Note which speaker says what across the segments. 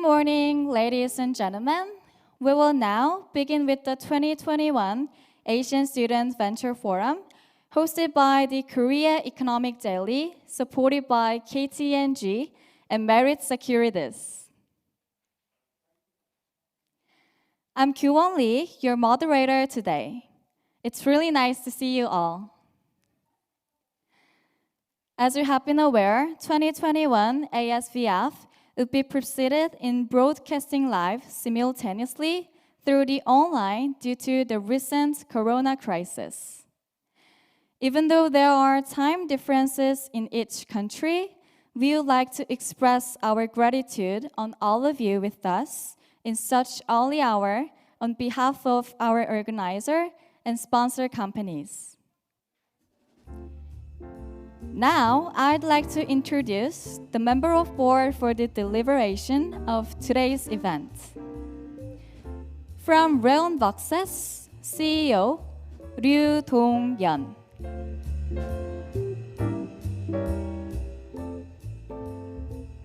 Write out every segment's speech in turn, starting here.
Speaker 1: morning, ladies and gentlemen. We will now begin with the 2021 Asian Student Venture Forum, hosted by the Korea Economic Daily, supported by KT&G and Merit Securities. I'm Kyuwon Lee, your moderator today. It's really nice to see you all. As you have been aware, 2021 ASVF will be proceeded in broadcasting live simultaneously through the online due to the recent corona crisis. Even though there are time differences in each country, we would like to express our gratitude on all of you with us in such early hour on behalf of our organizer and sponsor companies. Now, I'd like to introduce the member of board for the deliberation of today's event. From Rayon Boxes, CEO, Ryu Dong-yeon.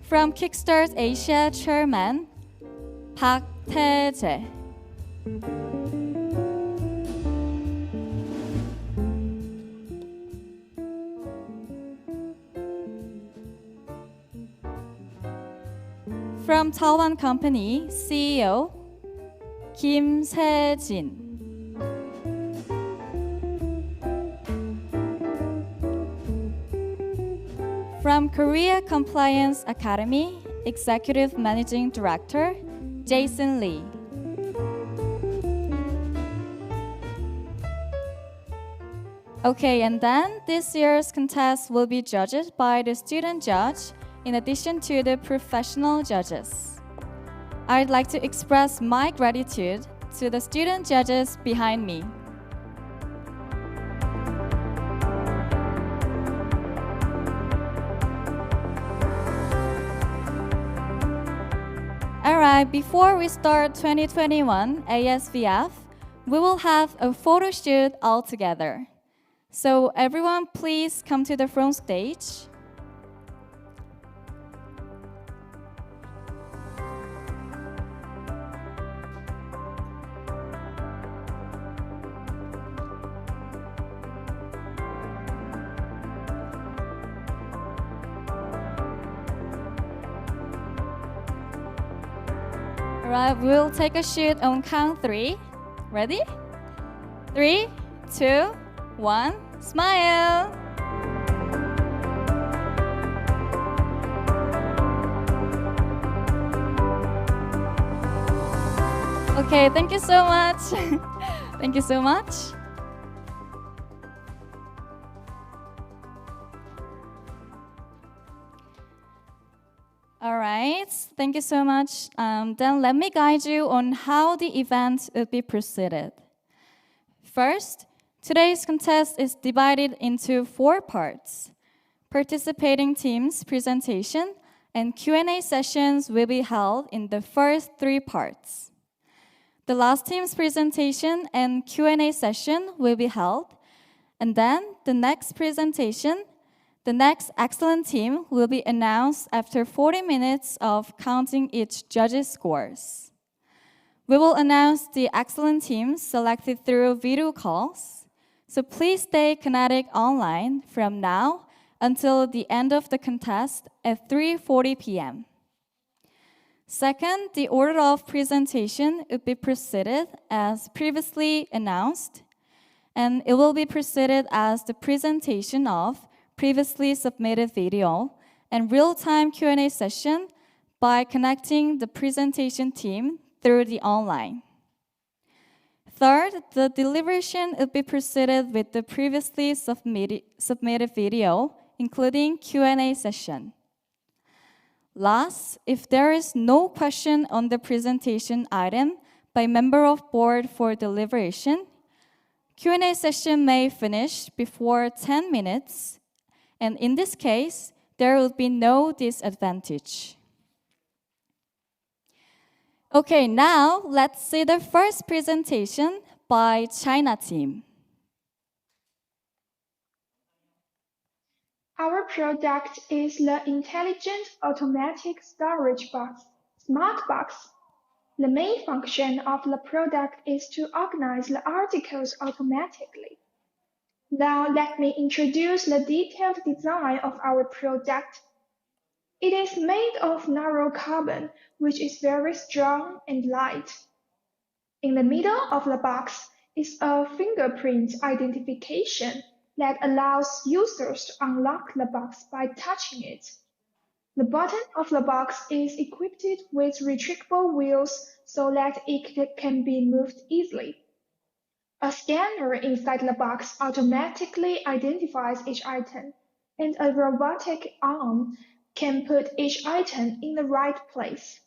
Speaker 1: From Kickstart Asia Chairman, Park Tae-jae. From Taiwan Company, CEO, Kim Se-jin. From Korea Compliance Academy, Executive Managing Director, Jason Lee. Okay, and then this year's contest will be judged by the student judge in addition to the professional judges. I'd like to express my gratitude to the student judges behind me. Alright, before we start 2021 ASVF, we will have a photo shoot all together. So everyone please come to the front stage. Alright, we'll take a shoot on count 3. Ready? 3, 2, 1, smile! Okay, thank you so much. Thank you so much. All right, thank you so much. Then let me guide you on how the event will be proceeded. First, today's contest is divided into 4 parts. Participating teams' presentation and Q&A sessions will be held in the first 3 parts. The last team's presentation and Q&A session will be held, and then the next presentation, the next excellent team will be announced after 40 minutes of counting each judge's scores. We will announce the excellent teams selected through video calls, so please stay connected online from now until the end of the contest at 3:40 p.m. Second, the order of presentation will be proceeded as previously announced, and it will be proceeded as the presentation of previously submitted video and real-time Q&A session by connecting the presentation team through the online. Third, the deliberation will be proceeded with the previously submitted video, including Q&A session. Last, if there is no question on the presentation item by member of board for deliberation, Q&A session may finish before 10 minutes, and in this case, there will be no disadvantage. Okay, now let's see the first presentation by China team.
Speaker 2: Our product is the intelligent automatic storage box, Smart box. The main function of the product is to organize the articles automatically. Now let me introduce the detailed design of our product. It is made of narrow carbon, which is very strong and light. In the middle of the box is a fingerprint identification that allows users to unlock the box by touching it. The bottom of the box is equipped with retractable wheels so that it can be moved easily. A scanner inside the box automatically identifies each item, and a robotic arm can put each item in the right place.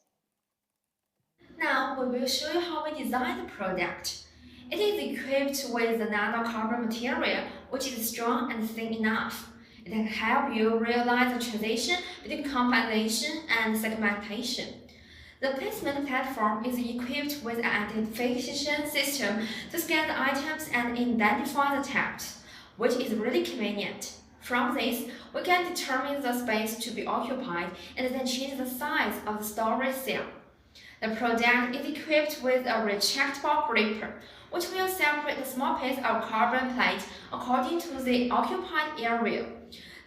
Speaker 3: Now we will show you how we design the product. It is equipped with the nanocarbon material, which is strong and thin enough. It can help you realize the transition between compilation and segmentation. The placement platform is equipped with an identification system to scan the items and identify the text, which is really convenient. From this, we can determine the space to be occupied and then change the size of the storage cell. The product is equipped with a retractable gripper, which will separate the small piece of carbon plate according to the occupied area.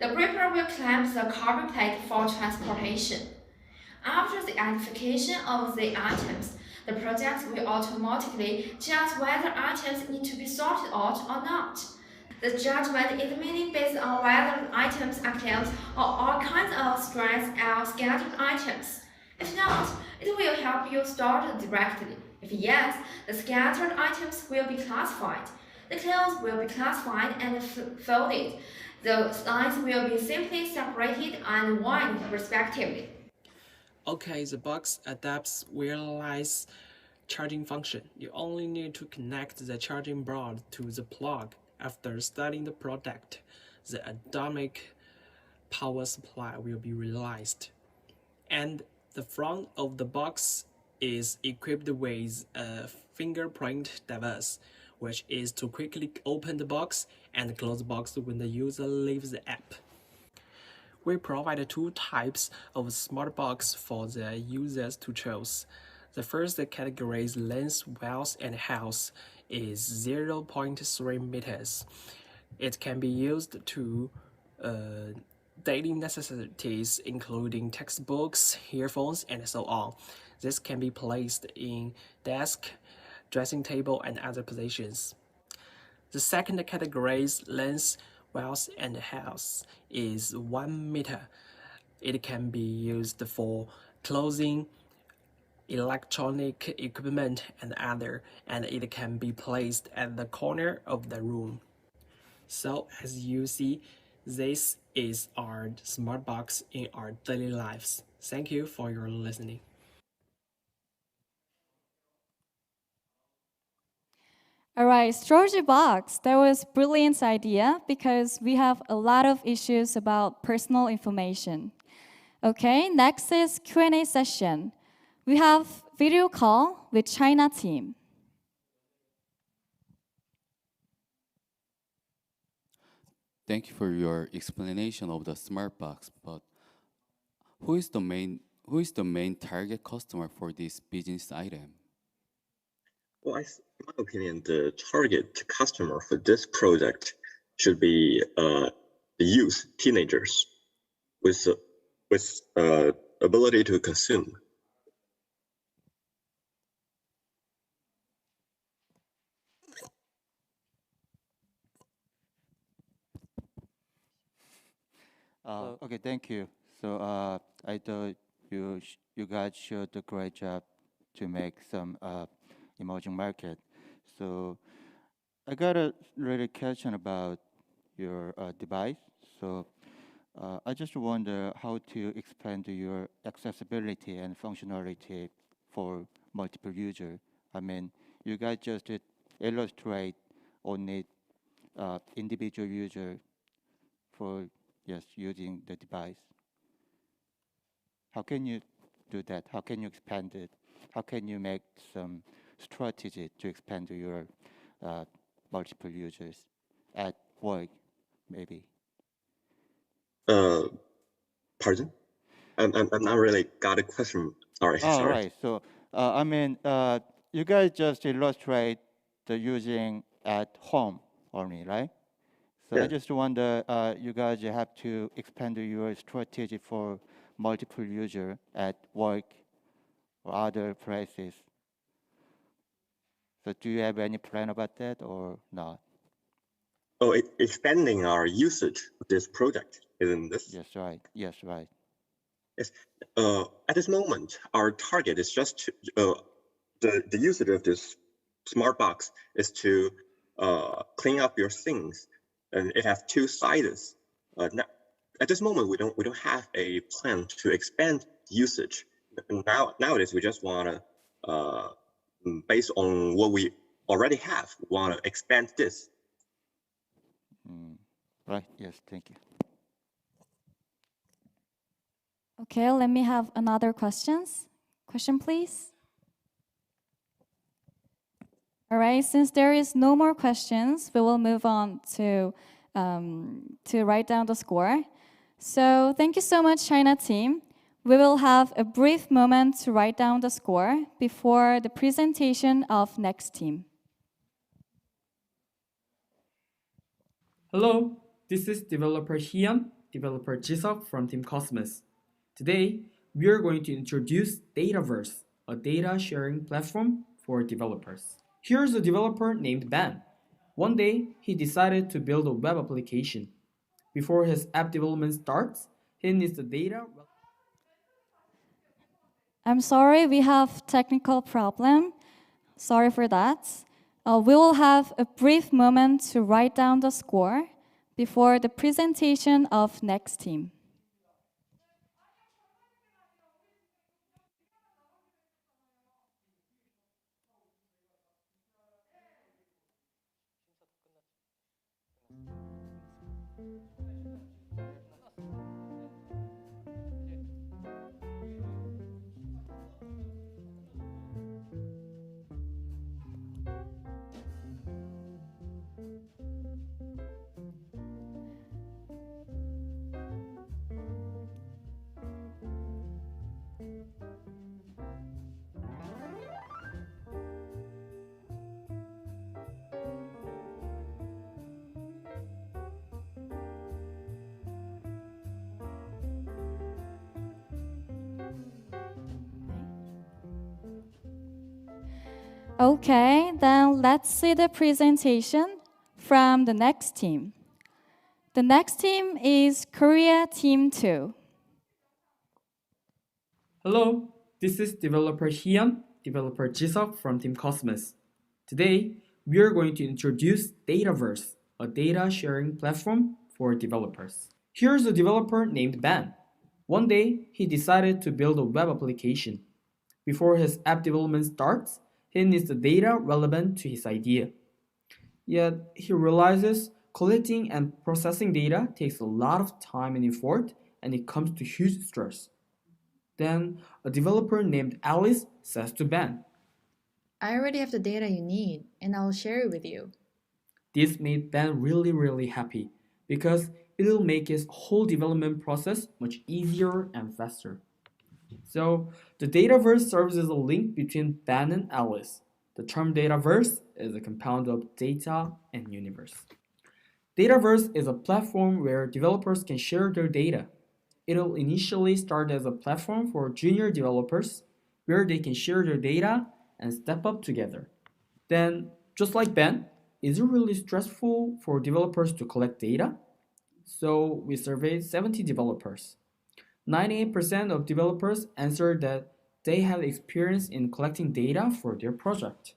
Speaker 3: The gripper will clamp the carbon plate for transportation. After the identification of the items, the product will automatically judge whether items need to be sorted out or not. The judgment is mainly based on whether items are close or all kinds of strands or scattered items. If not, it will help you sort directly. If yes, the scattered items will be classified. The clothes will be classified and folded. The lines will be simply separated and wired respectively.
Speaker 4: Okay, the box adapts wireless charging function. You only need to connect the charging board to the plug. After starting the product, the atomic power supply will be released. And the front of the box is equipped with a fingerprint device, which is to quickly open the box and close the box when the user leaves the app. We provide two types of smart box for the users to choose. The first category, length, width, and height, is 0.3 meters. It can be used to daily necessities, including textbooks, earphones, and so on. This can be placed in desk, dressing table, and other positions. The second category, length, width, and height, is 1 meter. It can be used for clothing, electronic equipment, and other, and it can be placed at the corner of the room. So as you see, this is our smart box in our daily lives. Thank you for your listening.
Speaker 1: All right, storage box. That was brilliant idea because we have a lot of issues about personal information. Okay, next is Q&A session. We have video call with China team.
Speaker 5: Thank you for your explanation of the smart box, but who is the main target customer for this business item?
Speaker 6: Well, in my opinion, the target customer for this product should be the youth, teenagers, with ability to consume.
Speaker 7: Okay, thank you. So I thought you guys showed a great job to make some emerging market. So I got a really question about your device. So I just wonder how to expand your accessibility and functionality for multiple user. I mean, you guys just illustrate only individual user for using the device. How can you do that? How can you expand it? How can you make some strategy to expand your multiple users at work, maybe?
Speaker 6: Pardon? I'm not really got a question. Sorry,
Speaker 7: All
Speaker 6: sorry.
Speaker 7: right. So, you guys just illustrate the using at home only, right? So
Speaker 6: Yeah.
Speaker 7: I just wonder, you guys have to expand your strategy for multiple user at work or other places. So do you have any plan about that or not?
Speaker 6: Oh, expanding our usage of this product, isn't this?
Speaker 7: Yes, right. Yes, right.
Speaker 6: Yes. At this moment, our target is just to, the usage of this smart box is to clean up your things, and it has two sides. Now, at this moment, we don't have a plan to expand usage. Nowadays, we just want to, based on what we already have, we want to expand this.
Speaker 7: Right. Yes. Thank you.
Speaker 1: Okay, let me have another questions. Question, please. All right, since there is no more questions, we will move on to write down the score. So thank you so much, China team. We will have a brief moment to write down the score before the presentation of next team.
Speaker 8: Hello, this is developer Hyun, developer Jisuk from Team Cosmos. Today, we are going to introduce Dataverse, a data sharing platform for developers. Here's a developer named Ben. One day, he decided to build a web application. Before his app development starts, he needs the data.
Speaker 1: I'm sorry, we have technical problem. Sorry for that. We will have a brief moment to write down the score before the presentation of next team. Okay, then let's see the presentation from the next team. The next team is Korea Team 2.
Speaker 8: Hello, this is developer Hyun, developer Jisuk from Team Cosmos. Today, we are going to introduce Dataverse, a data sharing platform for developers. Here's a developer named Ben. One day, he decided to build a web application. Before his app development starts, he needs the data relevant to his idea. Yet, he realizes collecting and processing data takes a lot of time and effort, and it comes to huge stress. Then, a developer named Alice says to Ben,
Speaker 9: I already have the data you need, and I'll share it with you.
Speaker 8: this made Ben really happy because it'll make his whole development process much easier and faster. So, the Dataverse serves as a link between Ben and Alice. The term Dataverse is a compound of data and universe. Dataverse is a platform where developers can share their data. It'll initially start as a platform for junior developers where they can share their data and step up together. Then, just like Ben, is it really stressful for developers to collect data? So, we surveyed 70 developers. 98% of developers answered that they have experience in collecting data for their project.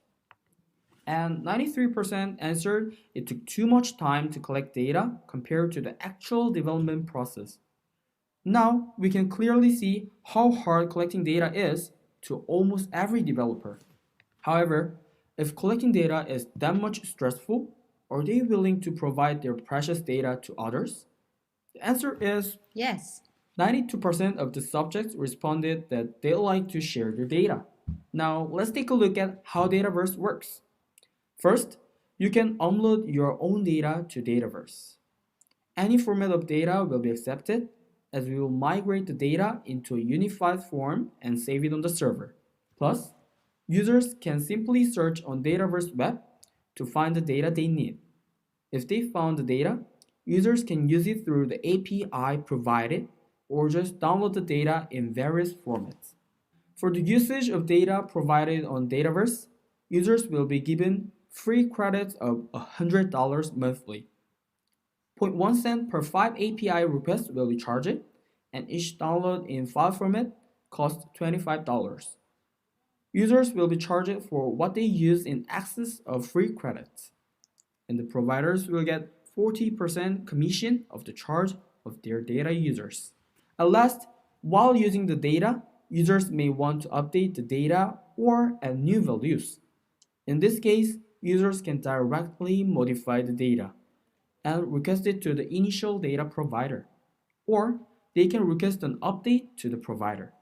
Speaker 8: And 93% answered it took too much time to collect data compared to the actual development process. Now we can clearly see how hard collecting data is to almost every developer. However, if collecting data is that much stressful, are they willing to provide their precious data to others? The answer is
Speaker 9: Yes.
Speaker 8: 92% of the subjects responded that they like to share their data. Now, let's take a look at how Dataverse works. First, you can upload your own data to Dataverse. Any format of data will be accepted, as we will migrate the data into a unified form and save it on the server. Plus, users can simply search on Dataverse web to find the data they need. If they found the data, users can use it through the API provided or just download the data in various formats. For the usage of data provided on Dataverse, users will be given free credits of $100 monthly. 0.1 cent per 5 API requests will be charged, and each download in file format costs $25. Users will be charged for what they use in excess of free credits, and the providers will get 40% commission of the charge of their data users. At last, while using the data, users may want to update the data or add new values. In this case, users can directly modify the data and request it to the initial data provider, or they can request an update to the provider.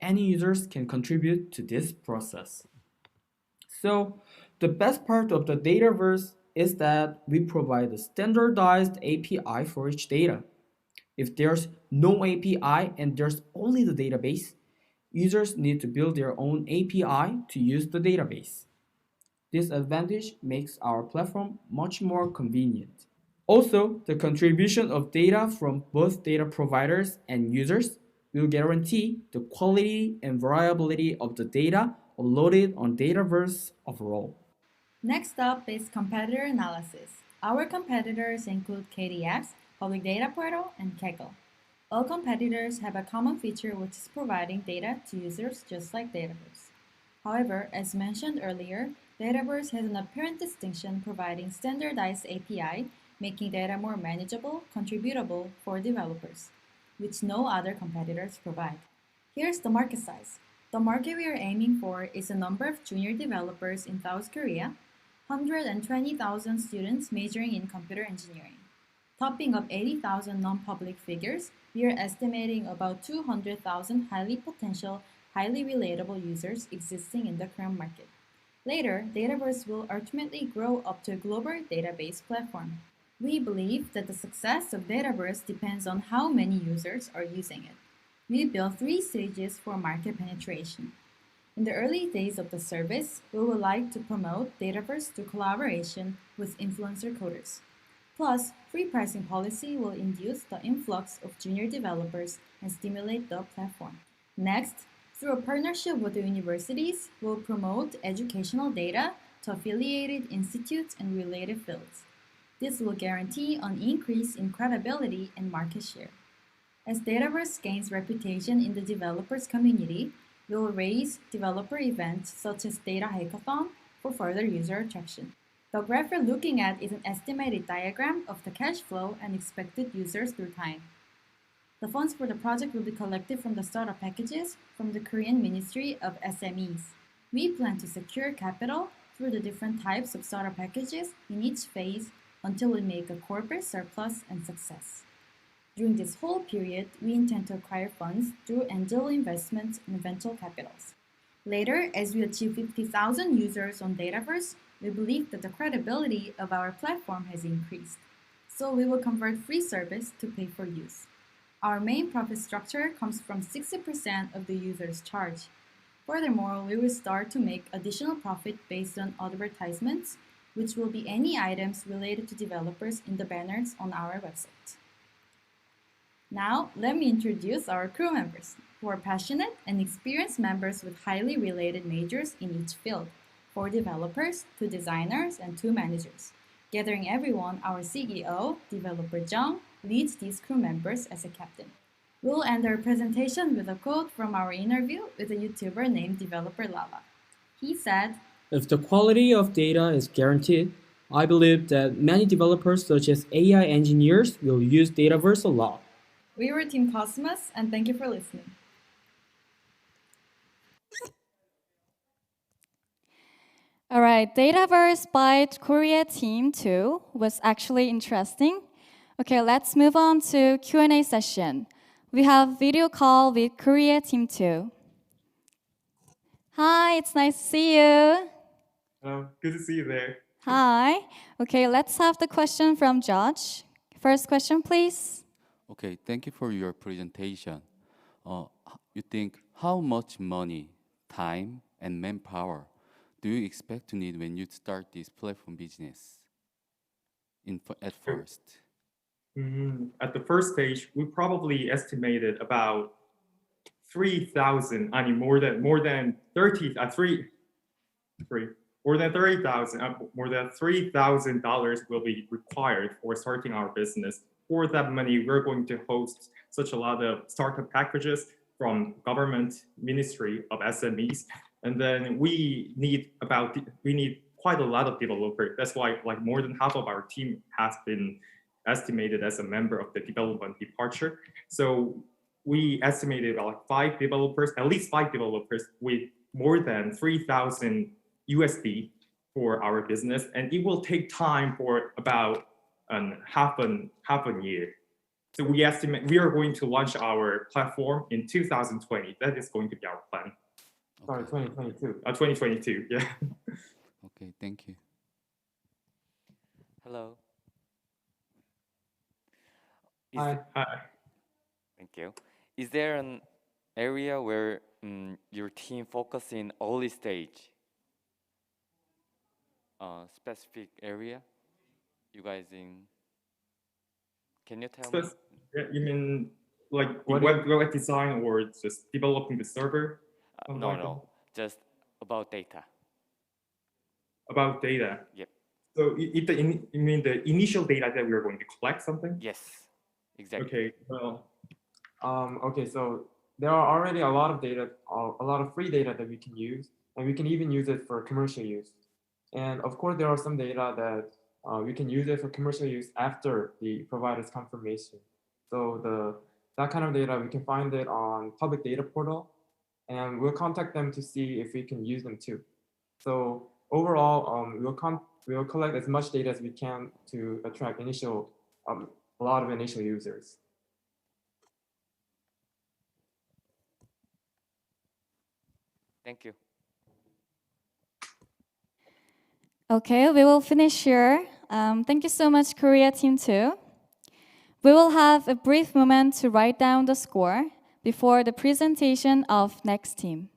Speaker 8: Any users can contribute to this process. So, the best part of the Dataverse is that we provide a standardized API for each data. If there's no API and there's only the database, users need to build their own API to use the database. This advantage makes our platform much more convenient. Also, the contribution of data from both data providers and users will guarantee the quality and variability of the data uploaded on Dataverse overall.
Speaker 9: Next up is competitor analysis. Our competitors include KDX, Public Data Portal, and Kaggle. All competitors have a common feature, which is providing data to users just like Dataverse. However, as mentioned earlier, Dataverse has an apparent distinction providing standardized API, making data more manageable, contributable for developers, which no other competitors provide. Here's the market size. The market we are aiming for is the number of junior developers in South Korea, 120,000 students majoring in computer engineering. Topping up 80,000 non-public figures, we are estimating about 200,000 highly potential, highly relatable users existing in the Korean market. Later, Dataverse will ultimately grow up to a global database platform. We believe that the success of Dataverse depends on how many users are using it. We built 3 stages for market penetration. In the early days of the service, we would like to promote Dataverse through collaboration with influencer coders. Plus, free pricing policy will induce the influx of junior developers and stimulate the platform. Next, through a partnership with the universities, we'll promote educational data to affiliated institutes and related fields. This will guarantee an increase in credibility and market share. As Dataverse gains reputation in the developers community, we will raise developer events such as Data Hackathon for further user attraction. The graph we're looking at is an estimated diagram of the cash flow and expected users through time. The funds for the project will be collected from the startup packages from the Korean Ministry of SMEs. We plan to secure capital through the different types of startup packages in each phase until we make a corporate surplus and success. During this whole period, we intend to acquire funds through angel investments and venture capitals. Later, as we achieve 50,000 users on Dataverse, we believe that the credibility of our platform has increased. So we will convert free service to pay for use. Our main profit structure comes from 60% of the user's charge. Furthermore, we will start to make additional profit based on advertisements, which will be any items related to developers in the banners on our website. Now, let me introduce our crew members, who are passionate and experienced members with highly related majors in each field, 4 developers, 2 designers, and 2 managers. Gathering everyone, our CEO, developer Jung, leads these crew members as a captain. We'll end our presentation with a quote from our interview with a YouTuber named Developer Lala. He said,
Speaker 8: If the quality of data is guaranteed, I believe that many developers such as AI engineers will use Dataverse a lot.
Speaker 9: We were Team Cosmos, and thank you for listening.
Speaker 1: All right, Dataverse by Korea Team 2 was actually interesting. Okay, let's move on to Q&A session. We have video call with Korea Team 2. Hi, it's nice to see you.
Speaker 10: Hello, good to see you there.
Speaker 1: Hi. Okay, let's have the question from Josh. First question, please.
Speaker 5: Okay, thank you for your presentation. You think how much money, time, and manpower do you expect to need when you start this platform business at first?
Speaker 10: At the first stage, we probably estimated about 3,000. I mean, more than 30. More than 30,000. More than $3,000 will be required for starting our business. For that money, we're going to host such a lot of startup packages from government ministry of SMEs, and then we need quite a lot of developers. That's why like more than half of our team has been estimated as a member of the development departure. So we estimated about at least five developers with more than 3,000 USD for our business, and it will take time for about half a year. So we estimate we are going to launch our platform in 2020. That is going to be our plan. Sorry, 2022. 2022, yeah.
Speaker 5: Okay, thank you.
Speaker 11: Hello.
Speaker 10: Hi.
Speaker 11: Thank you. Is there an area where your team focus in early stage? Specific area? You guys in? Can you tell me?
Speaker 10: Yeah, you mean like web design or just developing the server?
Speaker 11: No, just about data.
Speaker 10: About data.
Speaker 11: Yep.
Speaker 10: So you mean the initial data that we are going to collect something?
Speaker 11: Yes, exactly.
Speaker 10: Okay. Well, okay. So there are already a lot of data, a lot of free data that we can use, and we can even use it for commercial use. And of course, there are some data that we can use it for commercial use after the provider's confirmation. So that kind of data, we can find it on public data portal, and we'll contact them to see if we can use them too. So overall, we'll collect as much data as we can to attract a lot of initial users.
Speaker 11: Thank you.
Speaker 1: Okay, we will finish here. Thank you so much, Korea Team 2. We will have a brief moment to write down the score before the presentation of next team.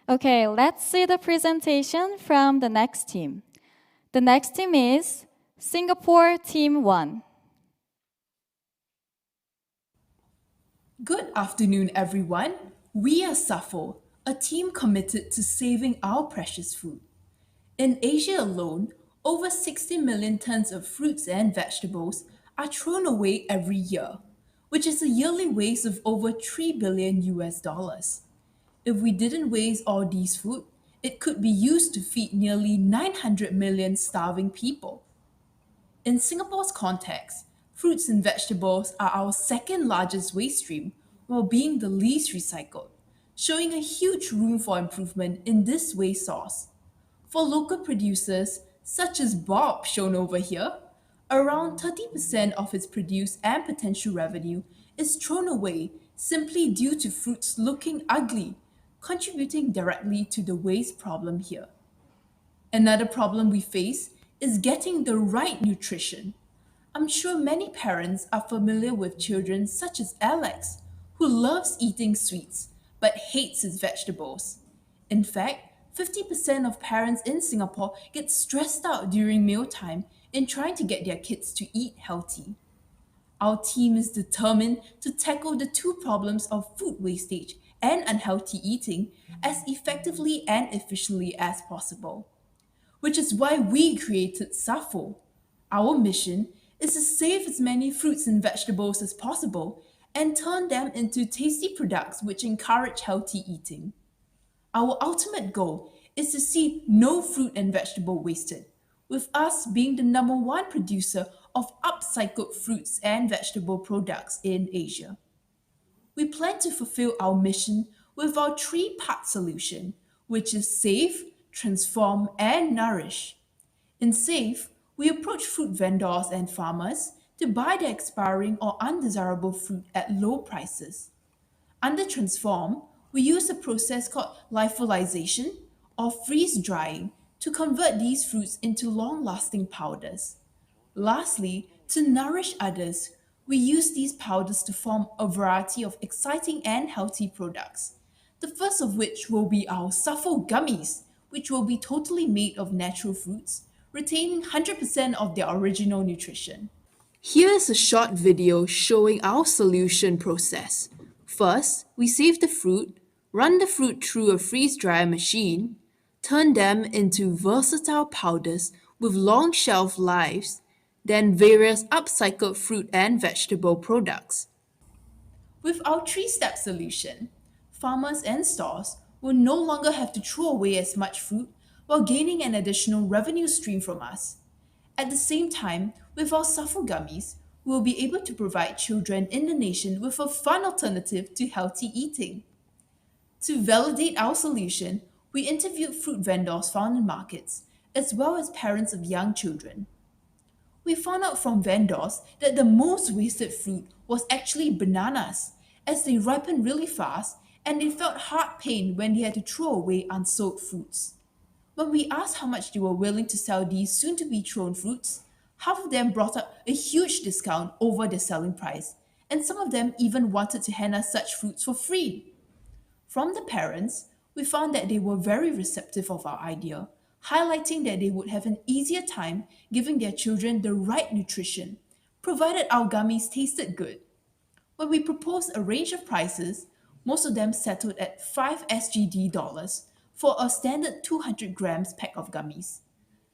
Speaker 1: Okay, let's see the presentation from the next team. The next team is Singapore Team 1.
Speaker 12: Good afternoon, everyone. We are SAFO, a team committed to saving our precious food. In Asia alone, over 60 million tons of fruits and vegetables are thrown away every year, which is a yearly waste of over 3 billion US dollars. If we didn't waste all these food, it could be used to feed nearly 900 million starving people. In Singapore's context, fruits and vegetables are our second largest waste stream while being the least recycled, showing a huge room for improvement in this waste source. For local producers, such as Bob shown over here, around 30% of his produce and potential revenue is thrown away simply due to fruits looking ugly, contributing directly to the waste problem here. Another problem we face is getting the right nutrition. I'm sure many parents are familiar with children such as Alex, who loves eating sweets but hates his vegetables. In fact, 50% of parents in Singapore get stressed out during mealtime in trying to get their kids to eat healthy. Our team is determined to tackle the two problems of food wastage and unhealthy eating as effectively and efficiently as possible, which is why we created SAFO. Our mission is to save as many fruits and vegetables as possible and turn them into tasty products which encourage healthy eating. Our ultimate goal is to see no fruit and vegetable wasted, with us being the number one producer of upcycled fruits and vegetable products in Asia. We plan to fulfill our mission with our three-part solution, which is save, transform, and nourish. In Save, we approach fruit vendors and farmers to buy the expiring or undesirable fruit at low prices. Under Transform, we use a process called lyophilization or freeze drying to convert these fruits into long lasting powders. Lastly, to nourish others, we use these powders to form a variety of exciting and healthy products. The first of which will be our Suffle gummies, which will be totally made of natural fruits, retaining 100% of their original nutrition. Here's a short video showing our solution process. First, we save the fruit, run the fruit through a freeze dryer machine, turn them into versatile powders with long shelf lives, then various upcycled fruit and vegetable products. With our three-step solution, farmers and stores will no longer have to throw away as much fruit while gaining an additional revenue stream from us. At the same time, with our Suffer gummies, we will be able to provide children in the nation with a fun alternative to healthy eating. To validate our solution, we interviewed fruit vendors found in markets, as well as parents of young children. We found out from vendors that the most wasted fruit was actually bananas, as they ripen really fast and they felt heart pain when they had to throw away unsold fruits. When we asked how much they were willing to sell these soon to be thrown fruits, half of them brought up a huge discount over the selling price, and some of them even wanted to hand us such fruits for free. From the parents, we found that they were very receptive of our idea, highlighting that they would have an easier time giving their children the right nutrition, provided our gummies tasted good. When we proposed a range of prices, most of them settled at 5 SGD dollars for a standard 200 grams pack of gummies.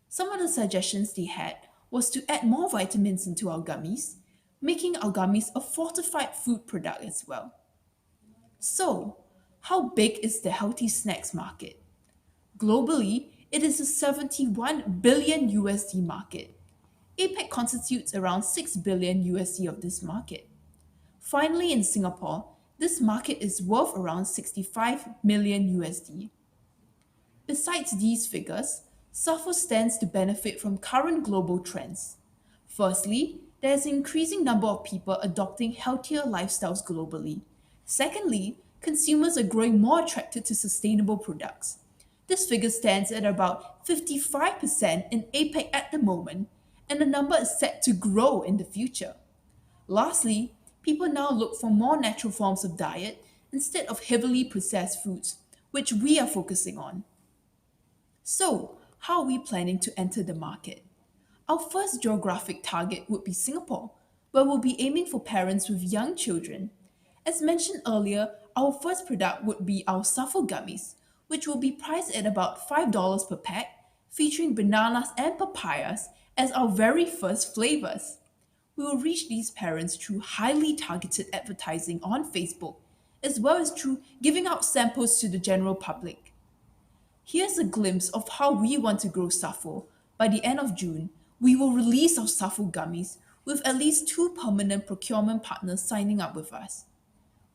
Speaker 12: Some of the suggestions they had was to add more vitamins into our gummies, making our gummies a fortified food product as well. So, how big is the healthy snacks market? Globally, it is a 71 billion USD market. APEC constitutes around 6 billion USD of this market. Finally, in Singapore, this market is worth around 65 million USD. Besides these figures, Suffer stands to benefit from current global trends. Firstly, there is an increasing number of people adopting healthier lifestyles globally. Secondly, consumers are growing more attracted to sustainable products. This figure stands at about 55% in APEC at the moment, and the number is set to grow in the future. Lastly, people now look for more natural forms of diet instead of heavily processed foods, which we are focusing on. So, how are we planning to enter the market? Our first geographic target would be Singapore, where we'll be aiming for parents with young children. As mentioned earlier, our first product would be our Safo gummies, which will be priced at about $5 per pack, featuring bananas and papayas as our very first flavors. We will reach these parents through highly targeted advertising on Facebook, as well as through giving out samples to the general public. Here's a glimpse of how we want to grow Safo. By the end of June, we will release our Safo gummies with at least 2 permanent procurement partners signing up with us.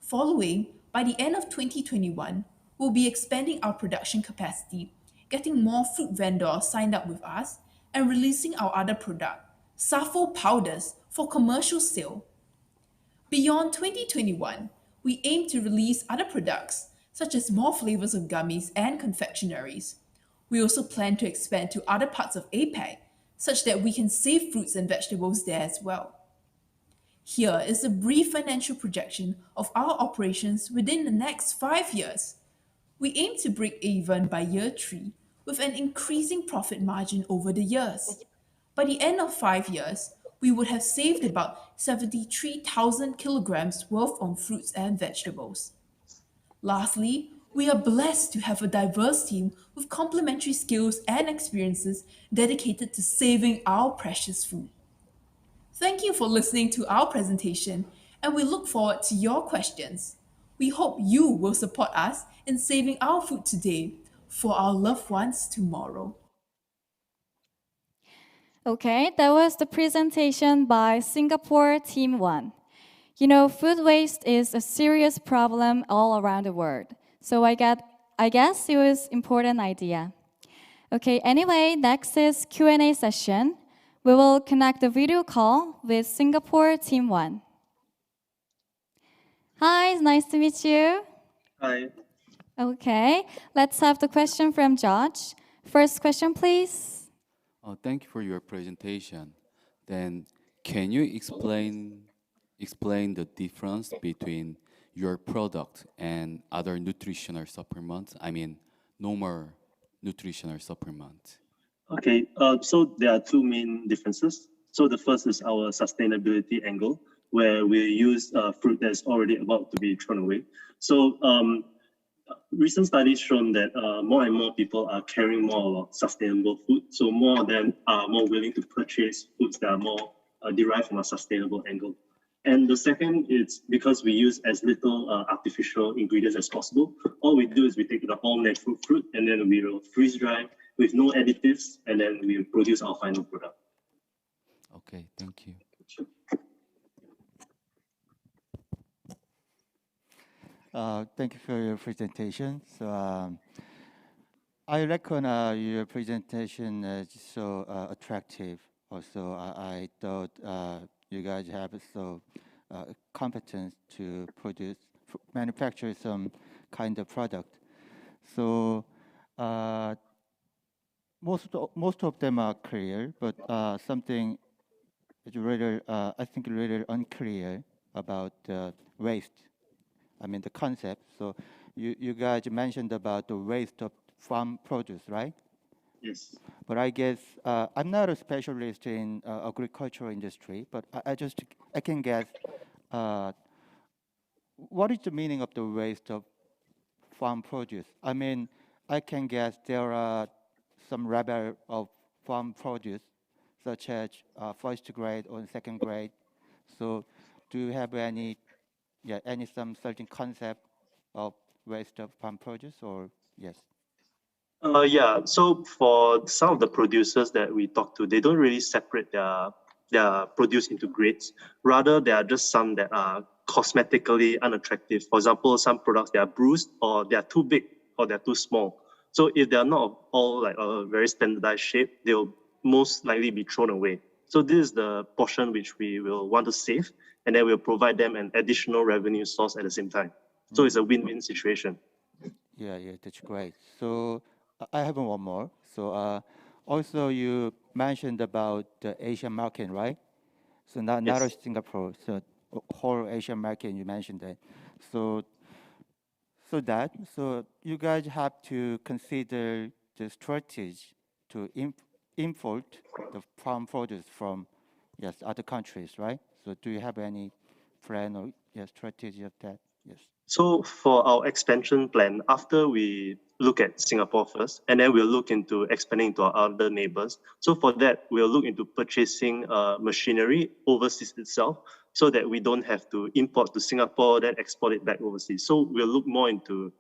Speaker 12: Following, by the end of 2021, we'll be expanding our production capacity, getting more fruit vendors signed up with us, and releasing our other product, Safo powders, for commercial sale. Beyond 2021, we aim to release other products, such as more flavors of gummies and confectionaries. We also plan to expand to other parts of APAC, such that we can save fruits and vegetables there as well. Here is a brief financial projection of our operations within the next 5 years. We aim to break even by year 3 with an increasing profit margin over the years. By the end of 5 years, we would have saved about 73,000 kilograms worth on fruits and vegetables. Lastly, we are blessed to have a diverse team with complementary skills and experiences dedicated to saving our precious food. Thank you for listening to our presentation, and we look forward to your questions. We hope you will support us in saving our food today for our loved ones tomorrow.
Speaker 1: Okay, that was the presentation by Singapore Team 1. You know, food waste is a serious problem all around the world. So I guess it was important idea. Okay, anyway, next is Q&A session. We will connect the video call with Singapore Team 1. Hi, it's nice to meet you.
Speaker 13: Hi.
Speaker 1: Okay, let's have the question from George. First question, please.
Speaker 5: Thank you for your presentation. Then, can you explain the difference between your product and other nutritional supplements? I mean, normal nutritional supplements.
Speaker 13: Okay, so there are two main differences. So the first is our sustainability angle, where we use fruit that's already about to be thrown away. So recent studies shown that more and more people are caring more about sustainable food. So more of them are more willing to purchase foods that are more derived from a sustainable angle. And the second is because we use as little artificial ingredients as possible. All we do is we take the all natural fruit and then we will freeze dry with no additives, and then we produce our final product.
Speaker 5: Okay, thank you.
Speaker 7: Thank you for your presentation. So I reckon your presentation is so attractive. Also, I thought you guys have so competence to manufacture some kind of product. So most of them are clear, but something is rather I think rather unclear about waste. I mean the concept. So you guys mentioned about the waste of farm produce, right?
Speaker 13: Yes.
Speaker 7: But I guess I'm not a specialist in agricultural industry, but I can guess what is the meaning of the waste of farm produce? I mean, I can guess there are some level of farm produce, such as first grade or second grade. So, do you have any some certain concept of waste of farm produce, or yes?
Speaker 13: Yeah, so for some of the producers that we talk to, they don't really separate their produce into grades. Rather, there are just some that are cosmetically unattractive. For example, some products that are bruised, or they are too big, or they're too small. So if they are not all like a very standardized shape, they'll most likely be thrown away. So this is the portion which we will want to save, and then we'll provide them an additional revenue source at the same time. So it's a win-win situation.
Speaker 7: Yeah, that's great. So I have one more. So also you mentioned about the Asian market, right? So not
Speaker 13: Yes.
Speaker 7: Singapore, so whole Asian market you mentioned that. So So you guys have to consider the strategy to import the farm produce from other countries, right? So do you have any plan or strategy of that? Yes.
Speaker 13: So for our expansion plan, after we look at Singapore first, and then we'll look into expanding to our other neighbors. So for that, we'll look into purchasing machinery overseas itself, so that we don't have to import to Singapore, then export it back overseas. So we'll look more into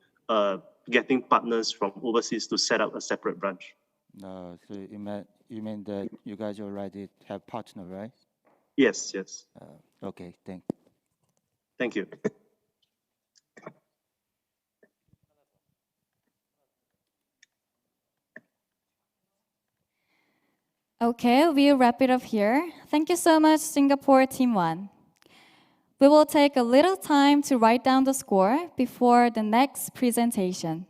Speaker 13: getting partners from overseas to set up a separate branch.
Speaker 7: So you mean that you guys already have partner, right?
Speaker 13: Yes.
Speaker 7: Okay,
Speaker 13: Thank you.
Speaker 1: Okay, we'll wrap it up here. Thank you so much, Singapore Team 1. We will take a little time to write down the score before the next presentation.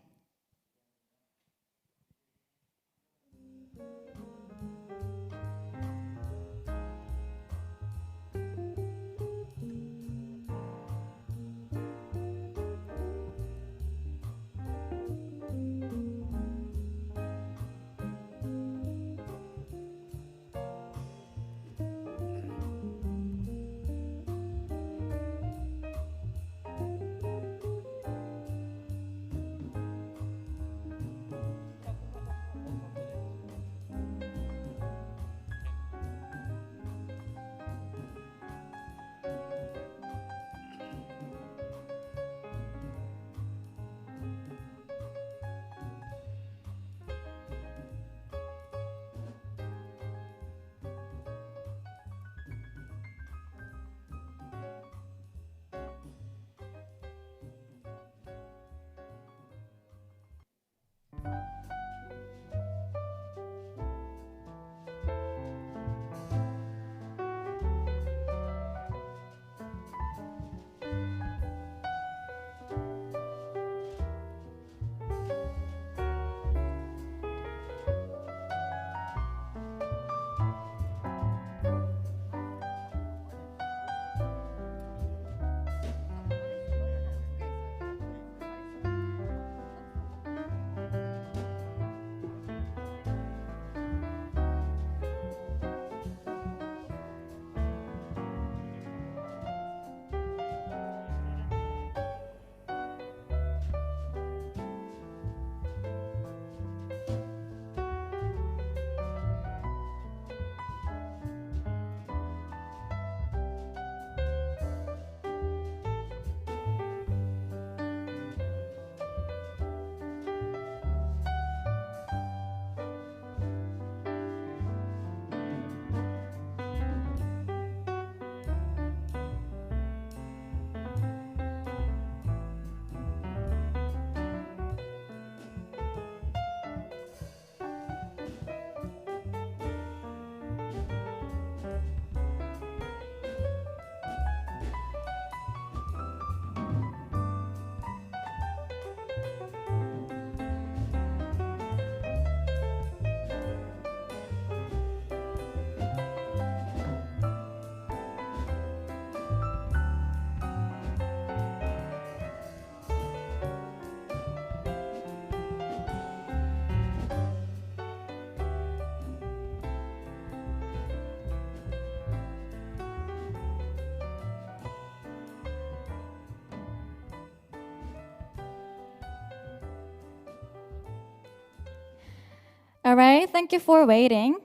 Speaker 1: All right, thank you for waiting.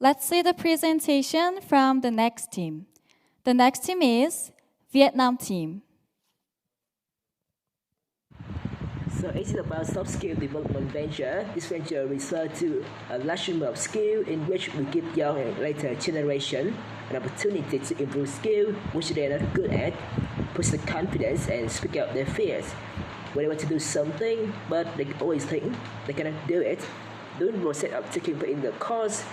Speaker 1: Let's see the presentation from the next team. The next team is Vietnam team.
Speaker 14: So it is about soft skill development venture. This venture refers to a large number of skills in which we give young and later generation an opportunity to improve skill which they are not good at, push the confidence and speak out their fears. When they want to do something, but they always think they cannot do it, during the process of taking part in the course,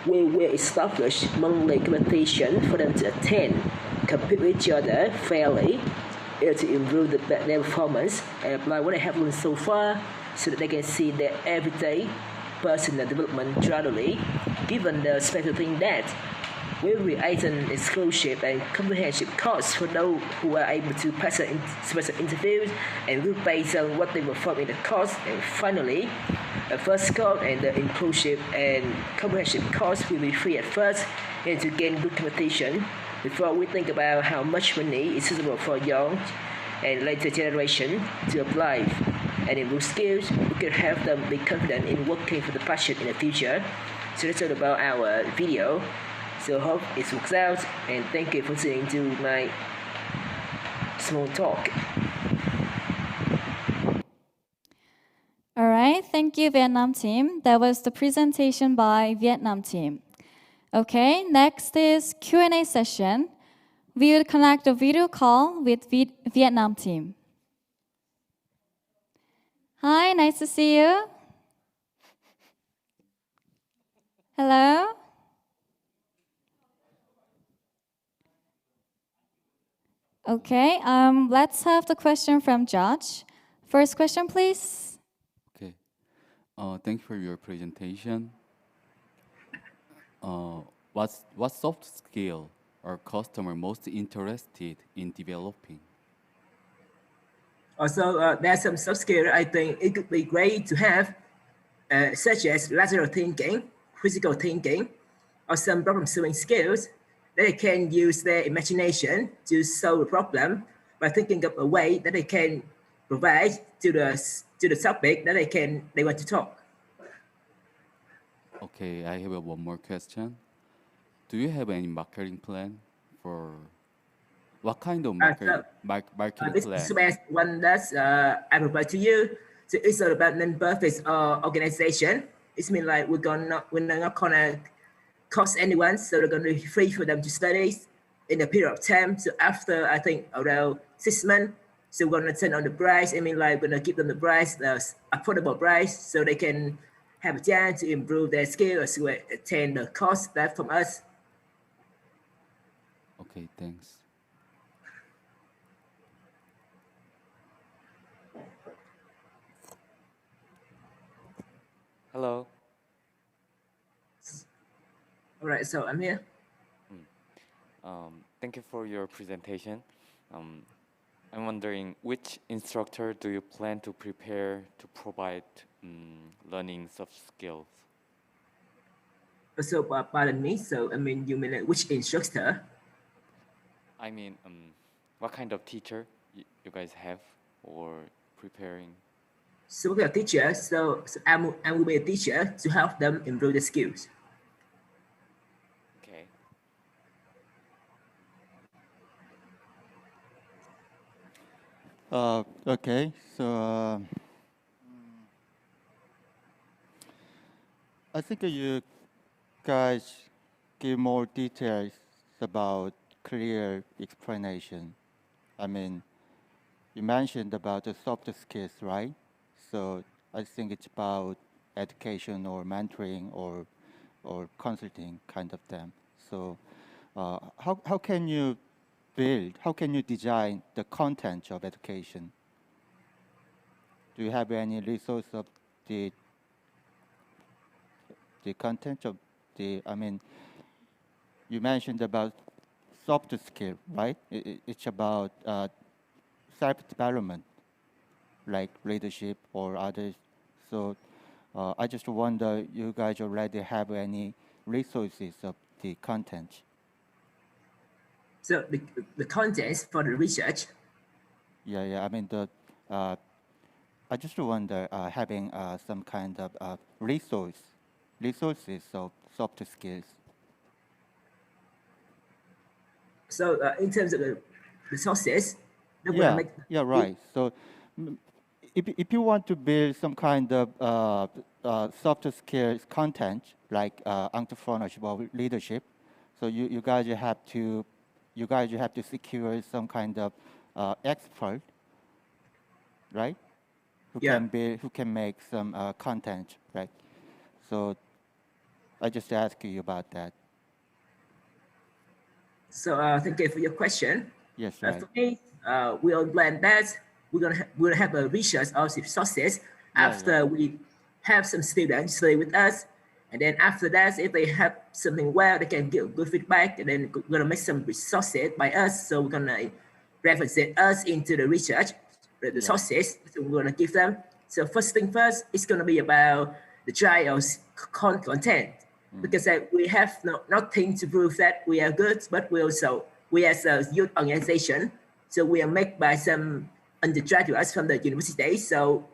Speaker 14: we will establish monthly competition for them to attend, compete with each other fairly, to improve their performance and apply what they have learned so far so that they can see their everyday personal development gradually, given the special thing that We create an exclusive and comprehensive course for those who are able to pass the special interviews and will based on what they perform in the course. And finally, the first course and the inclusive and comprehensive course will be free at first and to gain good competition before we think about how much money is suitable for young and later generation to apply and improve skills. We can help them be confident in working for the passion in the future. So that's all about our video. So hope it works out, and thank you for listening to my small talk.
Speaker 1: All right, thank you, Vietnam team. That was the presentation by Vietnam team. Okay, next is Q&A session. We will connect a video call with Vietnam team. Hi, nice to see you. Hello. Okay, let's have the question from Josh. First question, please.
Speaker 5: Okay. Thank you for your presentation. What soft skill are customer most interested in developing?
Speaker 14: Also, there's some soft skill I think it could be great to have, such as lateral thinking, critical thinking, or some problem-solving skills. They can use their imagination to solve a problem by thinking of a way that they can provide to the topic that they want to talk.
Speaker 5: Okay, I have one more question. Do you have any marketing plan for what kind of marketing
Speaker 14: This
Speaker 5: plan?
Speaker 14: is the one that I provide to you. So it's all about non-profit organization. It means like we're not gonna cost anyone, so they're gonna be free for them to study in a period of time. So after I think around 6 months, so we're gonna turn on the price. I mean like we're gonna give them the price, the affordable price, so they can have a chance to improve their skills to attain the cost that from us.
Speaker 5: Okay, thanks.
Speaker 11: Hello.
Speaker 14: All right, so I'm here.
Speaker 11: Thank you for your presentation. I'm wondering which instructor do you plan to prepare to provide learning soft skills?
Speaker 14: So pardon me. So I mean, you mean like which instructor?
Speaker 11: I mean, what kind of teacher you guys have or preparing?
Speaker 14: So we're a teacher. So I will be a teacher to help them improve the skills.
Speaker 11: Okay.
Speaker 7: Okay, so I think you guys give more details about clear explanation. I mean, you mentioned about the soft skills, right? So I think it's about education or mentoring or consulting kind of them. So how can you how can you design the content of education? Do you have any resource of the content of I mean, you mentioned about soft skill, right? It's about self-development, like leadership or others. So I just wonder, you guys already have any resources of the content?
Speaker 14: So the contents for the research.
Speaker 7: Yeah. I mean I just wonder having some kind of resources of soft skills.
Speaker 14: So in terms of the resources,
Speaker 7: yeah, right. So if you want to build some kind of soft skills content like entrepreneurship or leadership, so you guys have to secure some kind of expert, right? Who can make some content, right? So I just ask you about that.
Speaker 14: So thank you for your question.
Speaker 7: Yes, right.
Speaker 14: For me, we'll plan that. We'll have a research of resources after we have some students stay with us, And then after that, if they have something well, they can give good feedback, and then we're gonna make some resources by us. So we're gonna represent us into the research, the sources. So we're gonna give them. So first thing first, it's gonna be about the trials content, because we have nothing to prove that we are good, but we as a youth organization, so we are made by some undergraduates from the university. So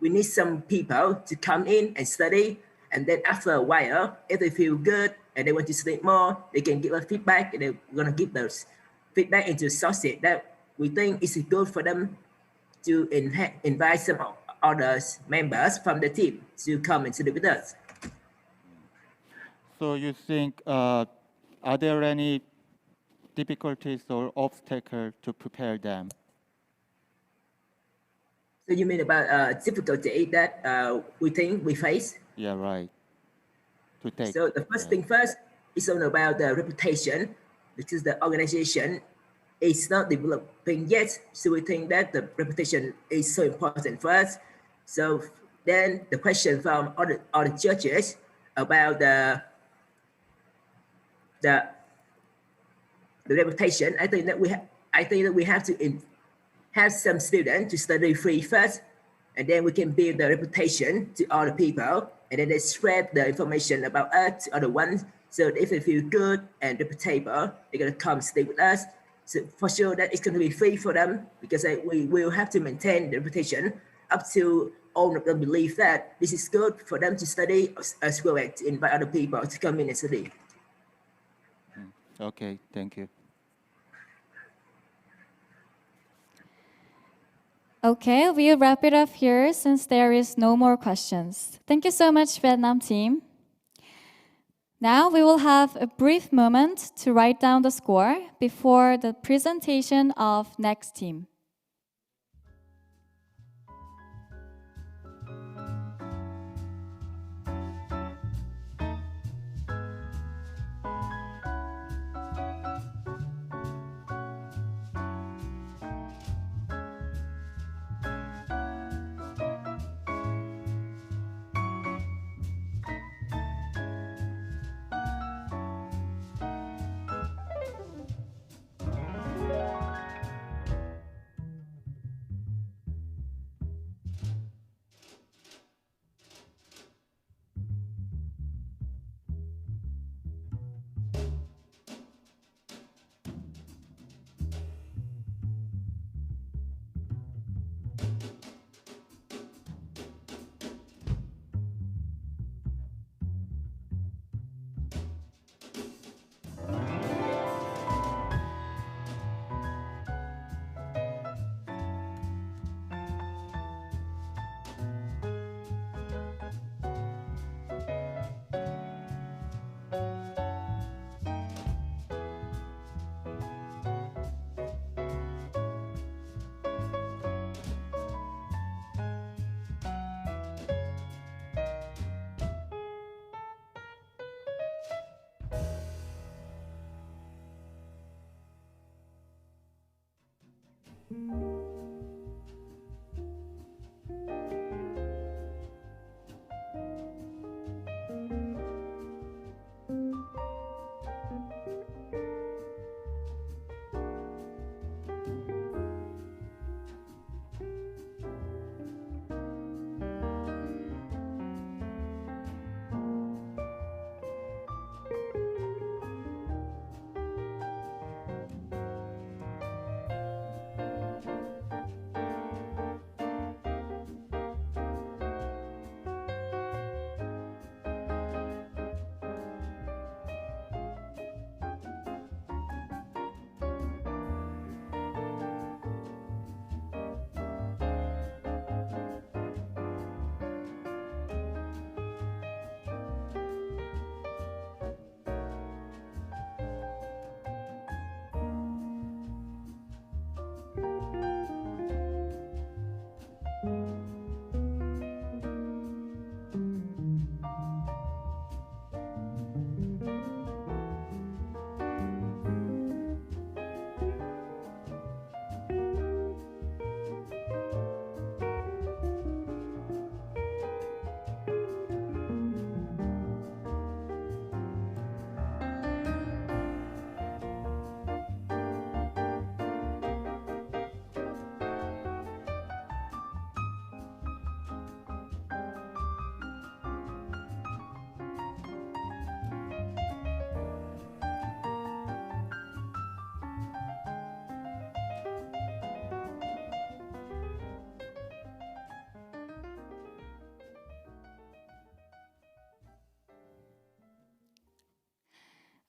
Speaker 14: we need some people to come in and study, and then after a while, if they feel good and they want to study more, they can give us feedback, and then we're gonna give those feedback into sources that we think is good for them to invite some other members from the team to come and study with us.
Speaker 7: So you think, are there any difficulties or obstacles to prepare them?
Speaker 14: So you mean about difficulty that we think we face?
Speaker 7: Yeah, right. To take.
Speaker 14: So the first thing first is all about the reputation, because the organization is not developing yet. So we think that the reputation is so important for us. So then the question from other judges about the reputation, I think that we have to have some students to study free first, and then we can build the reputation to other people, and then they spread the information about us to other ones. So if they feel good and reputable, they're gonna come stay with us. So for sure that it's gonna be free for them, because we will have to maintain the reputation up to all of them believe that this is good for them to study, as well as to invite other people to come in and study.
Speaker 7: Okay, thank you.
Speaker 1: Okay, we'll wrap it up here since there is no more questions. Thank you so much, Vietnam team. Now we will have a brief moment to write down the score before the presentation of next team.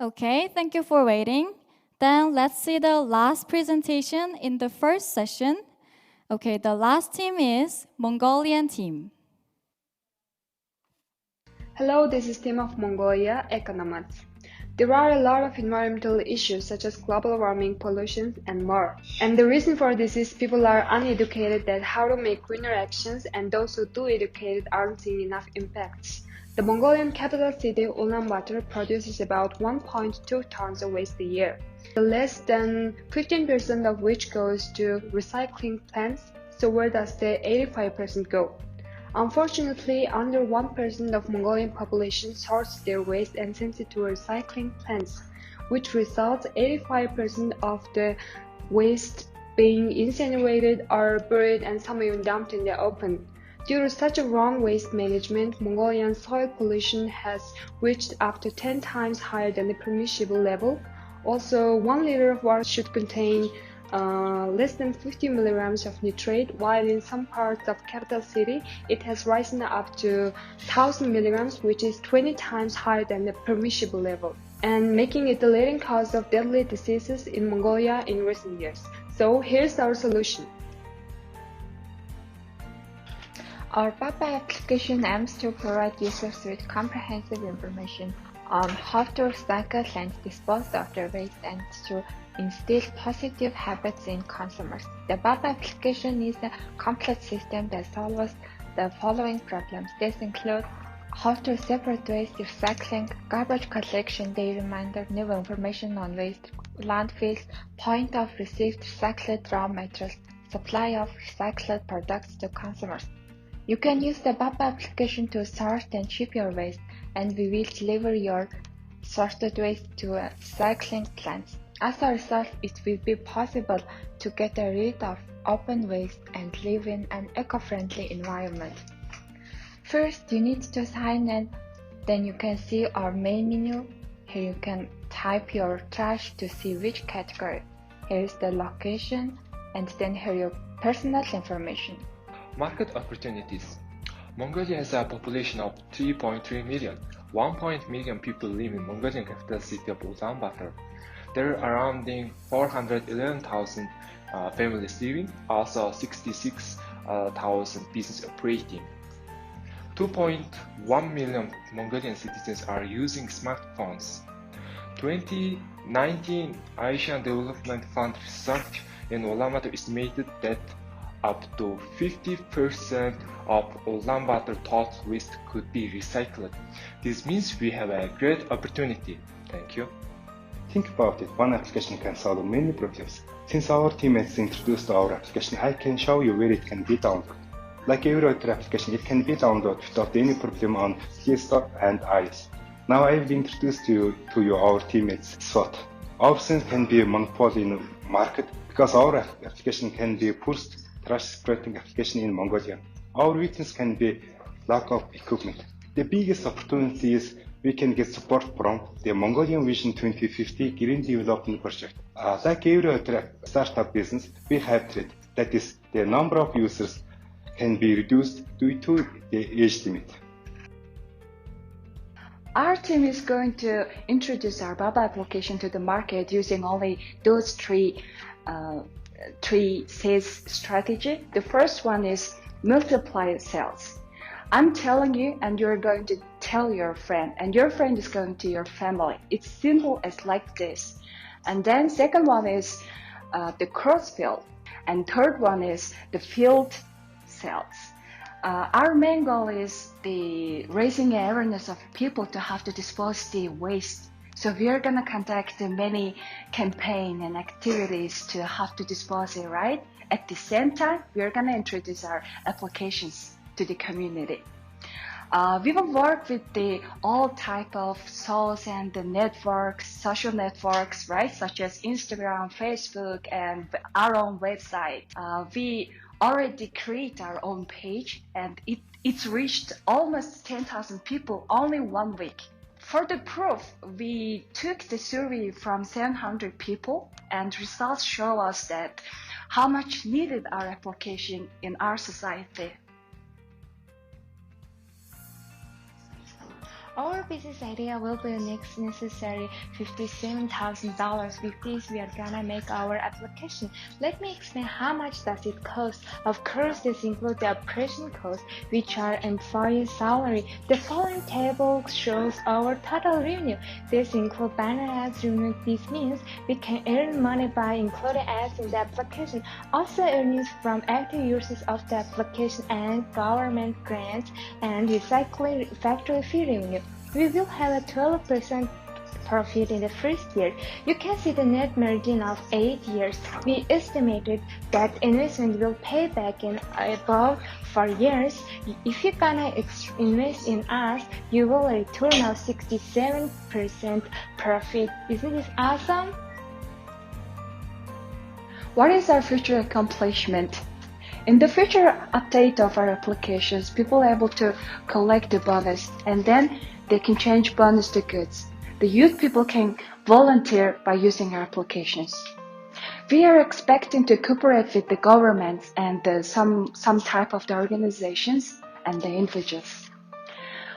Speaker 1: Okay, thank you for waiting. Then let's see the last presentation in the first session. Okay, the last team is Mongolian team.
Speaker 15: Hello, this is team of Mongolia, Economats. There are a lot of environmental issues such as global warming, pollution, and more. And the reason for this is people are uneducated at how to make greener actions, and those who do educated aren't seeing enough impacts. The Mongolian capital city, Ulaanbaatar, produces about 1.2 tons of waste a year, less than 15% of which goes to recycling plants, so where does the 85% go? Unfortunately, under 1% of Mongolian population sorts their waste and sends it to recycling plants, which results 85% of the waste being incinerated or buried and some even dumped in the open. Due to such a wrong waste management, Mongolian soil pollution has reached up to 10 times higher than the permissible level. Also, 1 liter of water should contain less than 50 milligrams of nitrate, while in some parts of capital city it has risen up to 1000 milligrams, which is 20 times higher than the permissible level, and making it the leading cause of deadly diseases in Mongolia in recent years. So here's our solution.
Speaker 16: Our Papa application aims to provide users with comprehensive information on how to recycle and dispose of their waste and to instill positive habits in consumers. The BAP application is a complex system that solves the following problems. These include how to separate waste, recycling, garbage collection, day reminder, new information on waste, landfills, point of received recycled raw materials, supply of recycled products to consumers. You can use the BAP application to sort and ship your waste, and we will deliver your sorted waste to a recycling plant. As a result, it will be possible to get rid of open waste and live in an eco-friendly environment. First, you need to sign in, then you can see our main menu. Here you can type your trash to see which category. Here is the location, and then here your personal information.
Speaker 17: Market opportunities. Mongolia has a population of 3.3 million. 1 million people live in Mongolian capital city of Ulaanbaatar. There are around 411,000 families living, also 66,000 businesses operating. 2.1 million Mongolian citizens are using smartphones. 2019 Asian Development Fund research in Ulaanbaatar estimated that up to 50% of Ulaanbaatar total waste could be recycled. This means we have a great opportunity. Thank you.
Speaker 18: Think about it, one application can solve many problems. Since our teammates introduced our application, I can show you where it can be downloaded. Like every other application, it can be downloaded without any problem on Play Store and iOS. Now I will introduce to you our teammates SWOT. Our strength can be monopoly in the market because our application can be first trash separating application in Mongolia. Our weakness can be lack of equipment. The biggest opportunity is we can get support from the Mongolian Vision 2050 Green Development Project. Like every other startup business, we have threat. That is, the number of users can be reduced due to the age limit.
Speaker 19: Our team is going to introduce our Baba application to the market using only those three sales strategy. The first one is multiply sales. I'm telling you, and you're going to tell your friend, and your friend is going to your family. It's simple as like this. And then second one is the cross field, and third one is the field sales. Our main goal is the raising awareness of people to have to dispose the waste. So we are gonna conduct many campaign and activities to have to dispose it, right? At the same time, we are gonna introduce our applications to the community. We will work with the all type of source and the networks, social networks, right? Such as Instagram, Facebook, and our own website. We already create our own page, and it's reached almost 10,000 people only 1 week. For the proof, we took the survey from 700 people, and results show us that how much needed our application in our society.
Speaker 15: Our business idea will be the next necessary $57,000. With this, we are gonna make our application. Let me explain how much does it cost. Of course, this includes the operation cost, which are employee salary. The following table shows our total revenue. This includes banner ads revenue. This means we can earn money by including ads in the application. Also, earnings from active users of the application and government grants and recycling factory fee revenue. We will have a 12% profit in the first year. You can see the net margin of 8 years. We estimated that investment will pay back in about 4 years. If you're gonna invest in us, you will return of 67% profit. Isn't this awesome?
Speaker 19: What is our future accomplishment? In the future update of our applications, people are able to collect the bonus and then they can change bonus to goods. The youth people can volunteer by using our applications. We are expecting to cooperate with the governments and some type of the organizations and the individuals.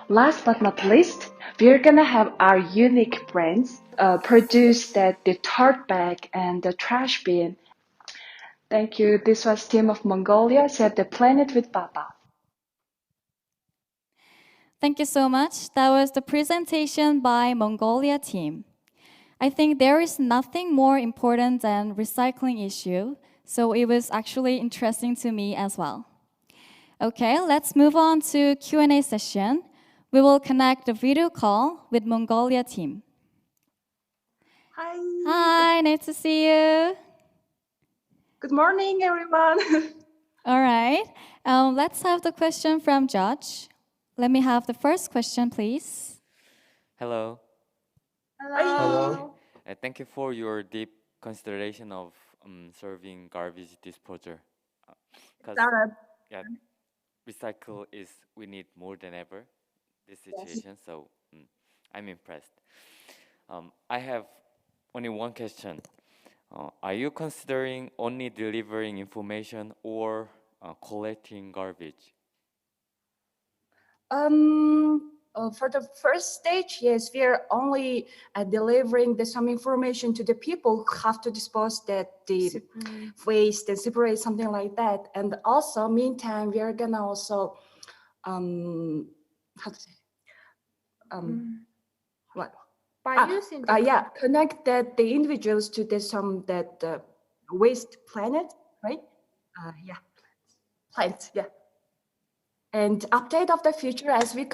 Speaker 19: Last but not least, we're gonna have our unique brands produce the tote bag and the trash bin. Thank you. This was Team of Mongolia, Save the Planet with Papa.
Speaker 1: Thank you so much. That was the presentation by Mongolia team. I think there is nothing more important than recycling issue, so it was actually interesting to me as well. Okay, let's move on to Q&A session. We will connect the video call with Mongolia team.
Speaker 20: Hi.
Speaker 1: Hi, nice to see you.
Speaker 20: Good morning, everyone.
Speaker 1: All right, let's have the question from Judge. Let me have the first question, please.
Speaker 11: Hello.
Speaker 20: Hello.
Speaker 11: Thank you for your deep consideration of serving garbage disposal. Because yeah, recycle is we need more than ever this situation. So I'm impressed. I have only one question. Are you considering only delivering information or collecting garbage?
Speaker 20: For the first stage, yes, we are only delivering some information to the people who have to dispose the waste and separate something like that. And also, meantime, we are gonna also how to say what
Speaker 2: by using
Speaker 20: connect that the individuals to the waste planet, right? Plants, yeah. And update of the future, as we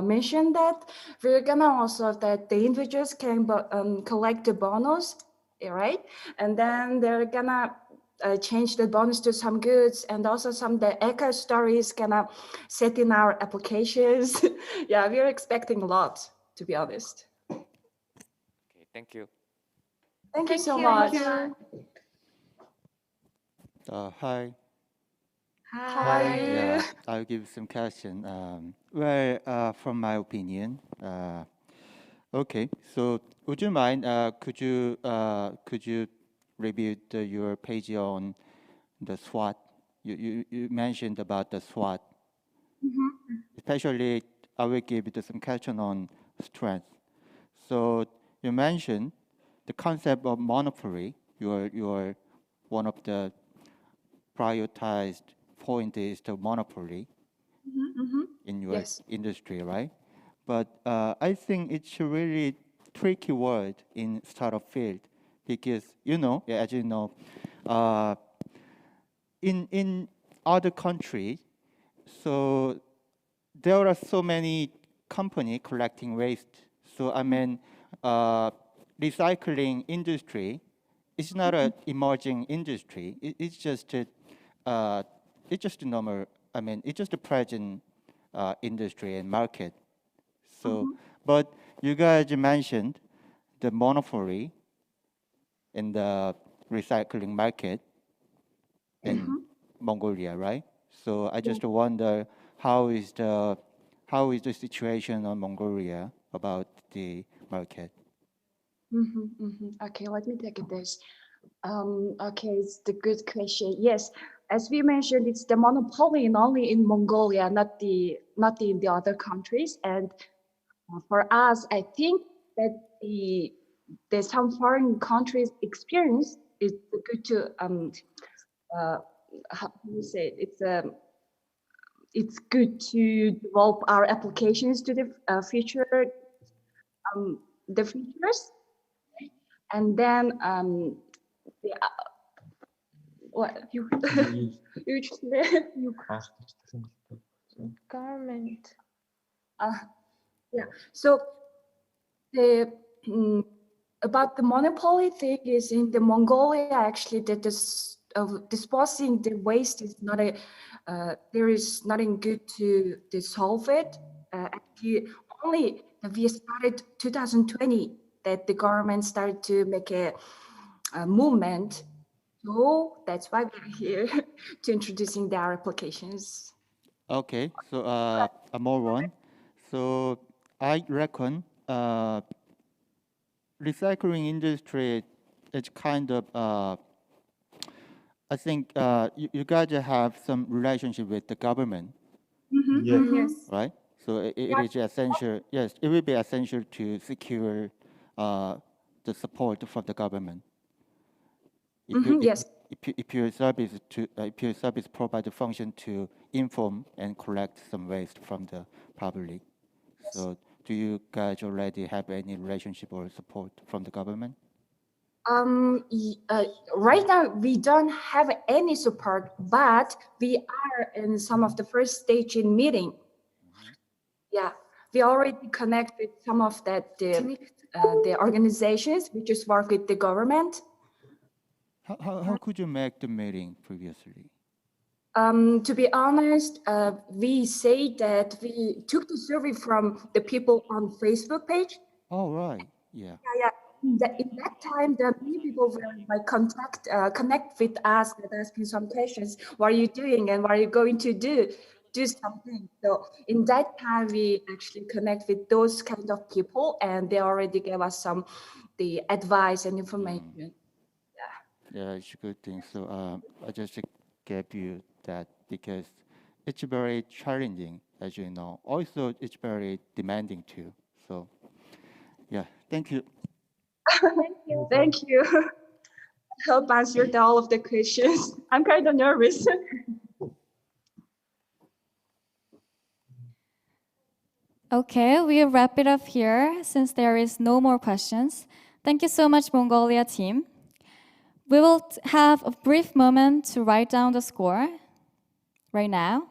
Speaker 20: mentioned that, we're gonna also that the individuals can collect the bonus, right? And then they're gonna change the bonus to some goods, and also the eco stories gonna set in our applications. Yeah, we're expecting a lot, to be honest.
Speaker 11: Okay, thank you.
Speaker 20: Thank you so much.
Speaker 7: Hi.
Speaker 20: How are you?
Speaker 7: Yeah, I'll give some question. From my opinion, okay. So, would you mind? Could you review your page on the SWOT? You mentioned about the SWOT. Especially, I will give you some question on strength. So you mentioned the concept of monopoly. Your one of the prioritized point is the monopoly in your industry, right? But I think it's a really tricky word in startup field because as you know, in other countries, so there are so many companies collecting waste. So I mean, recycling industry is not an emerging industry. It's just a normal. I mean, it's just a present industry and market. So, but you guys mentioned the monopoly in the recycling market in Mongolia, right? So I just wonder how is the situation on Mongolia about the market?
Speaker 20: Okay, let me take this. Okay, it's the good question. Yes, as we mentioned, it's the monopoly and only in Mongolia, not in the other countries. And For us, I think that the some foreign countries experience is good to how do you say it? It's good to develop our applications to the futures, and then the, what you you just you
Speaker 2: Government.
Speaker 20: yeah. So the about the monopoly thing is in the Mongolia actually that this disposing the waste is not a there is nothing good to dissolve it. Actually, only we started 2020 that the government started to make a movement. So that's why we're here to introducing their applications.
Speaker 7: Okay, so more one. So I reckon recycling industry is kind of I think you guys have some relationship with the government.
Speaker 20: Yes.
Speaker 7: Right? So it is essential. Yes, it will be essential to secure the support from the government.
Speaker 20: Yes.
Speaker 7: If your service provide the function to inform and collect some waste from the public.
Speaker 20: Yes.
Speaker 7: So do you guys already have any relationship or support from the government?
Speaker 20: Right now we don't have any support, but we are in some of the first stage in meeting. Yeah, we already connect with some of that the organizations which just work with the government.
Speaker 7: How could you make the meeting previously?
Speaker 20: To be honest, we say that we took the survey from the people on Facebook page.
Speaker 7: Oh, right. Yeah.
Speaker 20: Yeah. In that time, the many people were like connect with us and asking some questions. What are you doing and what are you going to do something? So in that time, we actually connect with those kind of people, and they already gave us some the advice and information.
Speaker 7: Yeah, it's a good thing. So I just gave you that because it's very challenging, as you know. Also, it's very demanding too. So, yeah, thank you.
Speaker 20: Thank you. Help answer all of the questions. I'm kind of nervous.
Speaker 1: Okay, we'll wrap it up here since there is no more questions. Thank you so much, Mongolia team. We will have a brief moment to write down the score right now.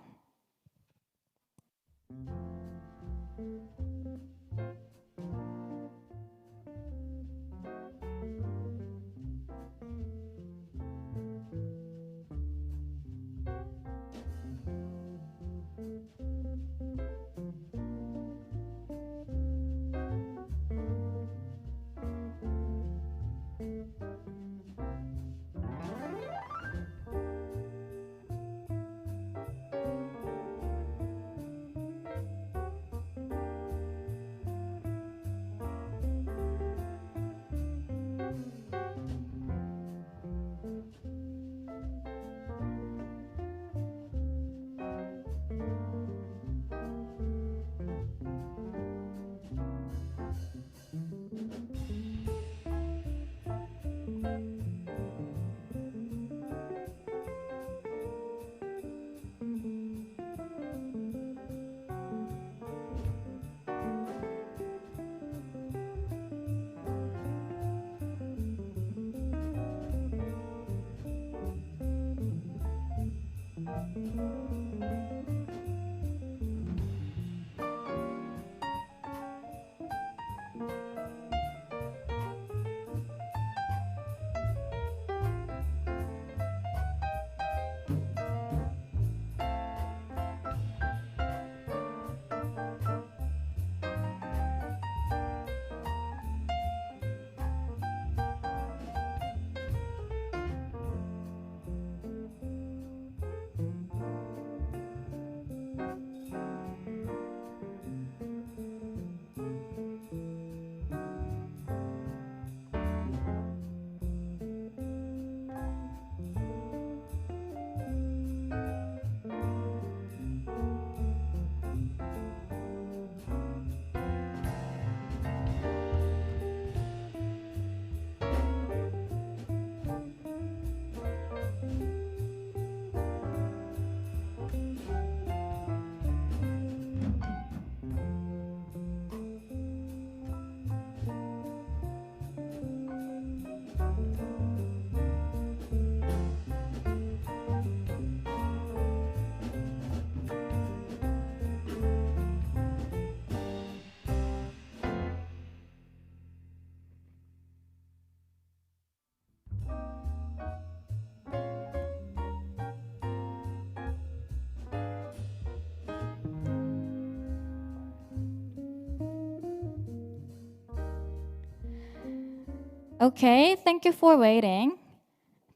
Speaker 1: Okay, thank you for waiting.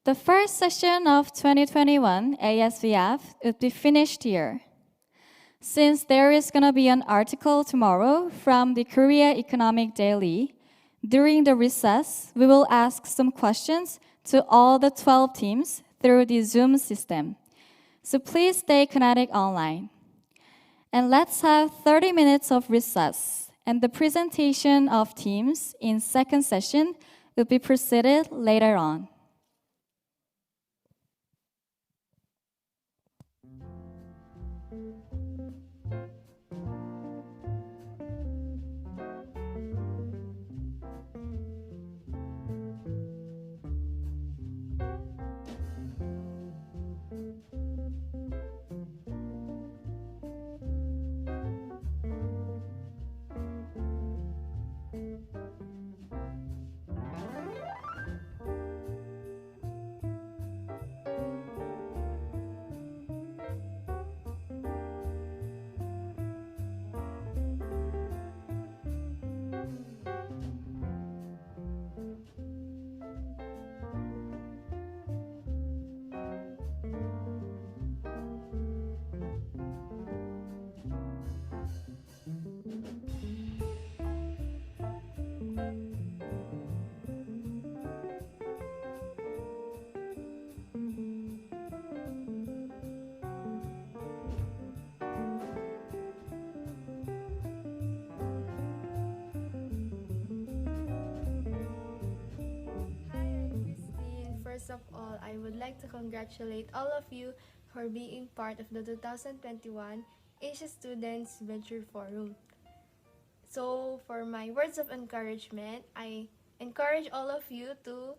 Speaker 1: The first session of 2021 ASVF would be finished here. Since there is going to be an article tomorrow from the Korea Economic Daily, during the recess, we will ask some questions to all the 12 teams through the Zoom system. So please stay connected online. And let's have 30 minutes of recess. And the presentation of teams in second session will be proceeded later on.
Speaker 21: First of all, I would like to congratulate all of you for being part of the 2021 Asia Students Venture Forum. So, for my words of encouragement, I encourage all of you to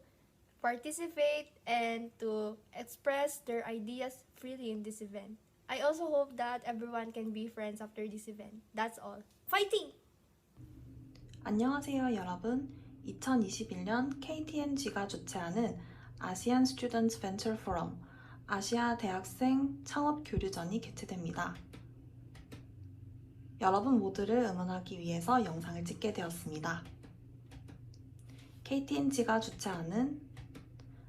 Speaker 21: participate and to express their ideas freely in this event. I also hope that everyone can be friends after this event. That's all. Fighting!
Speaker 22: 안녕하세요, 여러분. 2021년 KT&G가 주최하는 아시안 스튜던트 벤처 포럼, 아시아 대학생 창업 교류전이 개최됩니다. 여러분 모두를 응원하기 위해서 영상을 찍게 되었습니다. KT&G가 주최하는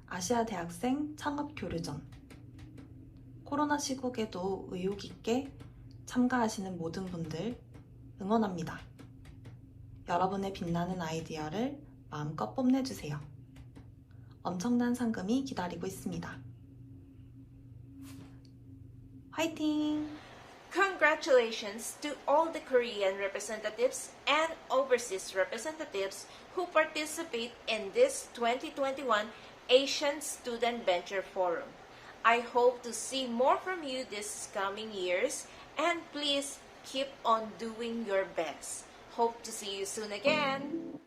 Speaker 22: 아시아 대학생 창업 교류전. 코로나 시국에도 의욕 있게 참가하시는 모든 분들 응원합니다. 여러분의 빛나는 아이디어를 마음껏 뽐내주세요. 엄청난 상금이 기다리고 있습니다. 화이팅!
Speaker 23: Congratulations to all the Korean representatives and overseas representatives who participate in this 2021 Asian Student Venture Forum. I hope to see more from you this coming years, and please keep on doing your best. Hope to see you soon again.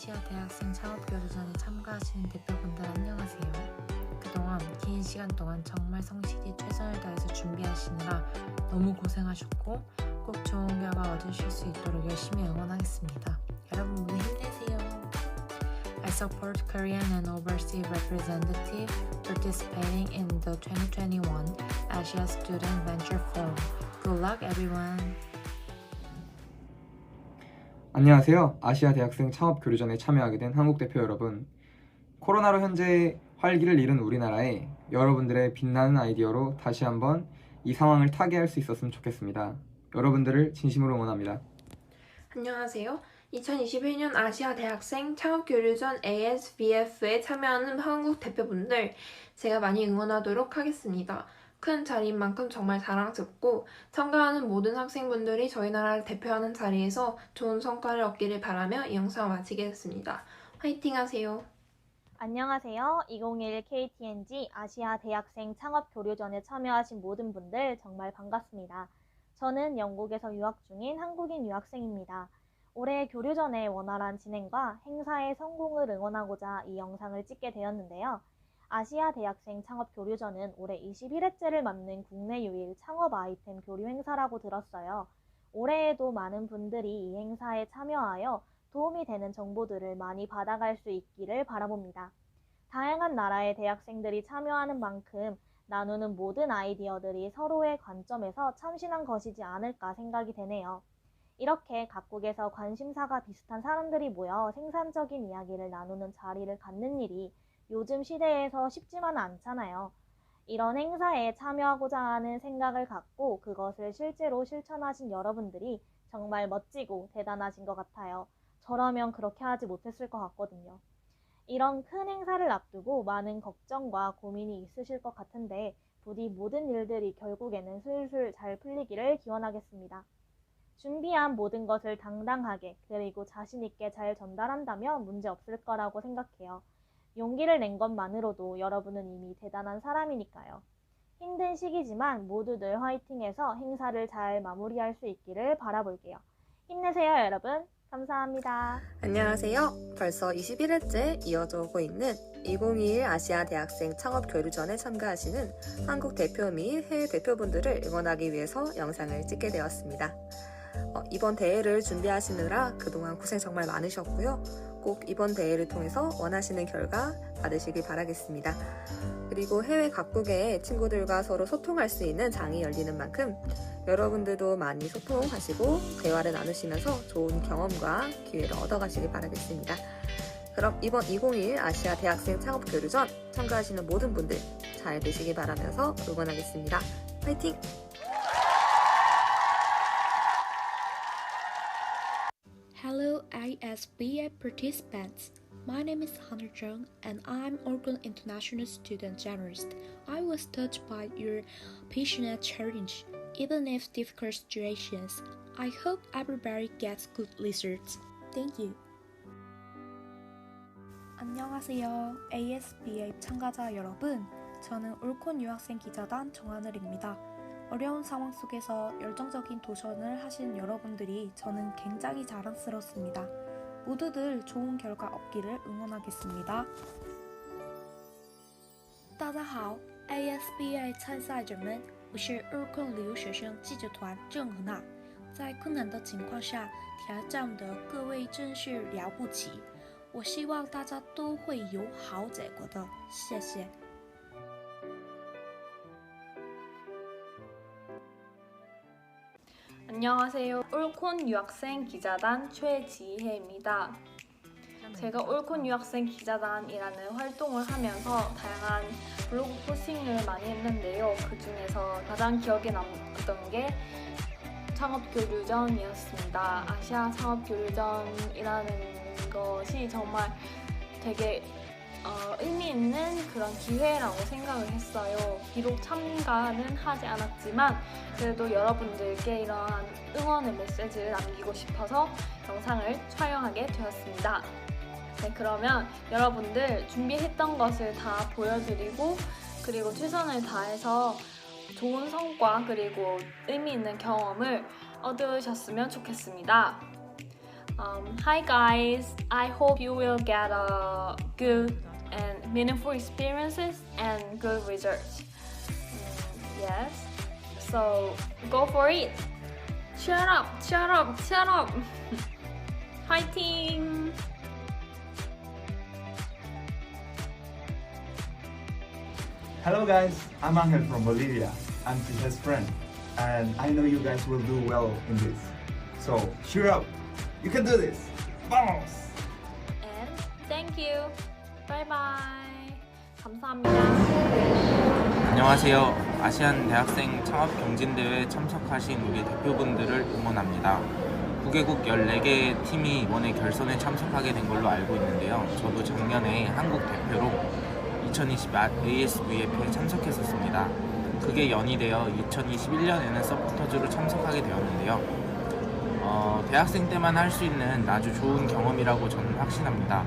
Speaker 24: 아시아 대학생 창업교류전에 참가하시는 대표분들 안녕하세요. 그동안 긴 시간 동안 정말 성실히 최선을 다해서 준비하시느라 너무 고생하셨고 꼭 좋은 결과 얻으실 수 있도록 열심히 응원하겠습니다. 여러분 모두 힘내세요. I support Korean and overseas representative participating in the 2021 Asia Student Venture Forum. Good luck everyone.
Speaker 25: 안녕하세요. 아시아 대학생 창업 교류전에 참여하게 된 한국 대표 여러분. 코로나로 현재 활기를 잃은 우리나라에 여러분들의 빛나는 아이디어로 다시 한번 이 상황을 타개할 수 있었으면 좋겠습니다. 여러분들을 진심으로 응원합니다.
Speaker 26: 안녕하세요. 2021년 아시아 대학생 창업교류전 ASVF에 참여하는 한국 대표분들 제가 많이 응원하도록 하겠습니다. 큰 자리인 만큼 정말 자랑스럽고 참가하는 모든 학생분들이 저희 나라를 대표하는 자리에서 좋은 성과를 얻기를 바라며 이 영상을 마치겠습니다. 화이팅 하세요.
Speaker 3: 안녕하세요. 2021 KT&G 아시아 대학생 창업 교류전에 참여하신 모든 분들 정말 반갑습니다. 저는 영국에서 유학 중인 한국인 유학생입니다. 올해 교류전의 원활한 진행과 행사의 성공을 응원하고자 이 영상을 찍게 되었는데요. 아시아 대학생 창업 교류전은 올해 21회째를 맞는 국내 유일 창업 아이템 교류 행사라고 들었어요. 올해에도 많은 분들이 이 행사에 참여하여 도움이 되는 정보들을 많이 받아갈 수 있기를 바라봅니다. 다양한 나라의 대학생들이 참여하는 만큼 나누는 모든 아이디어들이 서로의 관점에서 참신한 것이지 않을까 생각이 되네요. 이렇게 각국에서 관심사가 비슷한 사람들이 모여 생산적인 이야기를 나누는 자리를 갖는 일이 요즘 시대에서 쉽지만은 않잖아요. 이런 행사에 참여하고자 하는 생각을 갖고 그것을 실제로 실천하신 여러분들이 정말 멋지고 대단하신 것 같아요. 저라면 그렇게 하지 못했을 것 같거든요. 이런 큰 행사를 앞두고 많은 걱정과 고민이 있으실 것 같은데 부디 모든 일들이 결국에는 술술 잘 풀리기를 기원하겠습니다. 준비한 모든 것을 당당하게 그리고 자신 있게 잘 전달한다면 문제 없을 거라고 생각해요. 용기를 낸 것만으로도 여러분은 이미 대단한 사람이니까요. 힘든 시기지만 모두들 화이팅해서 행사를 잘 마무리할 수 있기를 바라볼게요. 힘내세요, 여러분. 감사합니다.
Speaker 4: 안녕하세요. 벌써 21회째 이어져 오고 있는 2021 아시아 대학생 창업 교류전에 참가하시는 한국 대표 및 해외 대표분들을 응원하기 위해서 영상을 찍게 되었습니다. 이번 대회를 준비하시느라 그동안 고생 정말 많으셨고요. 꼭 이번 대회를 통해서 원하시는 결과 받으시길 바라겠습니다. 그리고 해외 각국의 친구들과 서로 소통할 수 있는 장이 열리는 만큼 여러분들도 많이 소통하시고 대화를 나누시면서 좋은 경험과 기회를 얻어가시길 바라겠습니다. 그럼 이번 2021 아시아 대학생 창업 교류전 참가하시는 모든 분들 잘 되시길 바라면서 응원하겠습니다. 화이팅!
Speaker 6: Hello ISBA participants. My name is Hunter Jung and I'm Organ International Student Journalist. I was touched by your passionate challenge, even if difficult situations. I hope everybody gets good results. Thank you.
Speaker 8: 안녕하세요. ASBA 참가자 여러분. 저는 올콘 유학생 기자단 정하늘입니다. 어려운 상황 속에서 열정적인 도전을 하신 여러분들이 저는 굉장히 자랑스럽습니다. 모두들 좋은 결과 얻기를 응원하겠습니다.
Speaker 6: 大家好 ，ASBA 参赛者们，我是日控留学生记者团郑和娜。在困难的情况下挑战的各位真是了不起，我希望大家都会有好结果的，谢谢。
Speaker 9: 안녕하세요. 올콘 유학생 기자단 최지혜입니다. 제가 올콘 유학생 기자단이라는 활동을 하면서 다양한 블로그 포스팅을 많이 했는데요. 그 중에서 가장 기억에 남았던 게 창업교류전이었습니다. 아시아 창업교류전이라는 것이 정말 되게 의미 있는 그런 기회라고 생각을 했어요. 비록 참가는 하지 않았지만 그래도 여러분들께 이러한 응원의 메시지를 남기고 싶어서 영상을 촬영하게 되었습니다. 네, 그러면 여러분들 준비했던 것을 다 보여드리고 그리고 최선을 다해서 좋은 성과 그리고 의미 있는 경험을 얻으셨으면 좋겠습니다. Hi guys, I hope you will get a good and meaningful experiences and good results. Yes, so go for it. Cheer up, cheer up, cheer up. Fighting!
Speaker 10: Hello guys, I'm Angel from Bolivia. I'm Tisha's friend, and I know you guys will do well in this. So cheer up, you can do this. Vamos!
Speaker 9: And thank you. Bye bye. 감사합니다.
Speaker 27: 안녕하세요. 아시안 대학생 창업 경진대회에 참석하신 우리 대표분들을 응원합니다. 9개국 14개의 팀이 이번에 결선에 참석하게 된 걸로 알고 있는데요. 저도 작년에 한국 대표로 2020 ASVF에 참석했었습니다. 그게 연이되어 2021년에는 서포터즈로 참석하게 되었는데요. 대학생 때만 할 수 있는 아주 좋은 경험이라고 저는 확신합니다.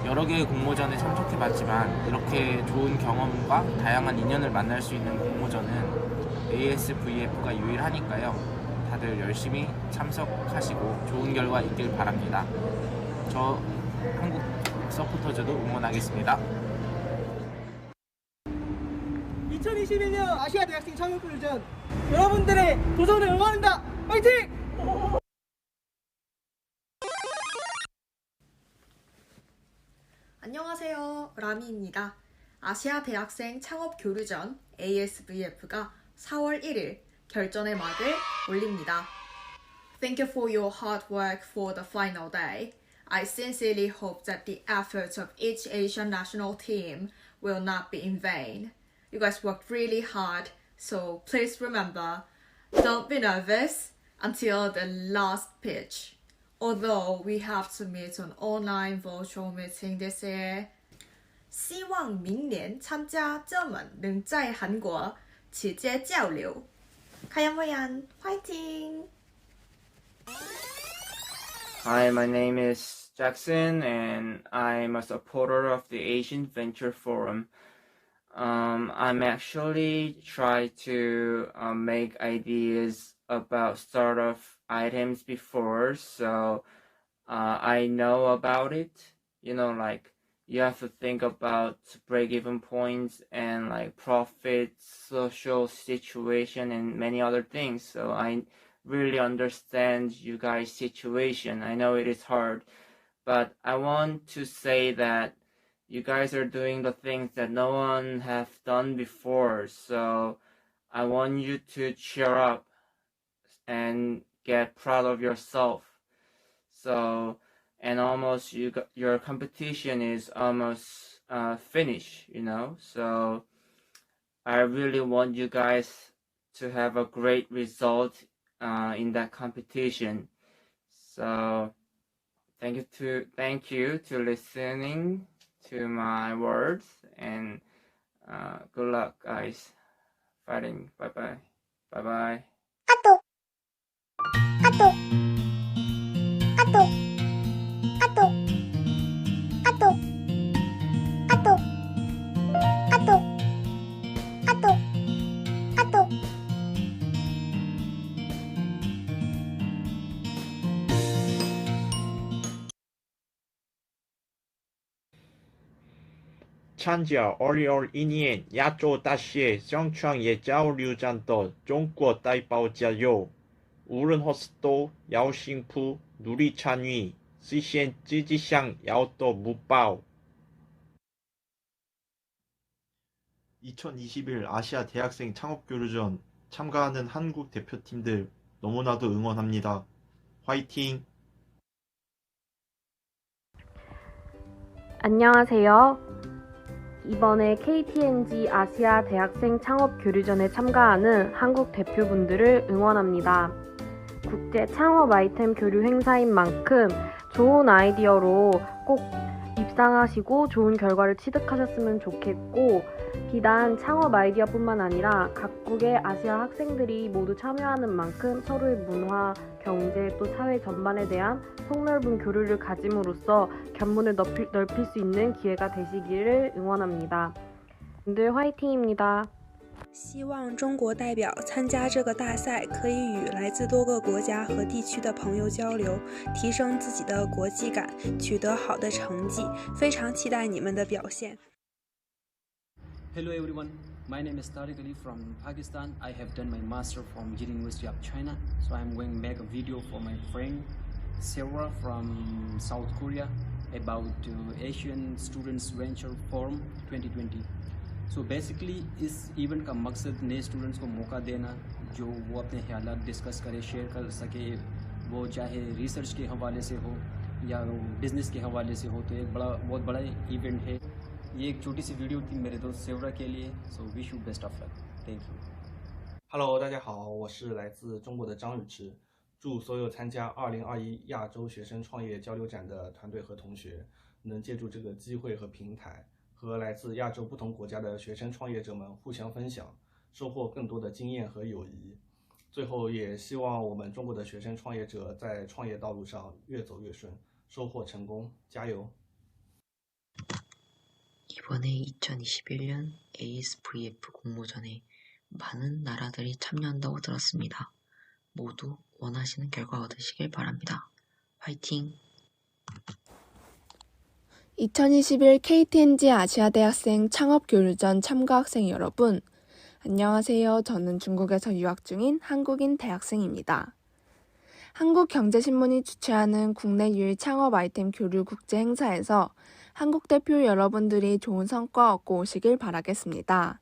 Speaker 27: 여러 개의 공모전에 참석해봤지만 이렇게 좋은 경험과 다양한 인연을 만날 수 있는 공모전은 ASVF가 유일하니까요. 다들 열심히 참석하시고 좋은 결과 있길 바랍니다. 저 한국 서포터즈도 응원하겠습니다.
Speaker 5: 2021년 아시아 대학생 창업교류전 여러분들의 도전을 응원한다. 화이팅!
Speaker 12: 안녕하세요. 라미입니다. 아시아 대학생 창업 교류전 ASVF가 4월 1일 결전의 막을 올립니다. Thank you for your hard work for the final day. I sincerely hope that the efforts of each Asian national team will not be in vain. You guys worked really hard, so please remember, don't be nervous until the last pitch. Although we have to meet an online virtual meeting this year, 希望明年参加者们能在韩国直接交流。카양호양 화이팅!
Speaker 13: Hi, my name is Jackson and I'm a supporter of the Asian Venture Forum. I'm actually trying to make ideas about startup items before, so I know about it. You know, like you have to think about break-even points and like profit, social situation, and many other things. So I really understand you guys' situation. I know it is hard, but I want to say that you guys are doing the things that no one have done before. So I want you to cheer up and get proud of yourself. So, and almost your competition is almost finished, you know. So I really want you guys to have a great result in that competition. So thank you to listening to my words, and good luck, guys. Fighting. Bye bye. Bye bye.
Speaker 14: 参加2021年亚洲大学商创业交流战的中国代表加油！无论何时都要幸福，努力参与，实现自己想要的目标。
Speaker 10: 2021 아시아 대학생 창업교류전 참가하는 한국 대표팀들 너무나도 응원합니다. 화이팅!
Speaker 16: 안녕하세요. 이번에 KT&G 아시아 대학생 창업 교류전에 참가하는 한국 대표분들을 응원합니다. 국제 창업 아이템 교류 행사인 만큼 좋은 아이디어로 꼭 입상하시고 좋은 결과를 취득하셨으면 좋겠고, 비단 창업 아이디어뿐만 아니라 각국의 아시아 학생들이 모두 참여하는 만큼 서로의 문화, 경제 또 사회 전반에 대한 폭넓은 교류를 가짐으로써 견문을 넓힐 수 있는 기회가 되시기를 응원합니다. 분들 화이팅입니다.
Speaker 17: 希望中国代表参加这个大赛，可以与来自多个国家和地区的朋友交流，提升自己的国际感，取得好的成绩。非常期待你们的表现。
Speaker 18: Hello everyone, my name is Tariq Ali from Pakistan. I have done my master from University of China, so I'm going to make a video for my friend Sarah from South Korea about Asian Students Venture Forum 2020. So basically इस event का मकसद नए students को मौका देना, जो वो अपने ख्यालात डिस्कस करे, शेयर कर सके, वो चाहे रिसर्च के हवाले से हो या बिजनेस के हवाले से हो। तो एक बहुत बड़ा इवेंट है। ये एक छोटी सी वीडियो थी मेरे दोस्त सेवरा के लिए। So wish you best of luck. Thank you.
Speaker 28: Hello， 大家好，我是来自中国的张宇驰。祝所有参加2021亚洲学生创业交流展的团队和同学，能借助这个机会和平台，和来自亚洲不同国家的学生创业者们互相分享，收获更多的经验和友谊。最后也希望我们中国的学生创业者在创业道路上越走越顺，收获成功，加油！
Speaker 1: 이번에 2021년 ASVF 공모전에 많은 나라들이 참여한다고 들었습니다. 모두 원하시는 결과 얻으시길 바랍니다. 화이팅!
Speaker 2: 2021 KT&G 아시아 대학생 창업교류전 참가 학생 여러분, 안녕하세요. 저는 중국에서 유학 중인 한국인 대학생입니다. 한국경제신문이 주최하는 국내 유일 창업 아이템 교류 국제 행사에서 한국 대표 여러분들이 좋은 성과 얻고 오시길 바라겠습니다.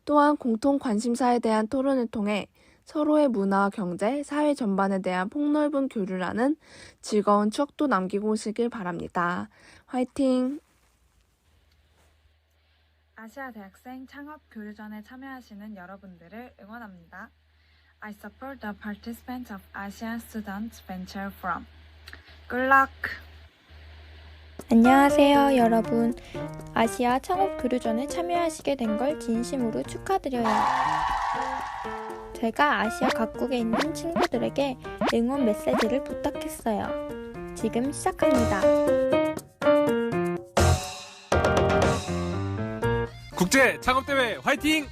Speaker 2: 또한 공통 관심사에 대한 토론을 통해 서로의 문화, 경제, 사회 전반에 대한 폭넓은 교류라는 즐거운 추억도 남기고 오시길 바랍니다. 화이팅!
Speaker 7: 아시아 대학생 창업 교류전에 참여하시는 여러분들을 응원합니다. I support the participants of ASEAN Students Venture Forum. Good luck!
Speaker 11: 안녕하세요, 여러분. 아시아 창업 교류전에 참여하시게 된 걸 진심으로 축하드려요. 제가 아시아 각국에 있는 친구들에게 응원 메시지를 부탁했어요. 지금 시작합니다.
Speaker 15: 국제 창업대회 화이팅!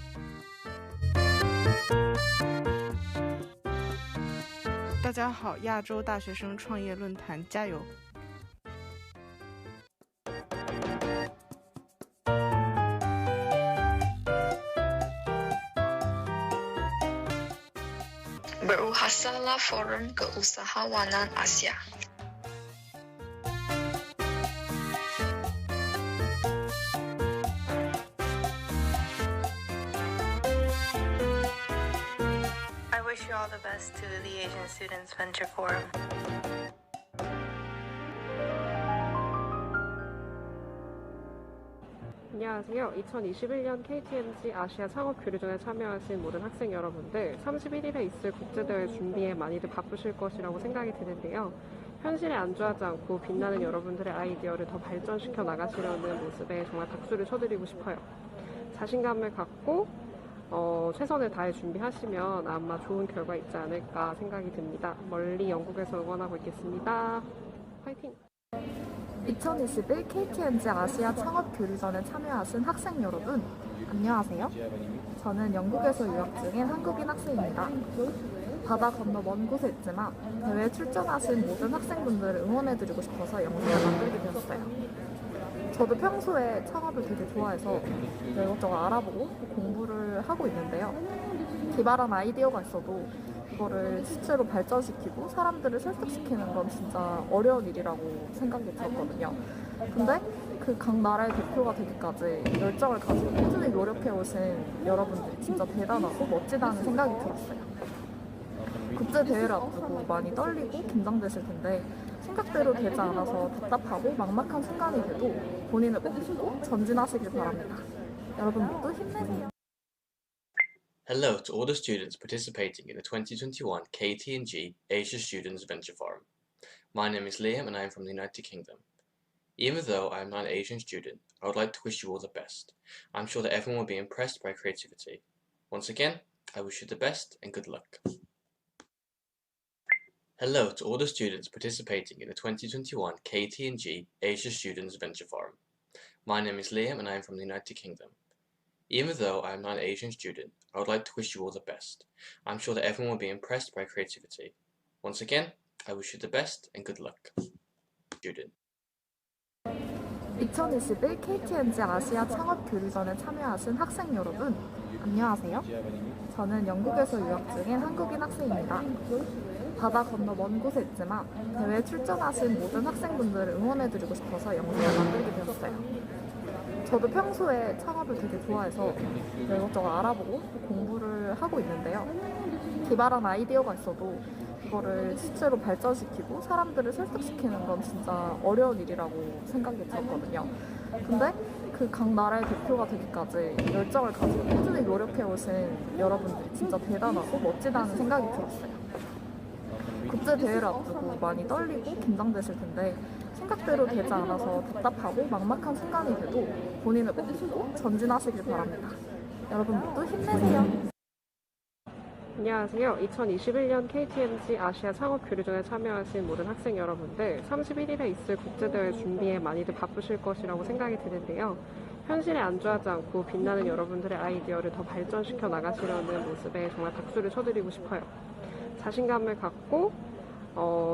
Speaker 19: 大家好，亚洲大学生创业论坛加油！
Speaker 20: Berwusahalah Forum Keusahawanan Asia.
Speaker 21: I wish you all the best to the Asian Students Venture Forum.
Speaker 16: 안녕하세요. 2021년 KT&G 아시아 창업교류전에 참여하신 모든 학생 여러분들, 31일에 있을 국제대회 준비에 많이들 바쁘실 것이라고 생각이 드는데요. 현실에 안주하지 않고 빛나는 여러분들의 아이디어를 더 발전시켜 나가시려는 모습에 정말 박수를 쳐드리고 싶어요. 자신감을 갖고 최선을 다해 준비하시면 아마 좋은 결과 있지 않을까 생각이 듭니다. 멀리 영국에서 응원하고 있겠습니다. 화이팅!
Speaker 29: 2021 KT&G 아시아 창업교류전에 참여하신 학생 여러분, 안녕하세요. 저는 영국에서 유학 중인 한국인 학생입니다. 바다 건너 먼 곳에 있지만 대회에 출전하신 모든 학생분들을 응원해드리고 싶어서 영상을 만들게 되었어요. 저도 평소에 창업을 되게 좋아해서 이것저것 알아보고 공부를 하고 있는데요. 기발한 아이디어가 있어도 그거를 실제로 발전시키고 사람들을 설득시키는 건 진짜 어려운 일이라고 생각이 들었거든요. 근데 그 각 나라의 대표가 되기까지 열정을 가지고 꾸준히 노력해 오신 여러분들이 진짜 대단하고 멋지다는 생각이 들었어요. 국제 대회를 앞두고 많이 떨리고 긴장되실 텐데 생각대로 되지 않아서 답답하고 막막한 순간이 돼도 본인을 꼭 믿고 전진하시길 바랍니다. 여러분 모두 힘내세요.
Speaker 30: Hello to all the students participating in the 2021 KT&G Asia Students Venture Forum. My name is Liam and I am from the United Kingdom. Even though I am not an Asian student, I would like to wish you all the best. I'm sure that everyone will be impressed by creativity. Once again, I wish you the best and good luck. Hello to all the students participating in the 2021 KT&G Asia Students Venture Forum. My name is Liam and I am from the United Kingdom. Even though I am not an Asian student, I would like to wish you all the best. I'm sure that everyone will be impressed by creativity. Once again, I wish you the best and good luck. Student.
Speaker 29: 2021 KT&G 아시아 창업교류전에 참여하신 학생 여러분, 안녕하세요. 저는 영국에서 유학 중인 한국인 학생입니다. 바다 건너 먼 곳에 있지만 대회에 출전하신 모든 학생분들을 응원해드리고 싶어서 영상을 만들게 되었어요. 저도 평소에 창업을 되게 좋아해서 이것저것 알아보고 공부를 하고 있는데요. 기발한 아이디어가 있어도 그거를 실제로 발전시키고 사람들을 설득시키는 건 진짜 어려운 일이라고 생각이 들었거든요. 근데 그 각 나라의 대표가 되기까지 열정을 가지고 꾸준히 노력해 오신 여러분들이 진짜 대단하고 멋지다는 생각이 들었어요. 국제 대회를 앞두고 많이 떨리고 긴장되실 텐데 생각대로 되지 않아서 답답하고 막막한 순간이 돼도 본인을 꼭 믿고 전진하시길 바랍니다. 여러분 모두 힘내세요.
Speaker 16: 안녕하세요. 2021년 KT&G 아시아 창업교류전에 참여하신 모든 학생 여러분들, 31일에 있을 국제대회 준비에 많이들 바쁘실 것이라고 생각이 드는데요. 현실에 안주하지 않고 빛나는 여러분들의 아이디어를 더 발전시켜 나가시려는 모습에 정말 박수를 쳐드리고 싶어요. 자신감을 갖고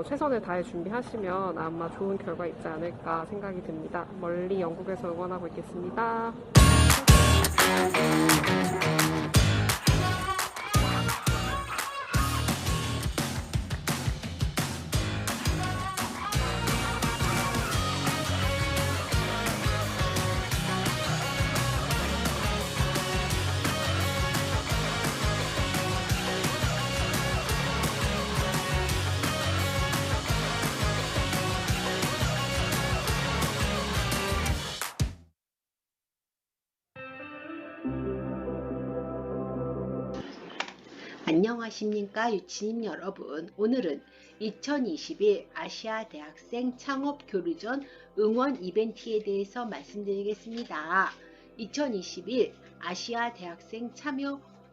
Speaker 16: 최선을 다해 준비하시면 아마 좋은 결과 있지 않을까 생각이 듭니다. 멀리 영국에서 응원하고 있겠습니다.
Speaker 3: 안녕하십니까 유치님 여러분. 오늘은 2021 아시아 대학생 창업교류전 응원 이벤트에 대해서 말씀드리겠습니다. 2021 아시아 대학생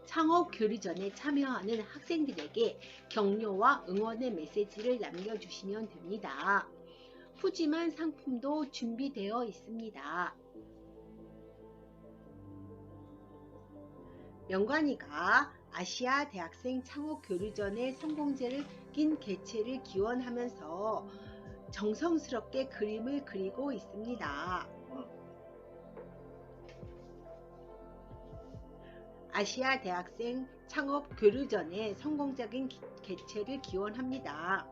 Speaker 3: 창업교류전에 참여하는 학생들에게 격려와 응원의 메시지를 남겨주시면 됩니다. 푸짐한 상품도 준비되어 있습니다. 명관이가 아시아 대학생 창업교류전의 성공적인 개최를 기원하면서 정성스럽게 그림을 그리고 있습니다. 아시아 대학생 창업교류전의 성공적인 개최를 기원합니다.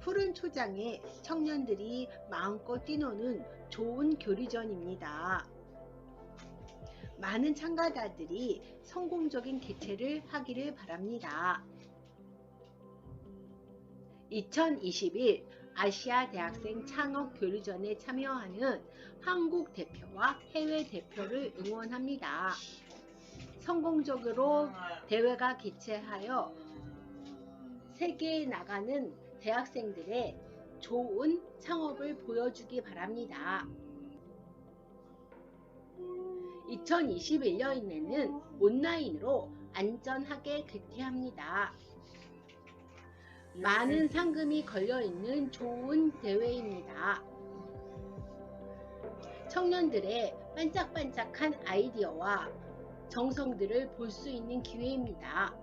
Speaker 3: 푸른 초장에 청년들이 마음껏 뛰노는 좋은 교류전입니다. 많은 참가자들이 성공적인 개최를 하기를 바랍니다. 2021 아시아 대학생 창업교류전에 참여하는 한국 대표와 해외 대표를 응원합니다. 성공적으로 대회가 개최하여 세계에 나가는 대학생들의 좋은 창업을 보여주기 바랍니다. 2021년에는 온라인으로 안전하게 개최합니다. 많은 상금이 걸려있는 좋은 대회입니다. 청년들의 반짝반짝한 아이디어와 정성들을 볼 수 있는 기회입니다.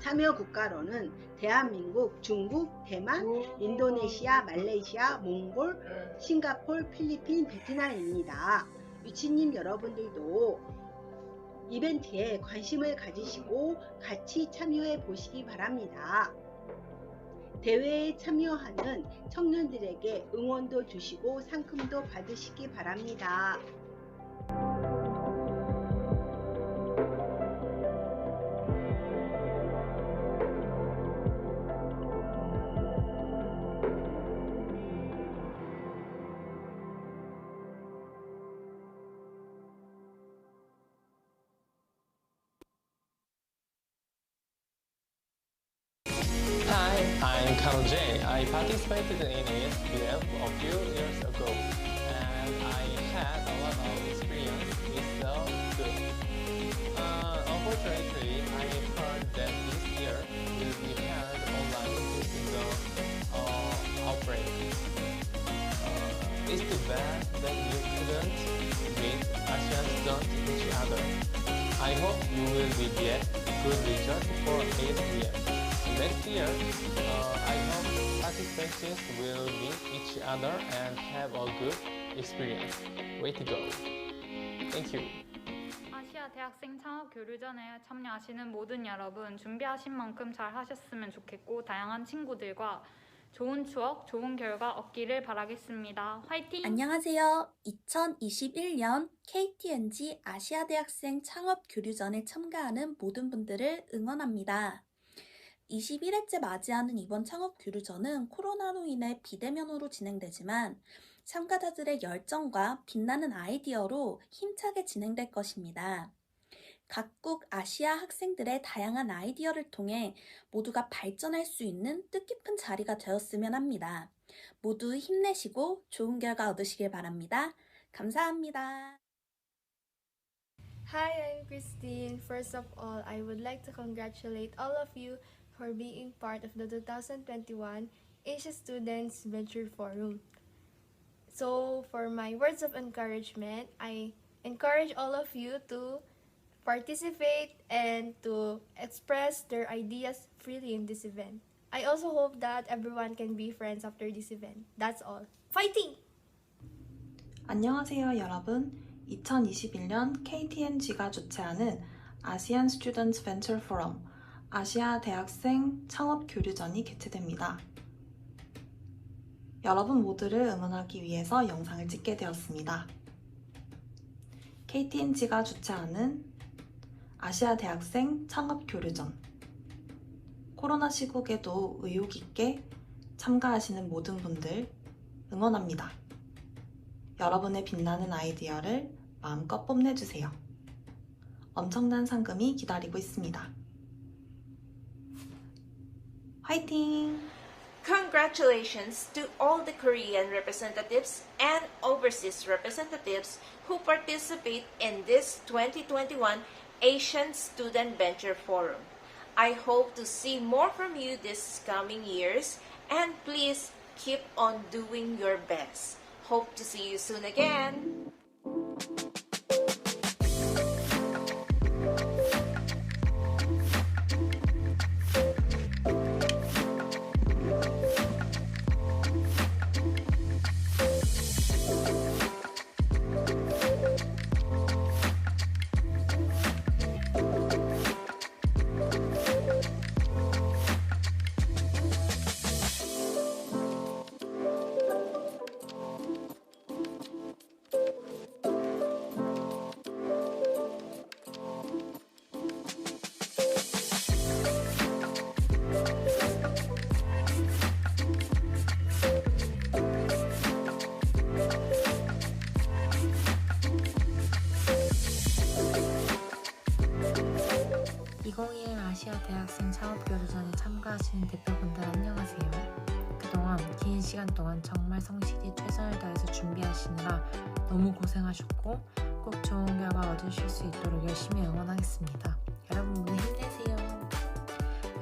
Speaker 3: 참여 국가로는 대한민국, 중국, 대만, 인도네시아, 말레이시아, 몽골, 싱가포르, 필리핀, 베트남입니다. 유치님 여러분들도 이벤트에 관심을 가지시고 같이 참여해 보시기 바랍니다. 대회에 참여하는 청년들에게 응원도 주시고 상금도 받으시기 바랍니다.
Speaker 4: Hi, I'm KT&G. I participated in ASBF a few years ago, and I had a lot of experience. It's so good. Unfortunately, I heard that this year will be held online due to the outbreak. It's too bad that you couldn't meet Asian students each other. I hope you will be get good results for ASBF. Next year, I hope participants will meet each other and have a good experience. Way to go. Thank you.
Speaker 6: 아시아 대학생 창업교류전에 참여하시는 모든 여러분, 준비하신 만큼 잘 하셨으면 좋겠고 다양한 친구들과 좋은 추억, 좋은 결과 얻기를 바라겠습니다. 화이팅!
Speaker 8: 안녕하세요. 2021년 KT&G 아시아 대학생 창업교류전에 참가하는 모든 분들을 응원합니다. 21회째 맞이하는 이번 창업교류전은 코로나로 인해 비대면으로 진행되지만 참가자들의 열정과 빛나는 아이디어로 힘차게 진행될 것입니다. 각국 아시아 학생들의 다양한 아이디어를 통해 모두가 발전할 수 있는 뜻깊은 자리가 되었으면 합니다. 모두 힘내시고 좋은 결과 얻으시길 바랍니다. 감사합니다.
Speaker 5: Hi, I'm Christine. First of all, I would like to congratulate all of you for being part of the 2021 Asia Students Venture Forum. So, for my words of encouragement, I encourage all of you to participate and to express their ideas freely in this event. I also hope that everyone can be friends after this event. That's all. Fighting!
Speaker 9: 안녕하세요, 여러분. 2021년 KT&G가 주최하는 아시안 스튜던트 벤처 포럼 아시아 대학생 창업 교류전이 개최됩니다. 여러분 모두를 응원하기 위해서 영상을 찍게 되었습니다. KT&G가 주최하는 아시아 대학생 창업 교류전. 코로나 시국에도 의욕 있게 참가하시는 모든 분들 응원합니다. 여러분의 빛나는 아이디어를 마음껏 뽐내주세요. 엄청난 상금이 기다리고 있습니다. 화이팅!
Speaker 12: Congratulations to all the Korean representatives and overseas representatives who participate in this 2021 Asian Student Venture Forum. I hope to see more from you this coming years, and please keep on doing your best. Hope to see you soon again.
Speaker 13: 아시아 대학생 창업교류전에 참가하시는 대표분들 안녕하세요. 그동안 긴 시간 동안 정말 성실히 최선을 다해서 준비하시느라 너무 고생하셨고 꼭 좋은 결과 얻으실 수 있도록 열심히 응원하겠습니다. 여러분 모두 힘내세요.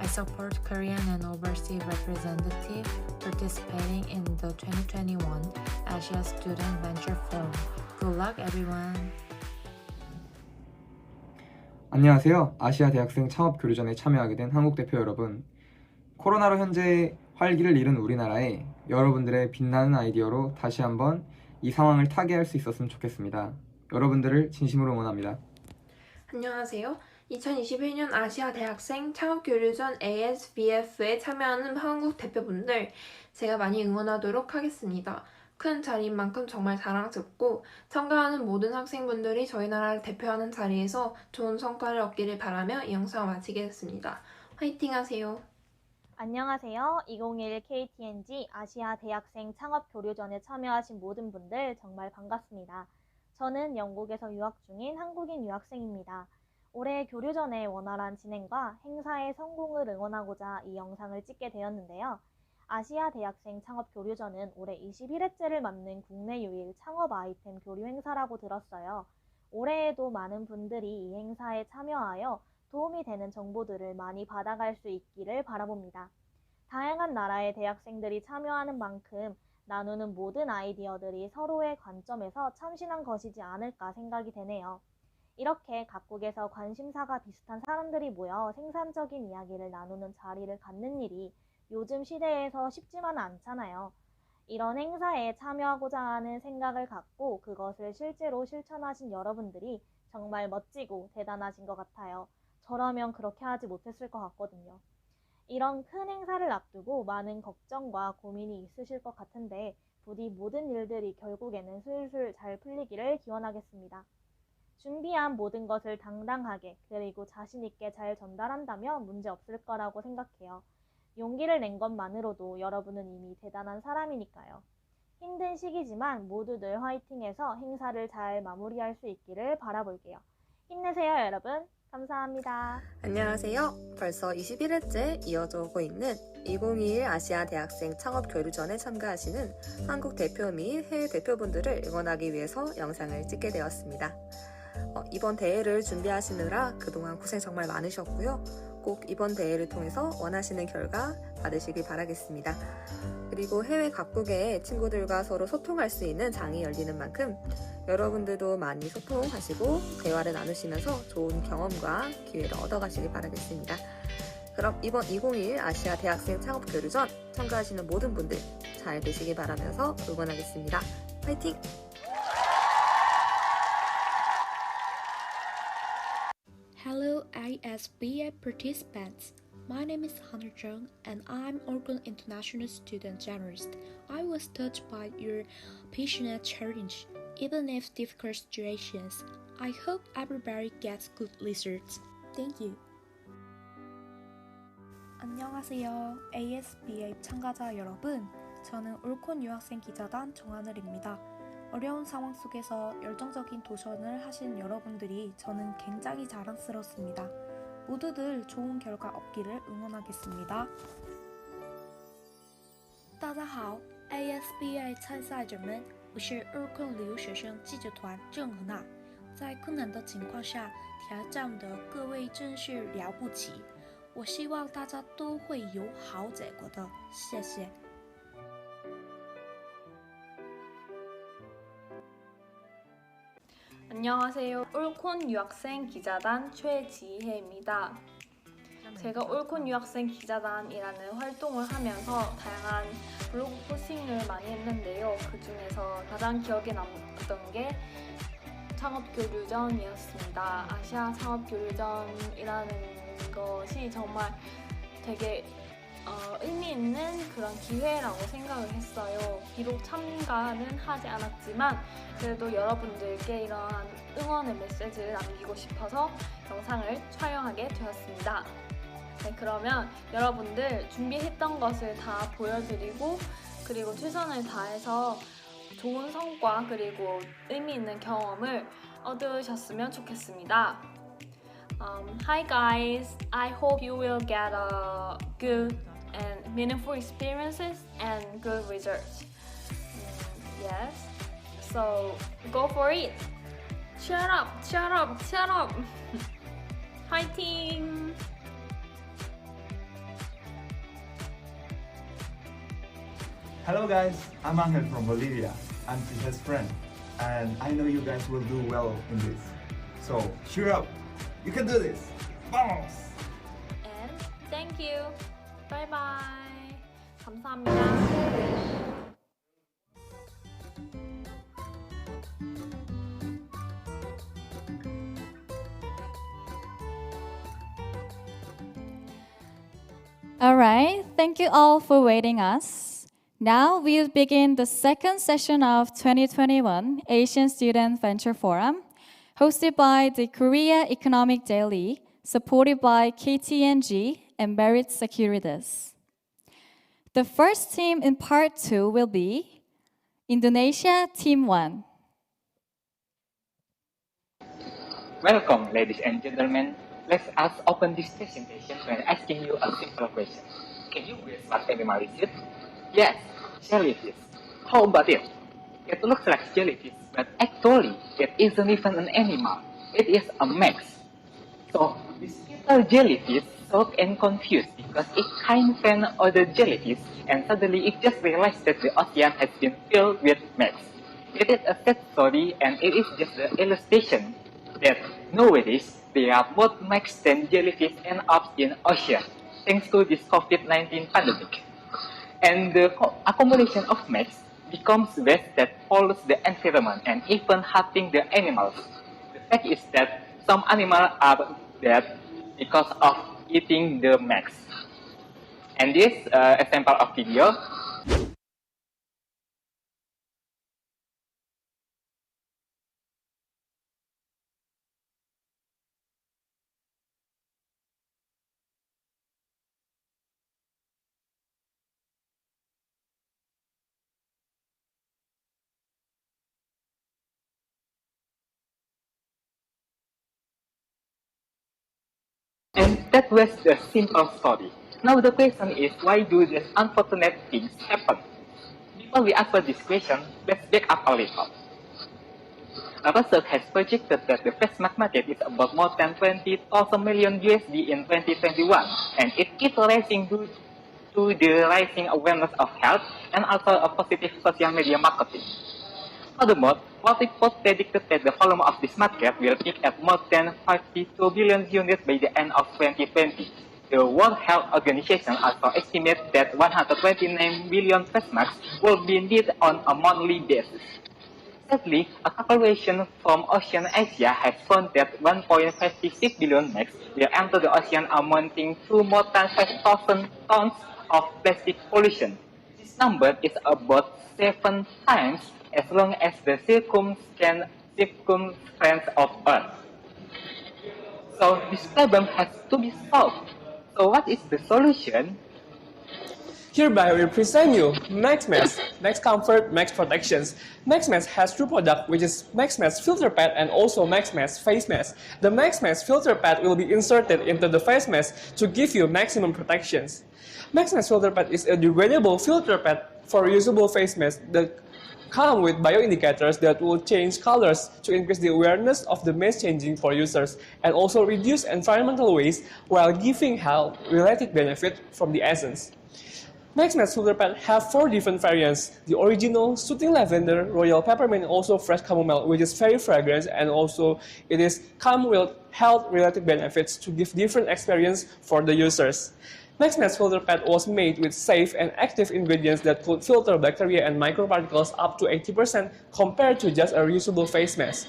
Speaker 13: I support Korean and overseas representative participating in the 2021 Asia Student Venture Forum. Good luck everyone.
Speaker 22: 안녕하세요. 아시아 대학생 창업 교류전에 참여하게 된 한국 대표 여러분. 코로나로 현재 활기를 잃은 우리나라에 여러분들의 빛나는 아이디어로 다시 한번 이 상황을 타개할 수 있었으면 좋겠습니다. 여러분들을 진심으로 응원합니다.
Speaker 2: 안녕하세요. 2021년 아시아 대학생 창업교류전 ASBF에 참여하는 한국 대표분들 제가 많이 응원하도록 하겠습니다. 큰 자리인 만큼 정말 자랑스럽고 참가하는 모든 학생분들이 저희 나라를 대표하는 자리에서 좋은 성과를 얻기를 바라며 이 영상을 마치겠습니다. 화이팅 하세요.
Speaker 11: 안녕하세요. 2021 KT&G 아시아 대학생 창업 교류전에 참여하신 모든 분들 정말 반갑습니다. 저는 영국에서 유학 중인 한국인 유학생입니다. 올해 교류전의 원활한 진행과 행사의 성공을 응원하고자 이 영상을 찍게 되었는데요. 아시아 대학생 창업 교류전은 올해 21회째를 맞는 국내 유일 창업 아이템 교류 행사라고 들었어요. 올해에도 많은 분들이 이 행사에 참여하여 도움이 되는 정보들을 많이 받아갈 수 있기를 바라봅니다. 다양한 나라의 대학생들이 참여하는 만큼 나누는 모든 아이디어들이 서로의 관점에서 참신한 것이지 않을까 생각이 되네요. 이렇게 각국에서 관심사가 비슷한 사람들이 모여 생산적인 이야기를 나누는 자리를 갖는 일이 요즘 시대에서 쉽지만은 않잖아요. 이런 행사에 참여하고자 하는 생각을 갖고 그것을 실제로 실천하신 여러분들이 정말 멋지고 대단하신 것 같아요. 저라면 그렇게 하지 못했을 것 같거든요. 이런 큰 행사를 앞두고 많은 걱정과 고민이 있으실 것 같은데 부디 모든 일들이 결국에는 술술 잘 풀리기를 기원하겠습니다. 준비한 모든 것을 당당하게 그리고 자신 있게 잘 전달한다면 문제 없을 거라고 생각해요. 용기를 낸 것만으로도 여러분은 이미 대단한 사람이니까요. 힘든 시기지만 모두들 화이팅해서 행사를 잘 마무리할 수 있기를 바라볼게요. 힘내세요 여러분. 감사합니다.
Speaker 23: 안녕하세요. 벌써 21회째 이어져 오고 있는 2021 아시아 대학생 창업 교류전에 참가하시는 한국 대표 및 해외 대표분들을 응원하기 위해서 영상을 찍게 되었습니다. 이번 대회를 준비하시느라 그동안 고생 정말 많으셨고요. 꼭 이번 대회를 통해서 원하시는 결과 받으시길 바라겠습니다. 그리고 해외 각국의 친구들과 서로 소통할 수 있는 장이 열리는 만큼 여러분들도 많이 소통하시고 대화를 나누시면서 좋은 경험과 기회를 얻어가시길 바라겠습니다. 그럼 이번 2021 아시아 대학생 창업교류전 참가하시는 모든 분들 잘 되시길 바라면서 응원하겠습니다. 파이팅!
Speaker 1: Hello ISBA participants. My name is Hunter Chung and I'm Oregon International Student Journalist. I was touched by your passionate challenge, even if difficult situations. I hope everybody gets good results. Thank you.
Speaker 10: 안녕하세요. ASBA 참가자 여러분. 저는 올콘 유학생 기자단 정하늘입니다. 어려운 상황 속에서 열정적인 도전을 하신 여러분들이 저는 굉장히 자랑스럽습니다. 모두들 좋은 결과 얻기를 응원하겠습니다.
Speaker 1: 大家好 ASBA 参赛者们，我是二困留学生记者团郑和娜。在困难的情况下挑战的各位真是了不起，我希望大家都会有好结果的，谢谢。
Speaker 14: 안녕하세요. 올콘 유학생 기자단 최지혜입니다. 제가 올콘 유학생 기자단이라는 활동을 하면서 다양한 블로그 포스팅을 많이 했는데요. 그 중에서 가장 기억에 남았던 게 창업교류전이었습니다. 아시아 창업교류전이라는 것이 정말 되게 의미 있는 그런 기회라고 생각을 했어요. 비록 참가는 하지 않았지만 그래도 여러분들께 이러한 응원의 메시지를 남기고 싶어서 영상을 촬영하게 되었습니다. 네, 그러면 여러분들 준비했던 것을 다 보여드리고 그리고 최선을 다해서 좋은 성과 그리고 의미 있는 경험을 얻으셨으면 좋겠습니다. Hi guys, I hope you will get a good and meaningful experiences and good results. Yes, so go for it. Cheer up, cheer up, cheer up. Fighting!
Speaker 17: Hello guys, I'm Angel from Bolivia. I'm Tisha's friend, and I know you guys will do well in this. So cheer up, you can do this. Vamos!
Speaker 14: And thank you. Bye bye. 감사합니다.
Speaker 18: Alright, thank you all for waiting us. Now we'll begin the second session of 2021 Asian Student Venture Forum, hosted by the Korea Economic Daily, supported by KT&G and Merit Securities. The first team in part 2 will be Indonesia Team 1.
Speaker 24: Welcome, ladies and gentlemen. Let us open this presentation by asking you a simple question. Can you guess what animal is it? Yes, jellyfish. How about it? It looks like jellyfish, but actually it isn't even an animal. It is a max. So this little jellyfish shocked and confused because it can't find other jellyfish, and suddenly it just realized that the ocean has been filled with max. It is a sad story, and it is just the illustration that nowadays there are more max than jellyfish end up in ocean, thanks to this COVID-19 pandemic. And the accumulation of max becomes waste that pollutes the environment and even hurting the animals. The fact is that some animals are dead because of eating the max. And this example of video. And that was the simple story. Now the question is, why do these unfortunate things happen? Before we answer this question, let's back up a little. A research has projected that the face mask market is about more than 20,000 million USD in 2021, and it is rising due to the rising awareness of health and also a positive social media marketing. Furthermore, what reports predicted that the volume of this market will peak at more than 52 billion units by the end of 2020. The World Health Organization also estimates that 129 billion face masks will be needed on a monthly basis. Sadly, a calculation from Ocean Asia has found that 1.56 billion masks will enter the ocean, amounting to more than 5,000 tons of plastic pollution. This number is about 7 times as long as the circumference of Earth. So this problem has to be solved. So what is the solution?
Speaker 7: Hereby we present you MaxMask, Max Comfort, Max Protections. MaxMask has two products, which is MaxMask Filter Pad and also MaxMask Face Mask. The MaxMask Filter Pad will be inserted into the face mask to give you maximum protections. MaxMask Filter Pad is a degradable filter pad for reusable face mask that come with bioindicators that will change colors to increase the awareness of the mask changing for users and also reduce environmental waste while giving health-related benefit from the essence. MaxMask Filter Pad have 4 different variants. The original, Soothing Lavender, Royal Peppermint, and also Fresh Chamomile, which is very fragrant, and also it is come with health-related benefits to give different experience for the users. MaxMask Filter Pad was made with safe and active ingredients that could filter bacteria and microparticles up to 80% compared to just a reusable face mask.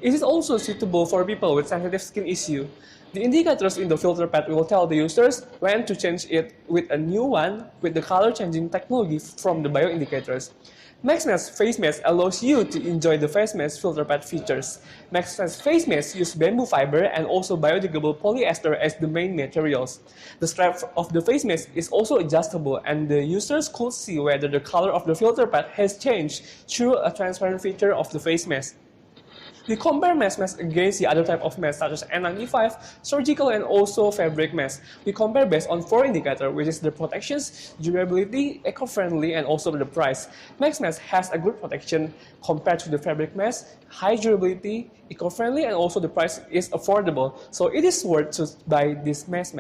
Speaker 7: It is also suitable for people with sensitive skin issue. The indicators in the filter pad will tell the users when to change it with a new one with the color changing technology from the bioindicators. MaxMask Face Mask allows you to enjoy the face mask filter pad features. MaxMask Face Mask use bamboo fiber and also biodegradable polyester as the main materials. The strap of the face mask is also adjustable, and the users could see whether the color of the filter pad has changed through a transparent feature of the face mask. We compare mask against the other type of mask such as N95, surgical, and also fabric mask. We compare based on 4 indicators, which is the protections, durability, eco-friendly, and also the price. MaxMask has a good protection compared to the fabric mask, high durability, eco-friendly, and also the price is affordable. So it is worth to buy this mask.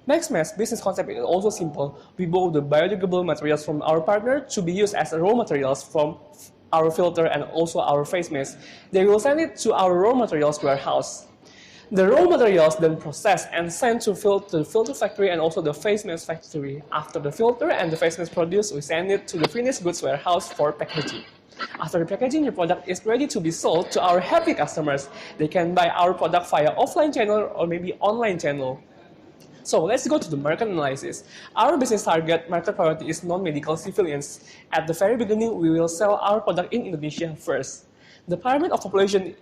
Speaker 7: MaxMask business concept is also simple. We bought the biodegradable materials from our partner to be used as raw materials from our filter and also our face mask. They will send it to our raw materials warehouse. The raw materials then processed and sent to the filter factory and also the face mask factory. After the filter and the face mask produced, we send it to the finished goods warehouse for packaging. After the packaging, the product is ready to be sold to our happy customers. They can buy our product via offline channel or maybe online channel. So let's go to the market analysis. Our business target market priority is non-medical civilians. At the very beginning, we will sell our product in Indonesia first. The pyramid of population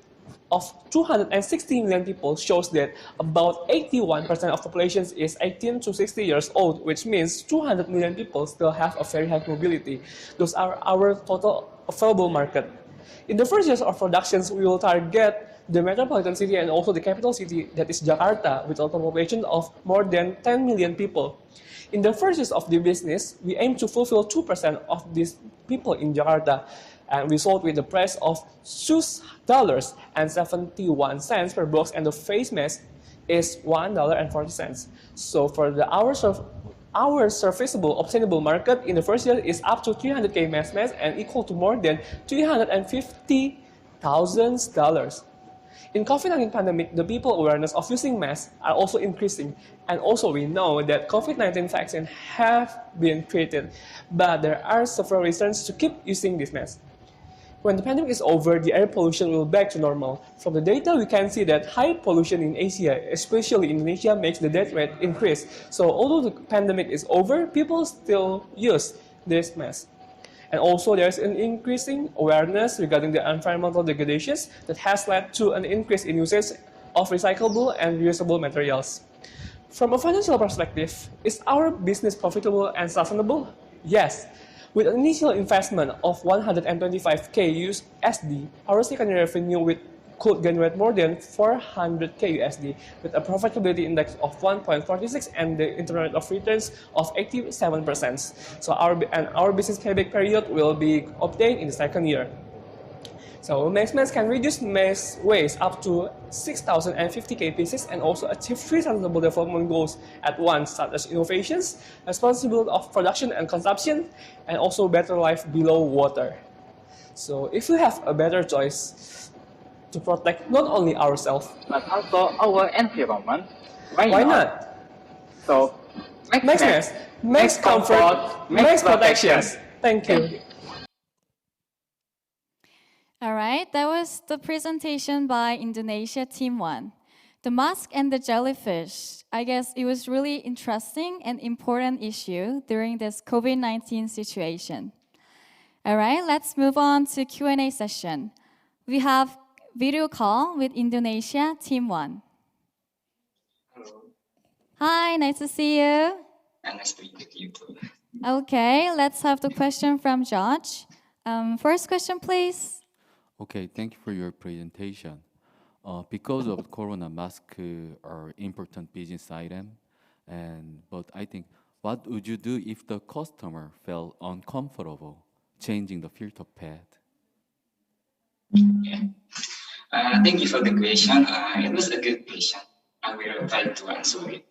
Speaker 7: of 260 million people shows that about 81% of population is 18 to 60 years old, which means 200 million people still have a very high mobility. Those are our total available market. In the first years of productions, we will target the metropolitan city and also the capital city, that is Jakarta, with a total population of more than 10 million people. In the first years of the business, we aim to fulfill 2% of these people in Jakarta, and we sold with the price of $2.71 per box, and the face mask is $1.40. So for our serviceable obtainable market in the first year is up to 300K mask and equal to more than $350,000. In COVID-19 pandemic, the people awareness of using masks are also increasing, and also we know that COVID-19 vaccine have been created, but there are several reasons to keep using this mask. When the pandemic is over, the air pollution will back to normal. From the data, we can see that high pollution in Asia, especially Indonesia, makes the death rate increase. So although the pandemic is over, people still use this mask. And also there's an increasing awareness regarding the environmental degradations that has led to an increase in usage of recyclable and reusable materials. From a financial perspective, is our business profitable and sustainable? Yes. With an initial investment of 125K USD, our second revenue could generate more than 400K USD with a profitability index of 1.46 and the internal rate of returns of 87%. So our business payback period will be obtained in the second year. So MaxMask can reduce mass waste up to 6,050 kpieces and also achieve three sustainable development goals at once, such as innovations, responsibility of production and consumption, and also better life below water. So if we have a better choice to protect not only ourselves,
Speaker 24: but also our environment,
Speaker 7: why not?
Speaker 24: So,
Speaker 7: MaxMask, max comfort, max protections. Thank you.
Speaker 18: All right, that was the presentation by Indonesia Team 1. The mask and the jellyfish. I guess it was really interesting and important issue during this COVID-19 situation. All right, let's move on to Q&A session. We have video call with Indonesia Team 1. Hi, nice to see you.
Speaker 24: Nice to meet you too.
Speaker 18: Okay, let's have the question from George. First question, please.
Speaker 15: Okay, thank you for your presentation. Because of corona, masks are important business item, but I think, what would you do if the customer felt uncomfortable changing the filter pad?
Speaker 24: Thank you for the question. It was a good question. I will try to answer it.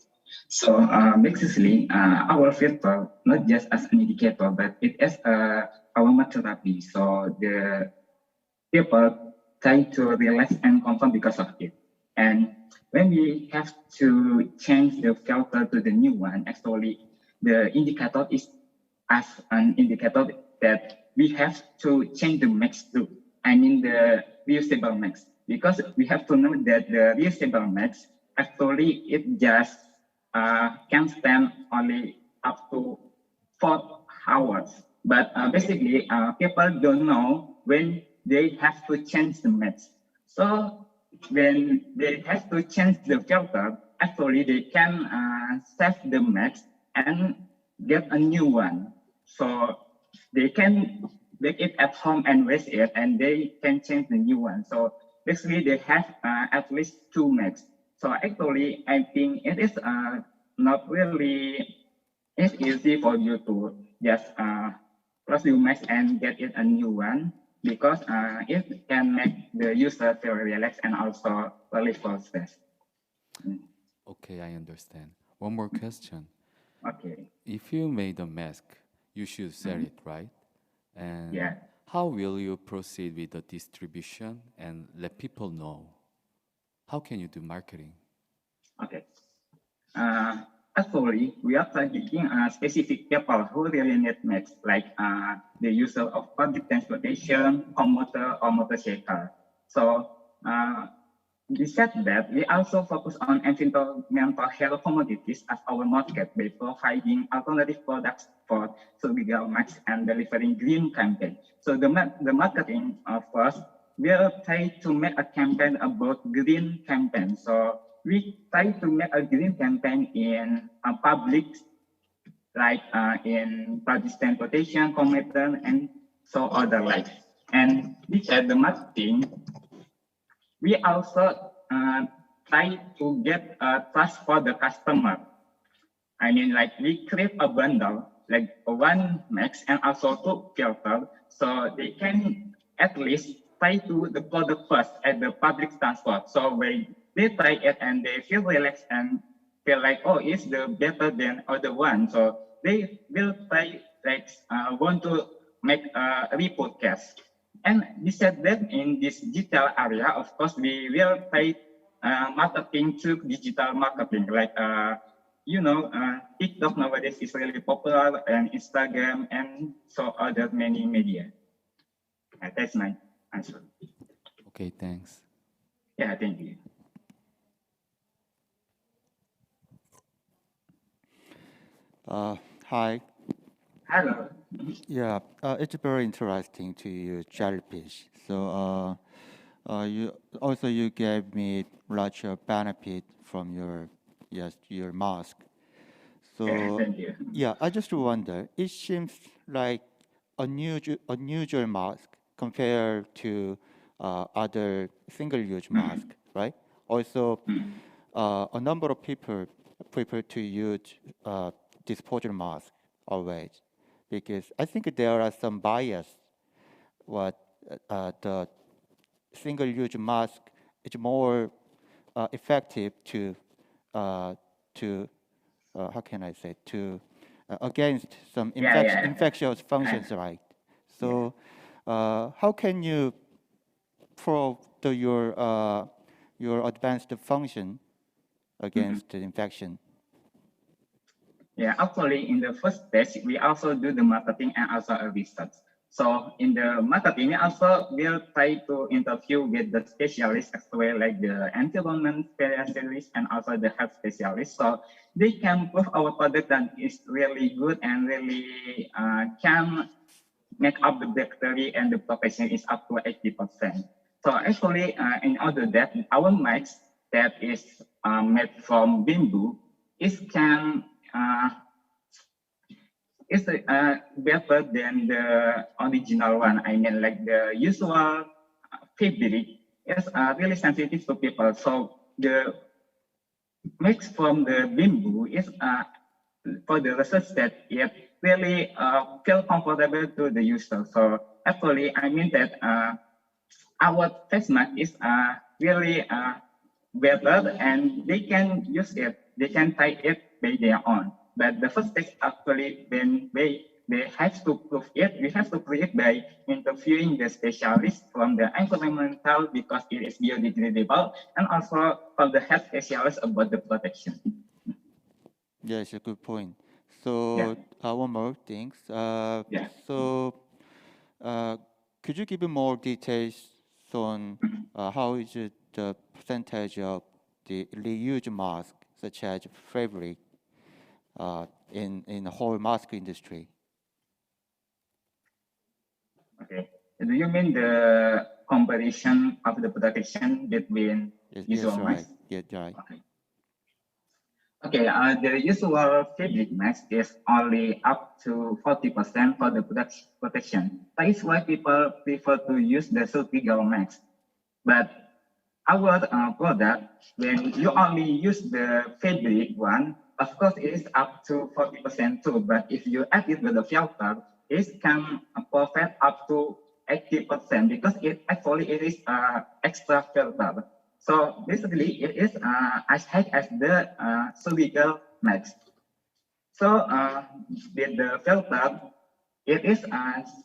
Speaker 24: So basically, our filter not just as an indicator, but it is our therapy. So the people try to relax and comfort because of it. And when we have to change the filter to the new one, actually the indicator is as an indicator that we have to change the max too. I mean the reusable max, because we have to know that the reusable max actually it just can stand only up to 4 hours. But basically, people don't know when they have to change the max. So when they have to change the filter, actually they can save the max and get a new one. So they can make it at home and waste it, and they can change the new one. So basically, they have at least 2 max. So actually, I think it is not really it's easy for you to just close your max and get it a new one, because it can make the user feel relaxed and also relieve for stress.
Speaker 15: Okay, I understand. One more question.
Speaker 24: Okay.
Speaker 15: If you made a mask, you should sell it, right? And
Speaker 24: Yeah.
Speaker 15: how will you proceed with the distribution and let people know? How can you do marketing?
Speaker 24: Okay. Actually, we are targeting specific people who really need masks, like the user of public transportation, commuter, or motorcycle. So, besides that, we also focus on environmental health commodities as our market by providing alternative products for surgical masks and delivering green campaign. So the marketing first, we'll try to make a campaign about green campaign. So we try to make a green campaign in public, like in public transportation, commuter, and so other like. And besides the marketing, we also try to get trust for the customer. I mean, like we create a bundle, like one max and also 2 filter, so they can at least try to the product first at the public transport. So when they try it and they feel relaxed and feel like, oh, it's the better than other one. So they will try like want to make a repodcast. And besides that, in this digital area, of course, we will try marketing to digital marketing, like TikTok nowadays is really popular, and Instagram, and so other many media. That's my answer.
Speaker 15: Okay, thanks.
Speaker 24: Yeah, thank you.
Speaker 19: Hi.
Speaker 24: Hello.
Speaker 19: Yeah, it's very interesting to use jellyfish. So you gave me lots of benefit from your mask. So
Speaker 24: Thank you.
Speaker 19: yeah, I just wonder. It seems like unusual mask compared to other single-use mask, right? Also, a number of people prefer to use disposable mask always, because I think there are some bias what the single-use mask is more effective to how can I say, to against some infectious functions, right? So how can you prove your advanced function against the infection?
Speaker 24: Yeah, actually, in the first stage, we also do the marketing and also a research. So in the marketing, we also will try to interview with the specialists as well, like the environment specialists and also the health specialists. So they can prove our product that is really good and really can make up the bacteria and the protection is up to 80%. So actually, in order that our mask that is made from bamboo, it can it's better than the original one. I mean, like the usual fabric is really sensitive to people. So the mix from the bamboo is for the research that it really feel comfortable to the user. So actually, I mean that our face mask is really better and they can use it. They can try it by their own. But the first step actually when they have to prove it, we have to prove it by interviewing the specialist from the environmental because it is biodegradable and also from the health specialist about the protection.
Speaker 19: Yes, a good point. So one more things. So could you give me more details on how is it the percentage of the reused mask, such as fabric, in the whole mask industry?
Speaker 24: Okay. Do you mean the comparison of the protection between usual masks?
Speaker 19: Yes, right.
Speaker 24: Okay. Okay, the usual fabric mask is only up to 40% for the protection. That is why people prefer to use the surgical mask. But our product, when you only use the fabric one, of course it is up to 40% too. But if you add it with the filter, it can protect up to 80% because it is extra filter. So basically, it is as high as the surgical mask. So with the filter, it is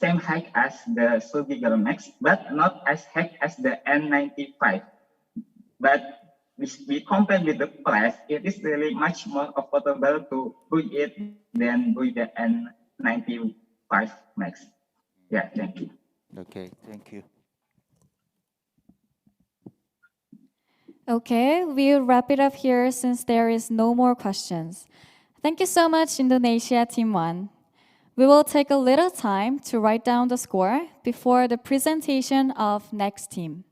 Speaker 24: same height as the surgical mask, but not as high as the N95. But we compare with the price, it is really much more affordable to buy it than buy the N95 max. Yeah, thank you.
Speaker 19: Okay, thank you.
Speaker 18: Okay, we'll wrap it up here since there is no more questions. Thank you so much, Indonesia Team 1. We will take a little time to write down the score before the presentation of next team.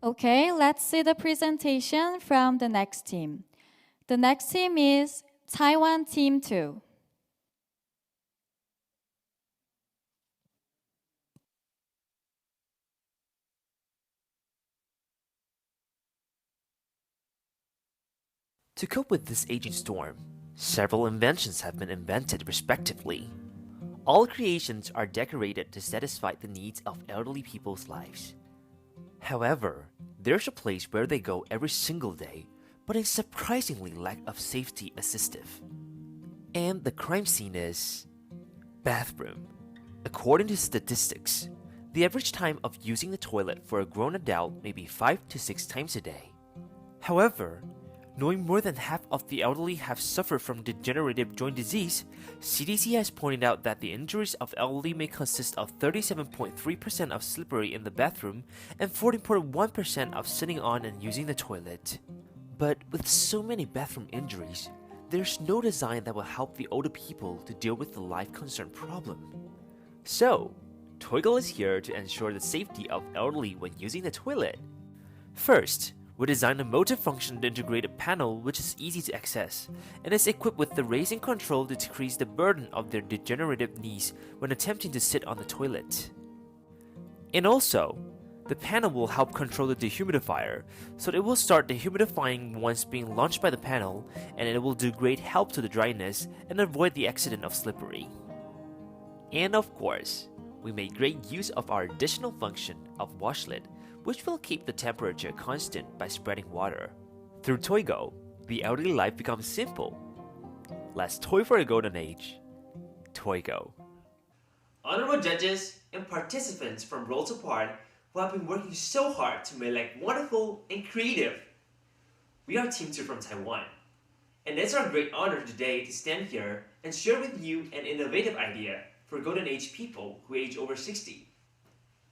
Speaker 18: Okay, let's see the presentation from the next team. The next team is Taiwan Team 2.
Speaker 3: To cope with this aging storm, several inventions have been invented respectively. All creations are decorated to satisfy the needs of elderly people's lives. However, there's a place where they go every single day, but is surprisingly lack of safety assistive. And the crime scene is bathroom. According to statistics, the average time of using the toilet for a grown adult may be 5 to 6 times a day. However, knowing more than half of the elderly have suffered from degenerative joint disease, CDC has pointed out that the injuries of elderly may consist of 37.3% of slippery in the bathroom and 40.1% of sitting on and using the toilet. But with so many bathroom injuries, there's no design that will help the older people to deal with the life concern problem. So, Toigle is here to ensure the safety of elderly when using the toilet. First, we designed a multifunction integrated panel which is easy to access and is equipped with the raising control to decrease the burden of their degenerative knees when attempting to sit on the toilet. And also, the panel will help control the dehumidifier, so it will start dehumidifying once being launched by the panel, and it will do great help to the dryness and avoid the accident of slippery. And of course, we made great use of our additional function of washlet, which will keep the temperature constant by spreading water. Through Toigo, the elderly life becomes simple. Let's toy for a golden age. Toigo.
Speaker 16: Honorable judges and participants from Worlds Apart who have been working so hard to make life wonderful and creative. We are Team 2 from Taiwan, and it's our great honor today to stand here and share with you an innovative idea for golden age people who age over 60.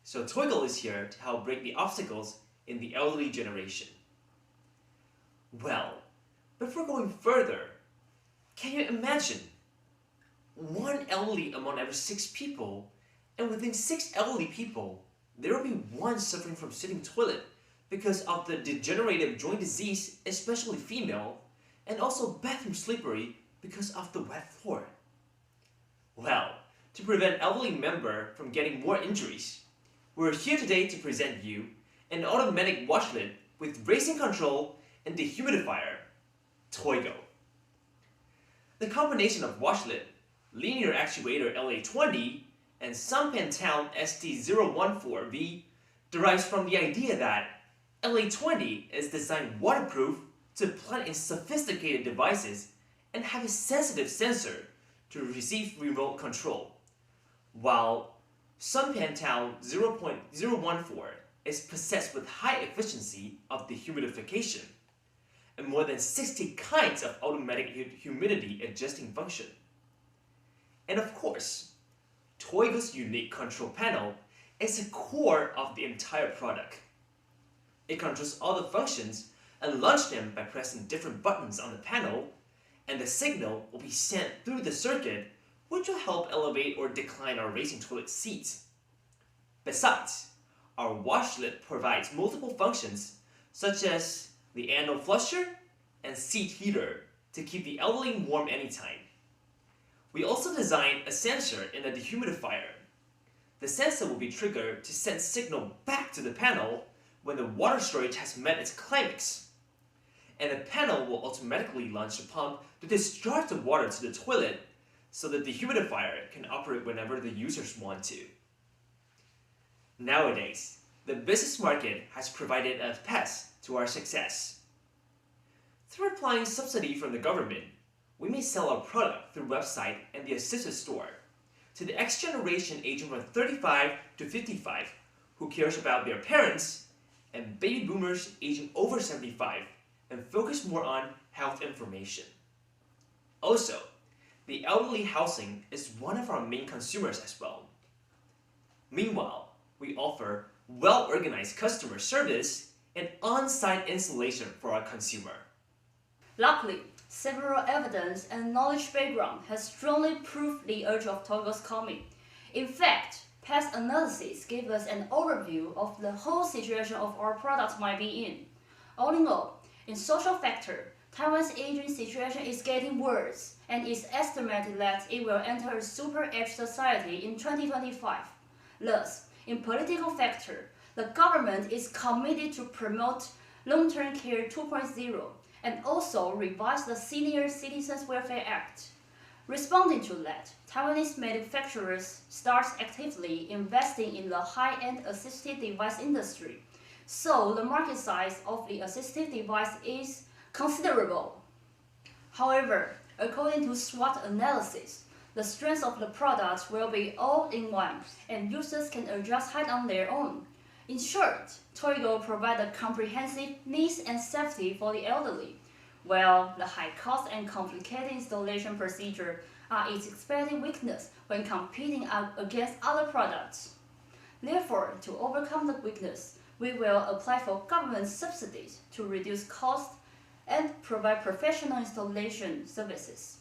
Speaker 16: So Toigle is here to help break the obstacles in the elderly generation. Well, before going further, can you imagine one elderly among every 6 people, and within 6 elderly people, there will be one suffering from sitting toilet because of the degenerative joint disease, especially female, and also bathroom slippery because of the wet floor. Well, to prevent elderly member from getting more injuries, we're here today to present you an automatic washlet with raising control and dehumidifier, Toigo. The combination of washlet, linear actuator LA20, and Sunpantown ST014V derives from the idea that LA20 is designed waterproof to plant in sophisticated devices and have a sensitive sensor to receive remote control, while Sunpantown 0.014 is possessed with high efficiency of dehumidification and more than 60 kinds of automatic humidity adjusting function. And of course, Toigo's unique control panel is the core of the entire product. It controls all the functions and launches them by pressing different buttons on the panel, and the signal will be sent through the circuit, which will help elevate or decline our racing toilet seats. Besides, our washlet provides multiple functions such as the anal flusher and seat heater to keep the elderly warm anytime. We also designed a sensor in the dehumidifier. The sensor will be triggered to send signal back to the panel when the water storage has met its climax. And the panel will automatically launch a pump to discharge the water to the toilet so the dehumidifier can operate whenever the users want to. Nowadays, the business market has provided a path to our success. Through applying subsidy from the government, we may sell our product through website and the assisted store to the X generation aging from 35 to 55 who cares about their parents, and baby boomers aging over 75 and focus more on health information. Also, the elderly housing is one of our main consumers as well. Meanwhile, we offer well-organized customer service and on-site installation for our consumer.
Speaker 20: Luckily, several evidence and knowledge background has strongly proved the urge of Toigo's coming. In fact, past analysis gave us an overview of the whole situation of our product might be in. All in all, in social factor, Taiwan's aging situation is getting worse, and it's estimated that it will enter a super-aged society in 2025. Thus, in political factor, the government is committed to promote long-term care 2.0 and also revise the Senior Citizens Welfare Act. Responding to that, Taiwanese manufacturers start actively investing in the high-end assistive device industry. So the market size of the assistive device is considerable. However, according to SWOT analysis, the strength of the product will be all-in-one and users can adjust height on their own. In short, Toygo provides a comprehensive needs and safety for the elderly, while the high cost and complicated installation procedure are its expected weakness when competing against other products. Therefore, to overcome the weakness, we will apply for government subsidies to reduce costs and provide professional installation services.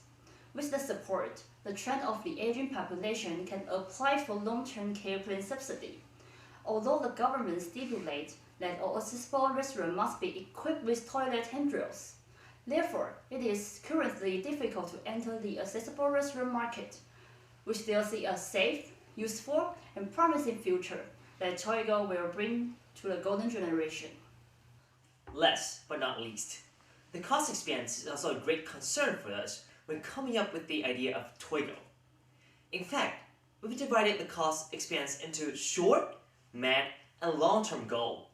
Speaker 20: With the support, the trend of the aging population can apply for long-term care plan subsidy. Although the government stipulates that all accessible restrooms must be equipped with toilet handrails. Therefore, it is currently difficult to enter the accessible restroom market. We still see a safe, useful, and promising future that Toygo will bring to the golden generation.
Speaker 16: Last but not least, the cost expense is also a great concern for us when coming up with the idea of Toygo. In fact, we've divided the cost expense into short, mid, and long-term goal.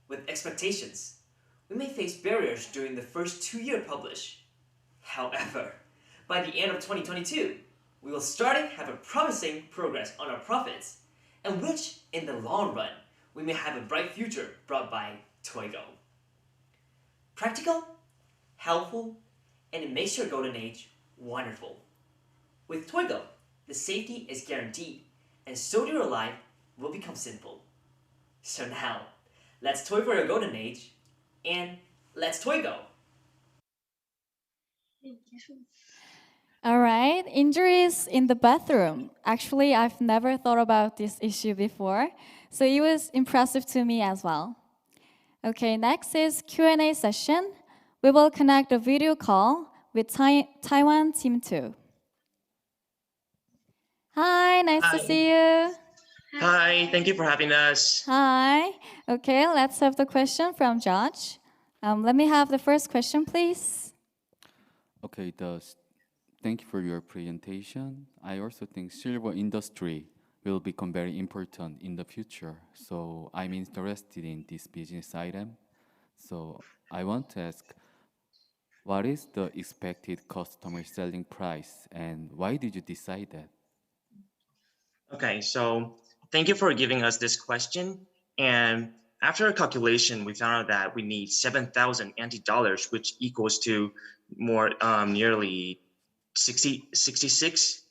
Speaker 16: With expectations, we may face barriers during the first 2 years publish. However, by the end of 2022, we will start to have a promising progress on our profits, and which, in the long run, we may have a bright future brought by Toygo. Practical, helpful, and it makes your golden age wonderful. With Toygo, the safety is guaranteed, and so your life will become simple. So now, let's toy for your golden age, and let's Toygo!
Speaker 18: All right, injuries in the bathroom. Actually, I've never thought about this issue before, so it was impressive to me as well. Okay, next is Q&A session. We will connect a video call with Taiwan Team 2. Hi, nice to see you.
Speaker 4: Hi, thank you for having us.
Speaker 18: Hi. Okay, let's have the question from Josh. Let me have the first question, please.
Speaker 15: Okay, thank you for your presentation. I also think silver industry will become very important in the future. So I'm interested in this business item. So I want to ask, what is the expected customer selling price and why did you decide that?
Speaker 4: Okay, so thank you for giving us this question. And after a calculation, we found out that we need 7,000 NT dollars, which equals to more nearly 66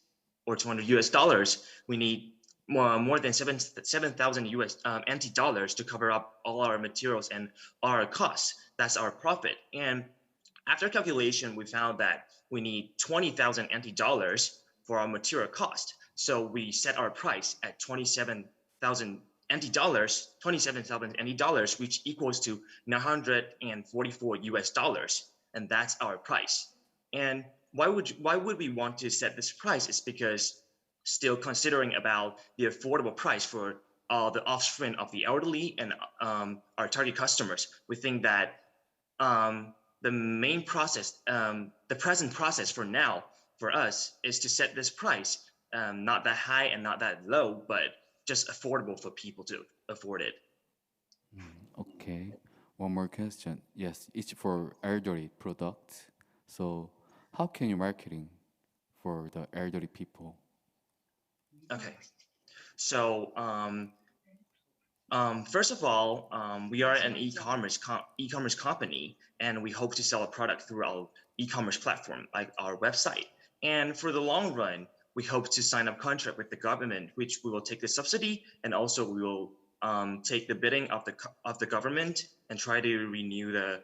Speaker 4: or 200 US dollars. We need more than 7,000 US NT dollars to cover up all our materials and our costs. That's our profit. And after calculation, we found that we need 20,000 NT dollars for our material cost. So we set our price at 27,000 NT dollars, 27,000 NT dollars, which equals to 944 US dollars, and that's our price. And why would we want to set this price? Is because still considering about the affordable price for the offspring of the elderly and our target customers, we think that the main process, the present process for now for us is to set this price not that high and not that low, but just affordable for people to afford it.
Speaker 15: Okay, one more question. Yes, it's for elderly products. So how can you marketing for the elderly people?
Speaker 4: Okay, so first of all, we are an e-commerce company, and we hope to sell a product through our e-commerce platform, like our website. And for the long run, we hope to sign up contract with the government, which we will take the subsidy, and also we will take the bidding of the government and try to renew the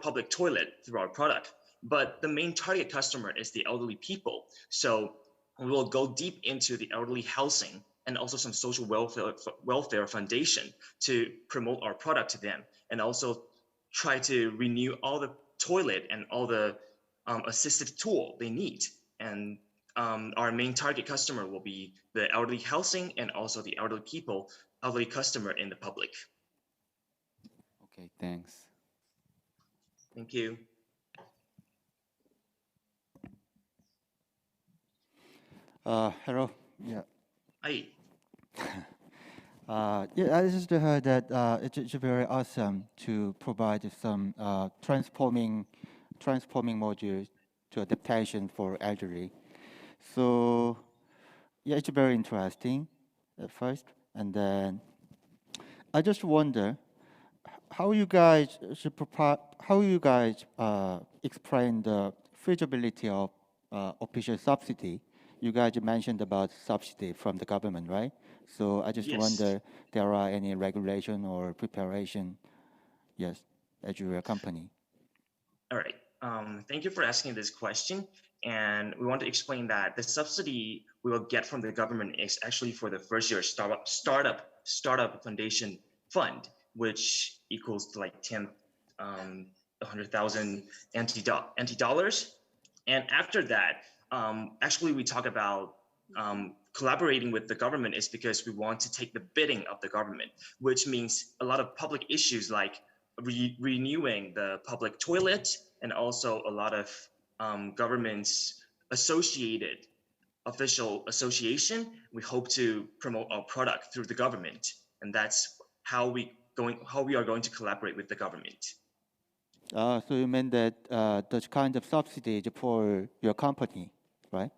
Speaker 4: public toilet through our product. But the main target customer is the elderly people, so we will go deep into the elderly housing and also some social welfare foundation to promote our product to them, and also try to renew all the toilet and all the assistive tool they need. And our main target customer will be the elderly housing and also the elderly customer in the public.
Speaker 15: Okay, thanks.
Speaker 4: Thank you.
Speaker 19: Hello. Yeah.
Speaker 4: Hi.
Speaker 19: Yeah, I just heard that it's very awesome to provide some transforming modules to adaptation for elderly. So yeah, it's very interesting at first, and then I just wonder how you guys explain the feasibility of official subsidy. You guys mentioned about subsidy from the government, right? So I just
Speaker 4: Yes.
Speaker 19: wonder there are any regulation or preparation, yes, at your company.
Speaker 4: All right. Thank you for asking this question. And we want to explain that the subsidy we will get from the government is actually for the first year startup foundation fund, which equals to like 100,000 NT dollars. And after that, actually we talk about collaborating with the government is because we want to take the bidding of the government, which means a lot of public issues like renewing the public toilet and also a lot of governments associated official association. We hope to promote our product through the government, and that's how we are going to collaborate with the government.
Speaker 19: So you mean that those kind of subsidies for your company, right?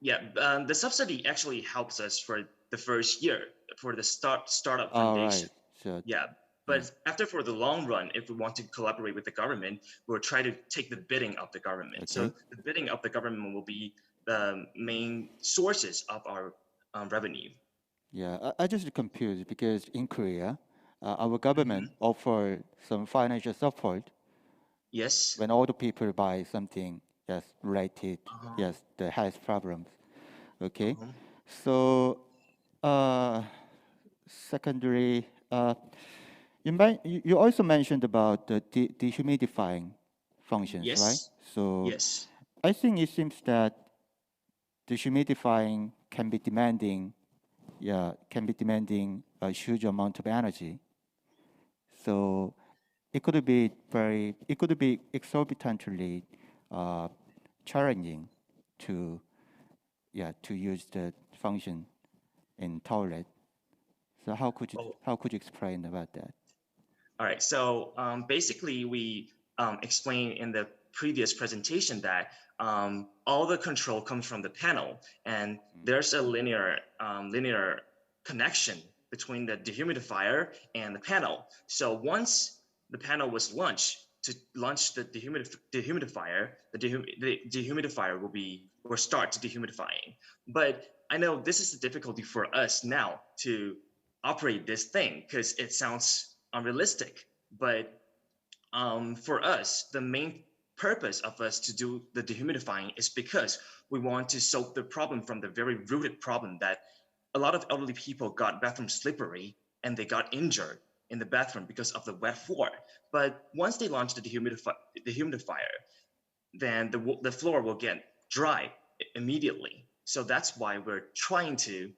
Speaker 4: Yeah, the subsidy actually helps us for the first year for the startup
Speaker 19: All
Speaker 4: foundation.
Speaker 19: right. So
Speaker 4: Yeah, but after for the long run, if we want to collaborate with the government, we'll try to take the bidding of the government. So
Speaker 19: Okay.
Speaker 4: the bidding of the government will be the main sources of our revenue.
Speaker 19: yeah, I just confused because in Korea, our government offer some financial support.
Speaker 4: Yes.
Speaker 19: When all the people buy something, yes, related, yes, the health problems. Okay. So, secondary, you also mentioned about the dehumidifying functions, right?
Speaker 4: Yes.
Speaker 19: So,
Speaker 4: Yes.
Speaker 19: I think it seems that dehumidifying can be demanding a huge amount of energy. So it could be exorbitantly challenging to use the function in toilet. So how could you explain about that?
Speaker 4: All right. So basically, we explained in the previous presentation that all the control comes from the panel, and there's a linear connection between the dehumidifier and the panel. So once the panel was launched to launch the dehumidifier, the dehumidifier will start dehumidifying. But I know this is the difficulty for us now to operate this thing because it sounds unrealistic. But for us, the main purpose of us to do the dehumidifying is because we want to solve the problem from the very rooted problem that a lot of elderly people got bathroom slippery and they got injured in the bathroom because of the wet floor. But once they launch the dehumidifier, then the floor will get dry immediately. So that's why we're trying to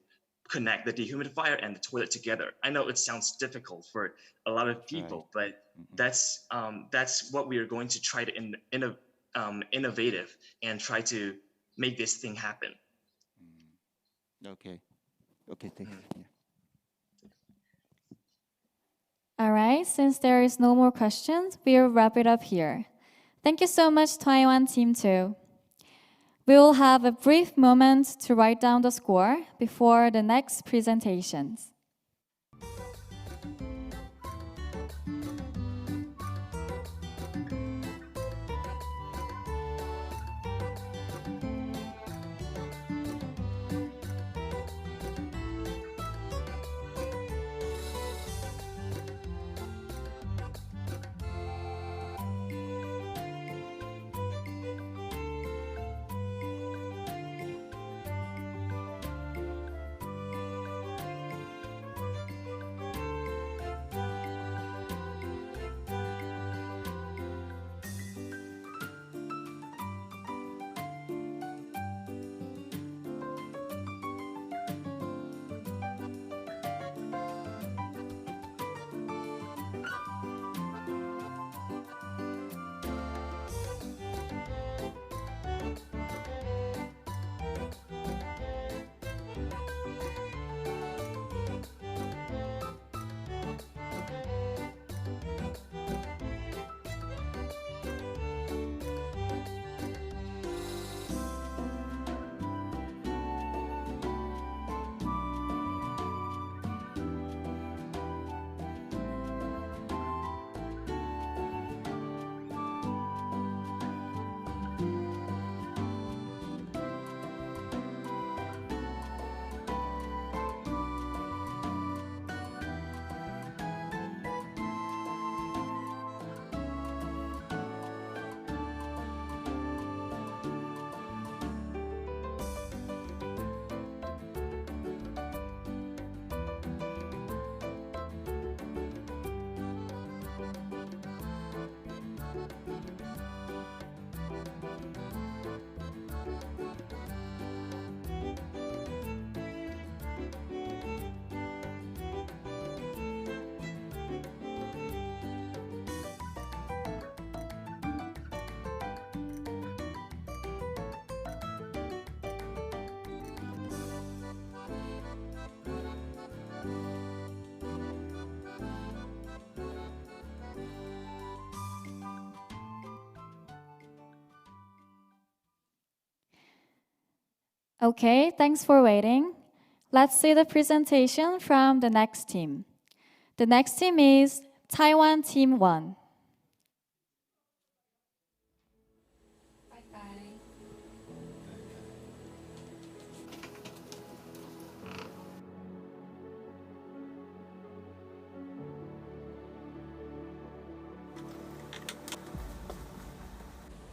Speaker 4: connect the dehumidifier and the toilet together. I know it sounds difficult for a lot of people, but that's what we are going to try to innovative and try to make this thing happen.
Speaker 19: Okay, thanks. Yeah.
Speaker 18: All right, since there is no more questions, we'll wrap it up here. Thank you so much, Taiwan Team 2. We will have a brief moment to write down the score before the next presentations. Okay, thanks for waiting. Let's see the presentation from the next team. The next team is Taiwan Team 1.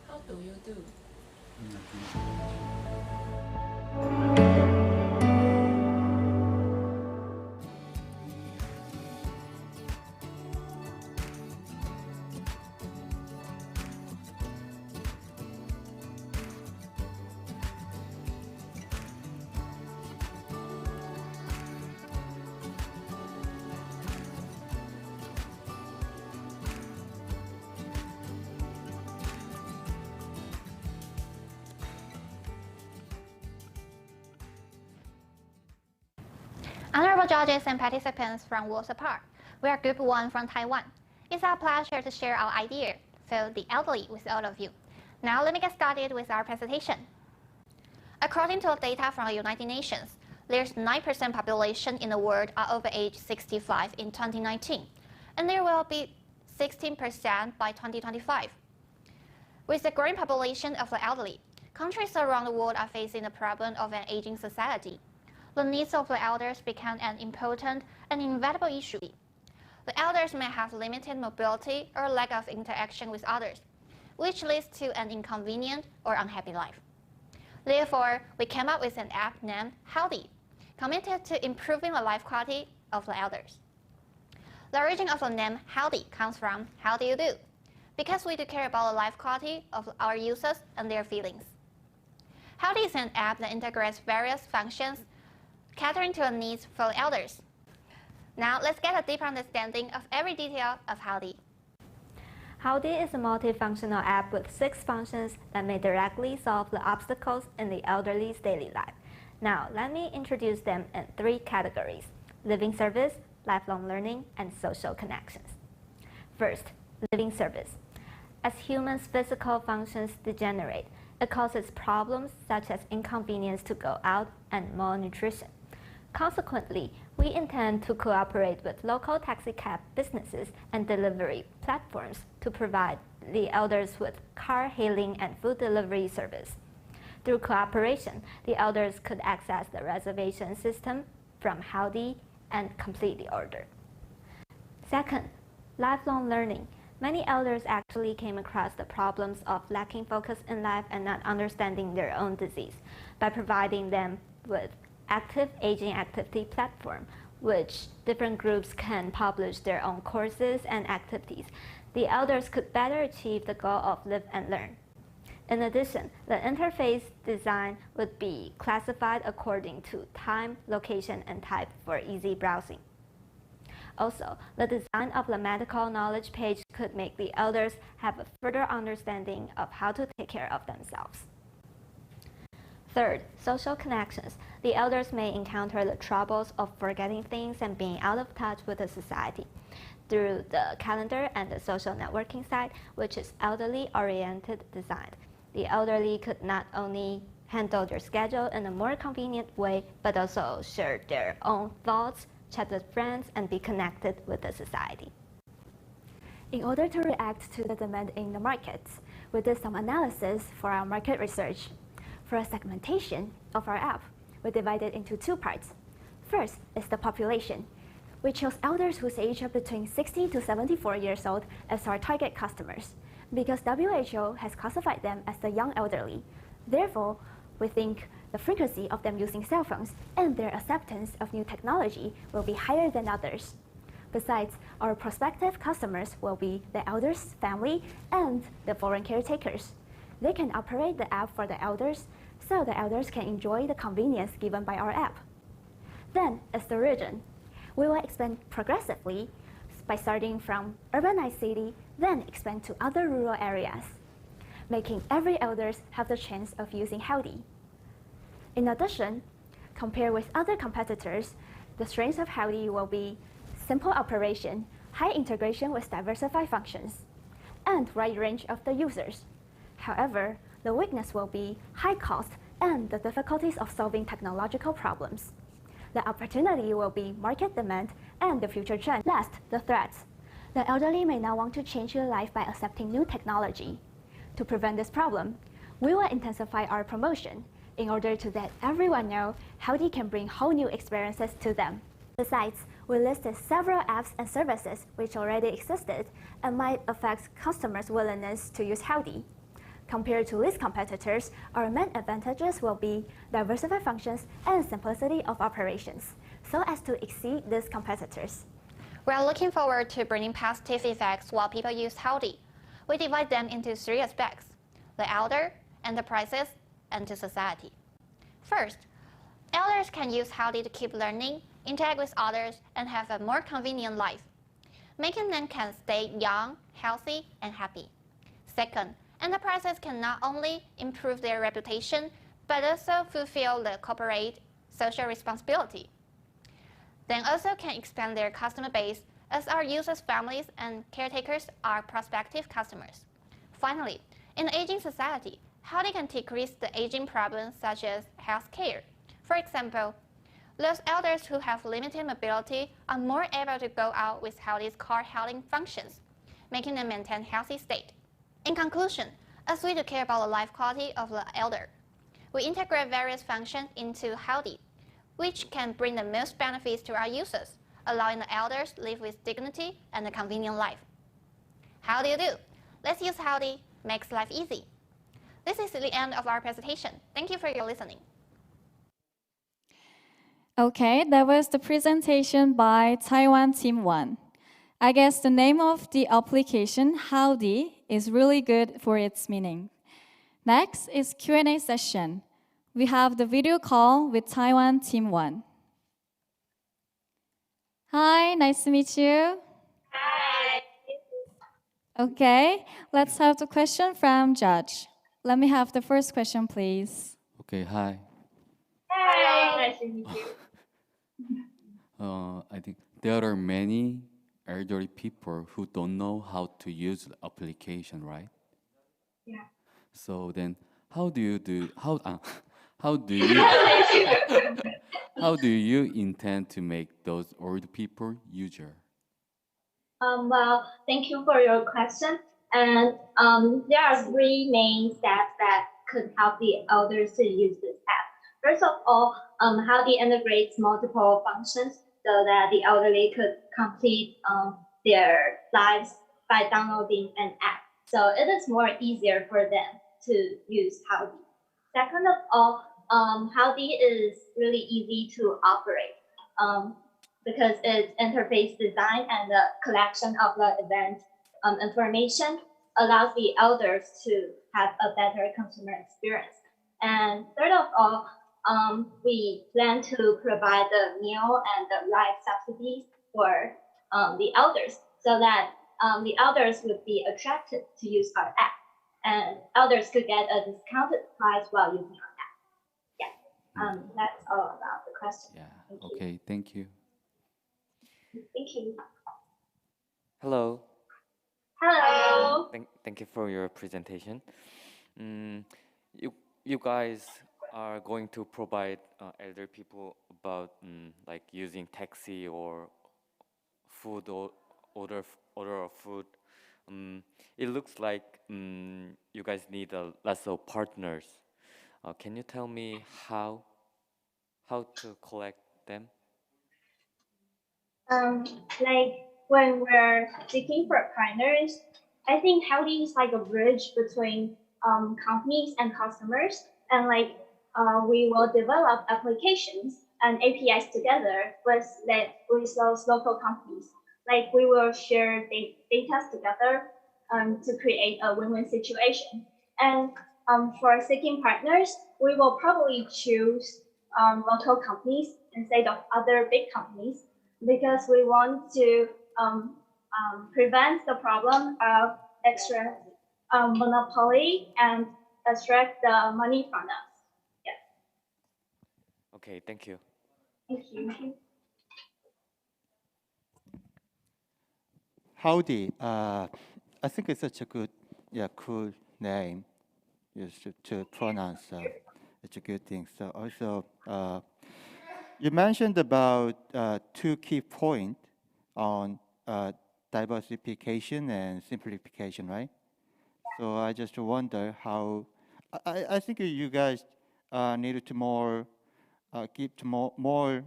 Speaker 13: How do you do?
Speaker 5: Honorable judges and participants from worlds apart, we are Group 1 from Taiwan. It's our pleasure to share our idea, so the elderly, with all of you. Now let me get started with our presentation. According to data from the United Nations, there's 9% population in the world are over age 65 in 2019, and there will be 16% by 2025. With the growing population of the elderly, countries around the world are facing the problem of an aging society. The needs of the elders become an important and inevitable issue. The elders may have limited mobility or lack of interaction with others, which leads to an inconvenient or unhappy life. Therefore, we came up with an app named Healthy, committed to improving the life quality of the elders. The origin of the name Healthy comes from how do you do, because we do care about the life quality of our users and their feelings. Healthy is an app that integrates various functions catering to the needs for the elders. Now let's get a deeper understanding of every detail of Healthy. Healthy is a multifunctional app with 6 functions that may directly solve the obstacles in the elderly's daily life. Now let me introduce them in 3 categories: living service, lifelong learning, and social connections. First, living service. As humans' physical functions degenerate, it causes problems such as inconvenience to go out and malnutrition. Consequently, we intend to cooperate with local taxicab businesses and delivery platforms to provide the elders with car hailing and food delivery service. Through cooperation, the elders could access the reservation system from Healthy and complete the order. Second, lifelong learning. Many elders actually came across the problems of lacking focus in life and not understanding their own disease. By providing them with active aging activity platform, which different groups can publish their own courses and activities, the elders could better achieve the goal of live and learn. In addition, the interface design would be classified according to time, location, and type for easy browsing. Also, the design of the medical knowledge page could make the elders have a further understanding of how to take care of themselves. Third, social connections. The elders may encounter the troubles of forgetting things and being out of touch with the society. Through the calendar and the social networking site, which is elderly-oriented design, the elderly could not only handle their schedule in a more convenient way, but also share their own thoughts, chat with friends, and be connected with the society.
Speaker 6: In order to react to the demand in the markets, we did some analysis for our market research. For a segmentation of our app, we divided into 2 parts. First is the population. We chose elders whose age are between 60 to 74 years old as our target customers, because WHO has classified them as the young elderly. Therefore, we think the frequency of them using cell phones and their acceptance of new technology will be higher than others. Besides, our prospective customers will be the elders' family and the foreign caretakers. They can operate the app for the elders, so the elders can enjoy the convenience given by our app. Then is the region. We will expand progressively by starting from urbanized city, then expand to other rural areas, making every elders have the chance of using Healthy. In addition, compared with other competitors, the strengths of Healthy will be simple operation, high integration with diversified functions, and wide range of the users. However, the weakness will be high cost and the difficulties of solving technological problems. The opportunity will be market demand and the future trend. Last, the threats. The elderly may now want to change their life by accepting new technology. To prevent this problem, we will intensify our promotion in order to let everyone know how they can bring whole new experiences to them. Besides, we listed several apps and services which already existed and might affect customers' willingness to use Howdy. Compared to these competitors, our main advantages will be diversified functions and simplicity of operations, so as to exceed these competitors.
Speaker 5: We are looking forward to bringing positive effects while people use Howdy. We divide them into three aspects: the elder, enterprises, and to society. First, elders can use Howdy to keep learning, interact with others, and have a more convenient life, making them can stay young, healthy, and happy. Second, enterprises can not only improve their reputation, but also fulfill the corporate social responsibility. They also can expand their customer base, as our users' families and caretakers are prospective customers. Finally, in an aging society, Howdy can decrease the aging problems such as health care. For example, those elders who have limited mobility are more able to go out with Howdy's car-hailing functions, making them maintain a healthy state. In conclusion, as we do care about the life quality of the elder, we integrate various functions into Howdy, which can bring the most benefits to our users, allowing the elders to live with dignity and a convenient life. How do you do? Let's use Howdy, makes life easy. This is the end of our presentation. Thank you for your listening.
Speaker 18: Okay, that was the presentation by Taiwan Team 1. I guess the name of the application, Howdy, is really good for its meaning. Next is Q&A session. We have the video call with Taiwan Team 1. Hi, nice to meet you.
Speaker 8: Hi.
Speaker 18: Okay, let's have the question from Judge. Let me have the first question, please.
Speaker 15: Okay, hi.
Speaker 8: Hi, nice to meet you.
Speaker 15: I think there are many elderly people who don't know how to use the application, right?
Speaker 8: Yeah.
Speaker 15: So then, how do you how do you how do you intend to make those old people user?
Speaker 8: Well, thank you for your question. And there are three main steps that could help the elders to use this app. First of all, Howdy integrates multiple functions so that the elderly could complete their lives by downloading an app. So it is more easier for them to use Howdy. Second of all, Howdy is really easy to operate because its interface design and the collection of the event information allows the elders to have a better consumer experience. And third of all, we plan to provide the meal and the ride subsidies for the elders so that the elders would be attracted to use our app, and elders could get a discounted price while using our app. Yeah, that's all about the question.
Speaker 15: Yeah. Okay. Thank you.
Speaker 8: Thank you.
Speaker 9: Hello.
Speaker 8: Hello.
Speaker 9: Thank you for your presentation. You guys are going to provide elder people about like using taxi or food or order of food. It looks like you guys need lots of partners. Can you tell me how to collect them?
Speaker 8: Like when we're seeking for partners, I think Howdy is like a bridge between companies and customers, and like we will develop applications and APIs together with those local companies. Like we will share data together to create a win-win situation. And for seeking partners, we will probably choose local companies instead of other big companies, because we want to prevent the problem of extra monopoly and extract the money from us. Yeah.
Speaker 9: Okay, thank you.
Speaker 8: Thank you.
Speaker 19: Howdy. I think it's such a good, cool name to pronounce. It's a good thing. So also, you mentioned about two key points on diversification and simplification, right? So I just wonder how, I think you guys needed to more, give to more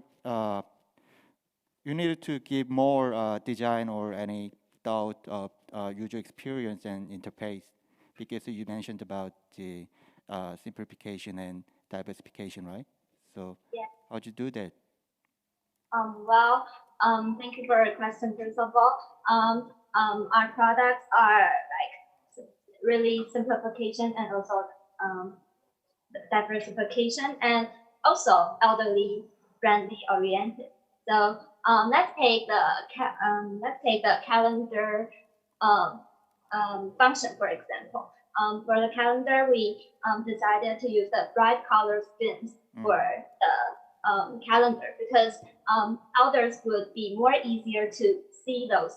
Speaker 19: you needed to give more design or any thought of user experience and interface, because you mentioned about the simplification and diversification, right? So
Speaker 8: Yeah.
Speaker 19: how'd you do that?
Speaker 8: Well, thank you for your question. First of all, our products are like really simplification and also diversification and also elderly friendly oriented. So let's take the calendar function for example. For the calendar, we decided to use the bright color schemes for the calendar because elders would be more easier to see those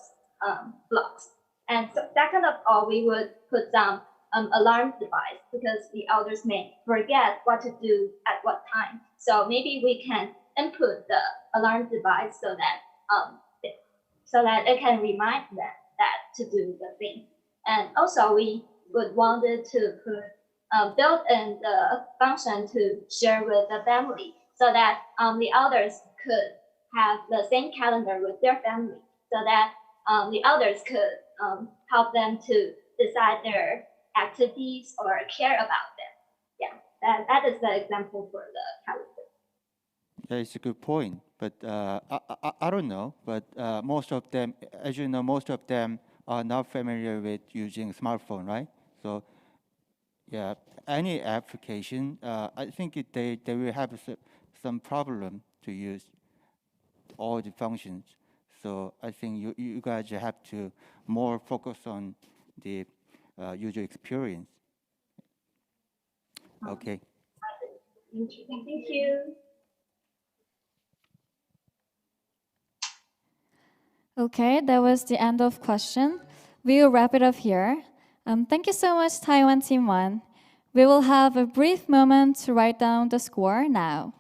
Speaker 8: blocks. And so second of all, we would put some alarm device because the elders may forget what to do at what time. So maybe we can input the alarm device so that it can remind them that to do the thing. And also we would wanted to put build in the function to share with the family so that the elders could have the same calendar with their family so that the elders could help them to decide their activities or care about them. Yeah, that is the example for the calendar.
Speaker 19: Yeah, it's a good point, but I don't know. But most of them, as you know, most of them are not familiar with using smartphone, right? So yeah, any application, I think they will have some problem to use all the functions. So I think you guys have to more focus on the user experience. Okay.
Speaker 8: Thank you. Thank you.
Speaker 18: Okay, that was the end of question. We will wrap it up here. Thank you so much, Taiwan Team 1. We will have a brief moment to write down the score now.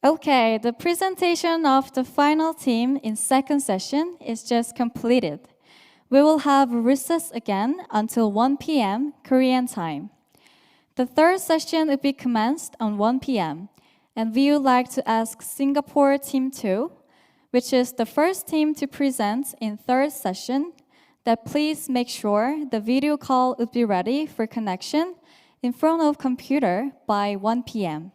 Speaker 18: Okay, the presentation of the final team in second session is just completed. We will have recess again until 1 p.m. Korean time. The third session will be commenced on 1 p.m. and we would like to ask Singapore Team 2, which is the first team to present in third session, that please make sure the video call would be ready for connection in front of computer by 1 p.m.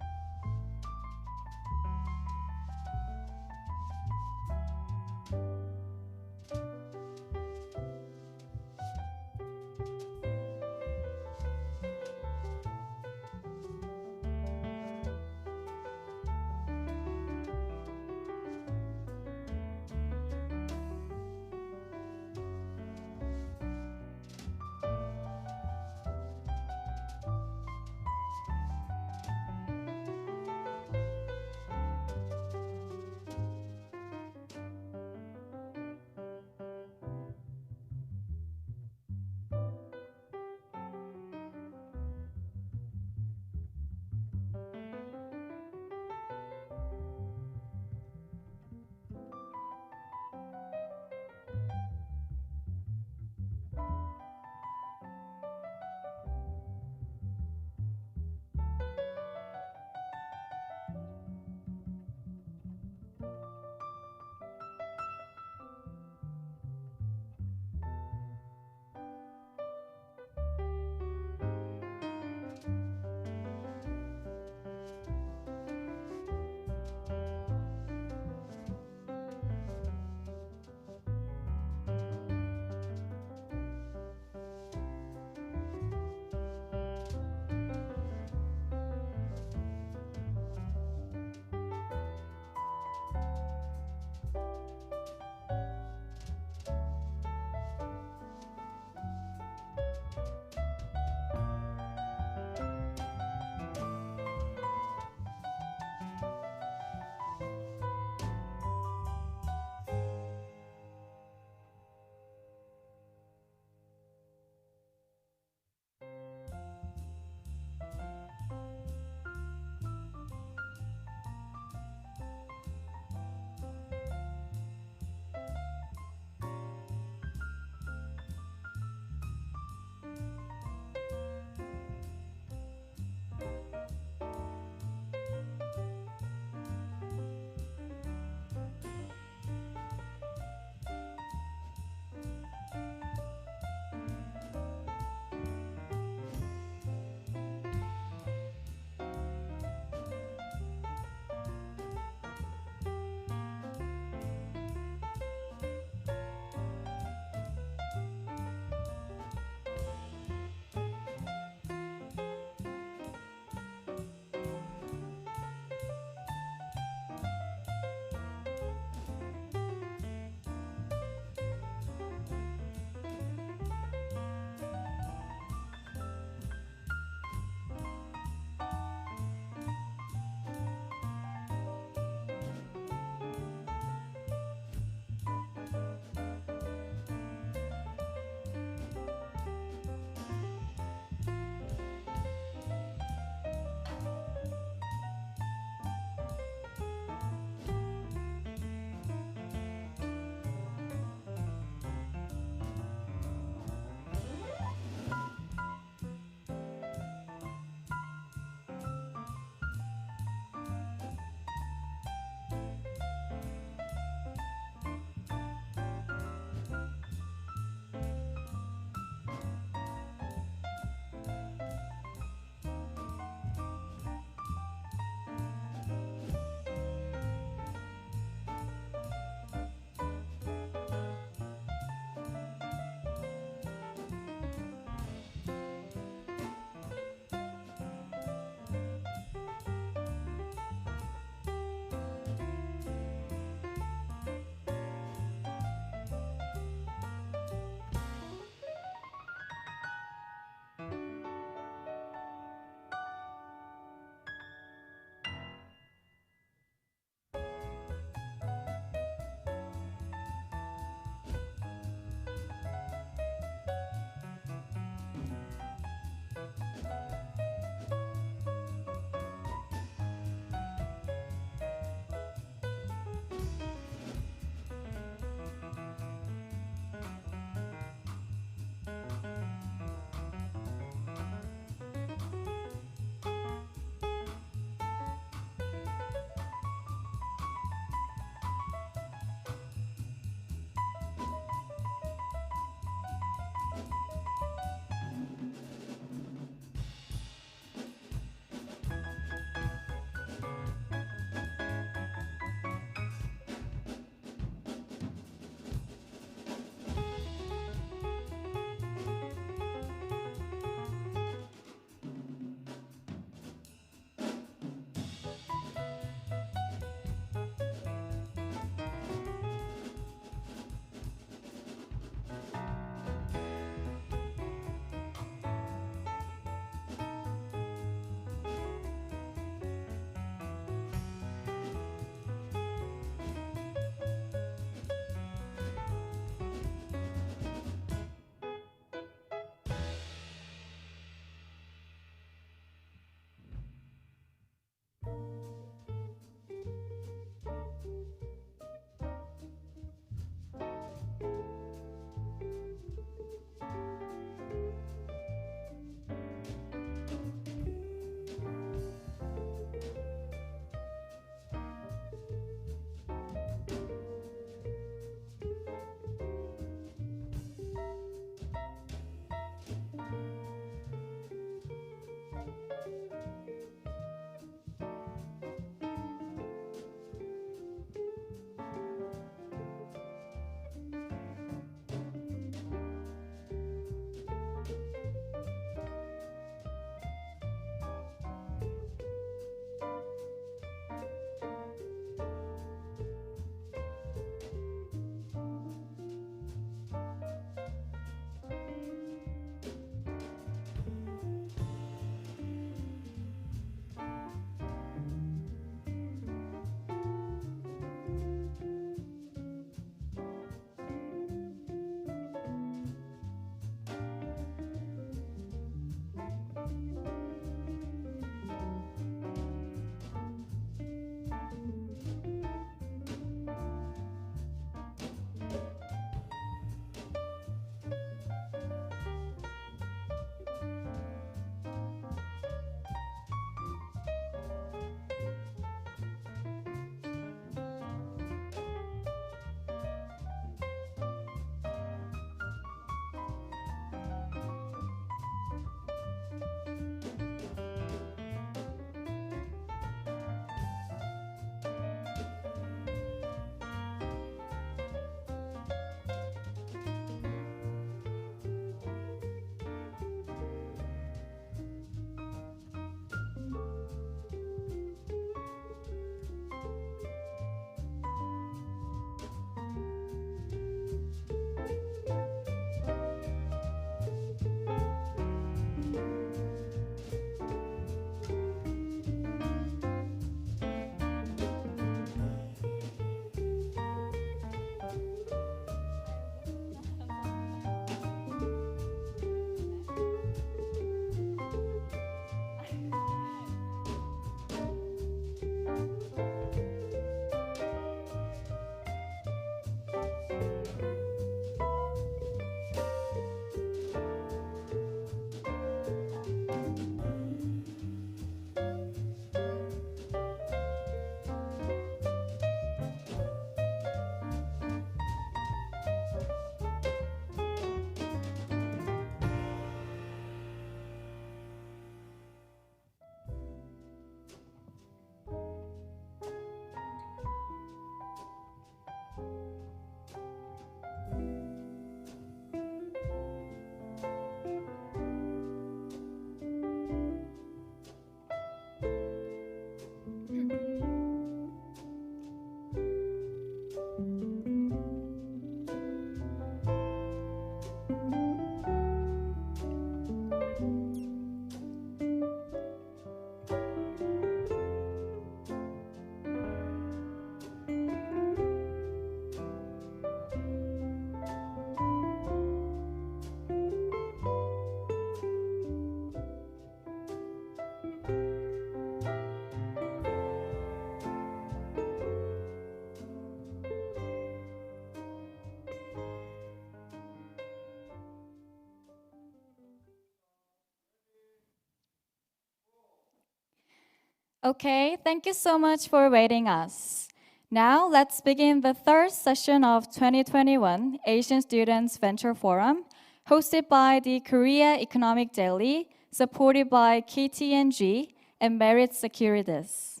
Speaker 18: Okay, thank you so much for waiting us. Now let's begin the third session of 2021 Asian Students Venture Forum, hosted by the Korea Economic Daily, supported by KT&G and Merit Securities.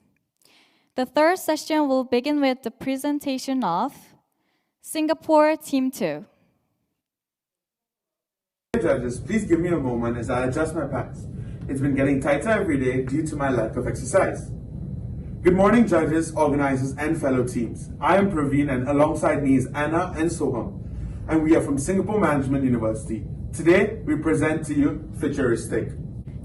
Speaker 18: The third session will begin with the presentation of Singapore Team 2.
Speaker 2: Judges, please give me a moment as I adjust my pants. It's been getting tighter every day due to my lack of exercise. Good morning, judges, organizers, and fellow teams. I am Praveen, and alongside me is Anna and Soham, and we are from Singapore Management University. Today, we present to you Futuristic.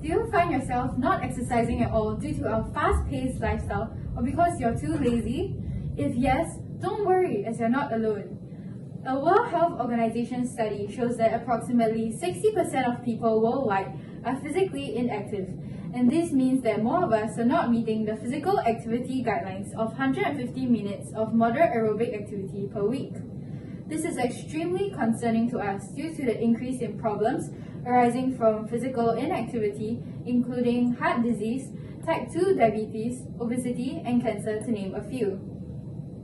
Speaker 12: Do you find yourself not exercising at all due to our fast-paced lifestyle or because you're too lazy? If yes, don't worry, as you're not alone. A World Health Organization study shows that approximately 60% of people worldwide are physically inactive, and this means that more of us are not meeting the physical activity guidelines of 150 minutes of moderate aerobic activity per week. This is extremely concerning to us due to the increase in problems arising from physical inactivity, including heart disease, type 2 diabetes, obesity, and cancer, to name a few.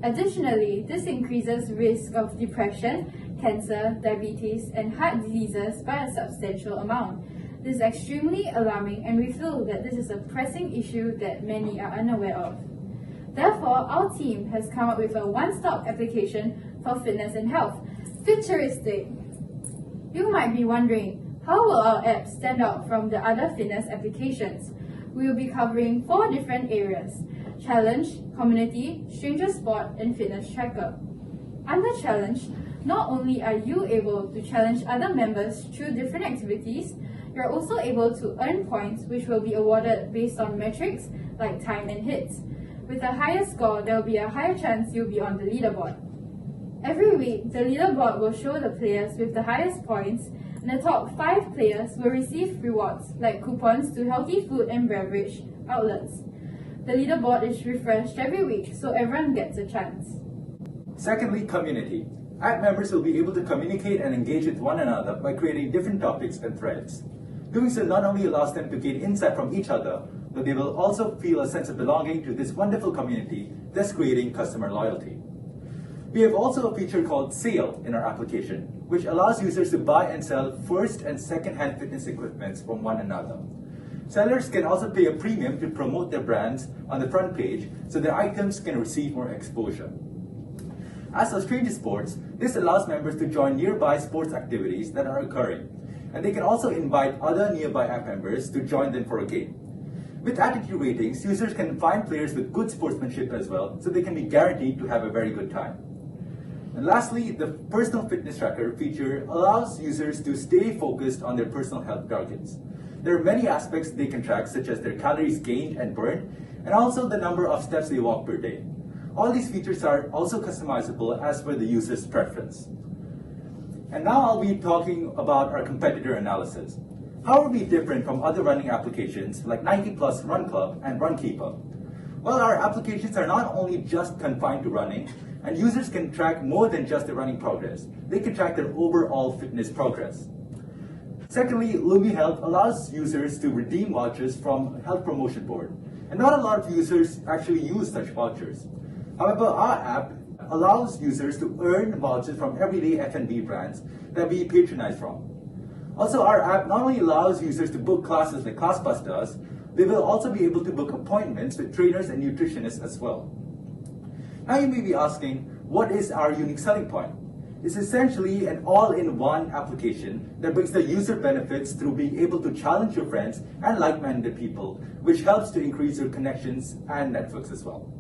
Speaker 12: Additionally, this increases risk of depression, cancer, diabetes, and heart diseases by a substantial amount. This is extremely alarming, and we feel that this is a pressing issue that many are unaware of. Therefore, our team has come up with a one-stop application for fitness and health, Futuristic. You might be wondering, how will our app stand out from the other fitness applications? We will be covering 4 different areas: Challenge, Community, Stranger Sport, and Fitness Tracker. Under Challenge, not only are you able to challenge other members through different activities, you're also able to earn points which will be awarded based on metrics like time and hits. With a higher score, there will be a higher chance you'll be on the leaderboard. Every week, the leaderboard will show the players with the highest points, and the top 5 players will receive rewards like coupons to healthy food and beverage outlets. The leaderboard is refreshed every week, so everyone gets a chance.
Speaker 17: Secondly, community. App members will be able to communicate and engage with one another by creating different topics and threads. Doing so not only allows them to gain insight from each other, but they will also feel a sense of belonging to this wonderful community, thus creating customer loyalty. We have also a feature called Sale in our application, which allows users to buy and sell first and second-hand fitness equipment from one another. Sellers can also pay a premium to promote their brands on the front page so their items can receive more exposure. As for Stranger Sports, this allows members to join nearby sports activities that are occurring, and they can also invite other nearby app members to join them for a game. With attitude ratings, users can find players with good sportsmanship as well, so they can be guaranteed to have a very good time. And lastly, the Personal Fitness Tracker feature allows users to stay focused on their personal health targets. There are many aspects they can track, such as their calories gained and burned, and also the number of steps they walk per day. All these features are also customizable as per the user's preference. And now I'll be talking about our competitor analysis. How are we different from other running applications like Nike Plus Run Club and Runkeeper? Well, our applications are not only just confined to running, and users can track more than just their running progress. They can track their overall fitness progress. Secondly, Lumi Health allows users to redeem vouchers from Health Promotion Board, and not a lot of users actually use such vouchers. However, our app allows users to earn vouchers from everyday F&B brands that we patronize from. Also, our app not only allows users to book classes like ClassPass does, they will also be able to book appointments with trainers and nutritionists as well. Now you may be asking, what is our unique selling point? It's essentially an all-in-one application that brings the user benefits through being able to challenge your friends and like-minded people, which helps to increase your connections and networks as well.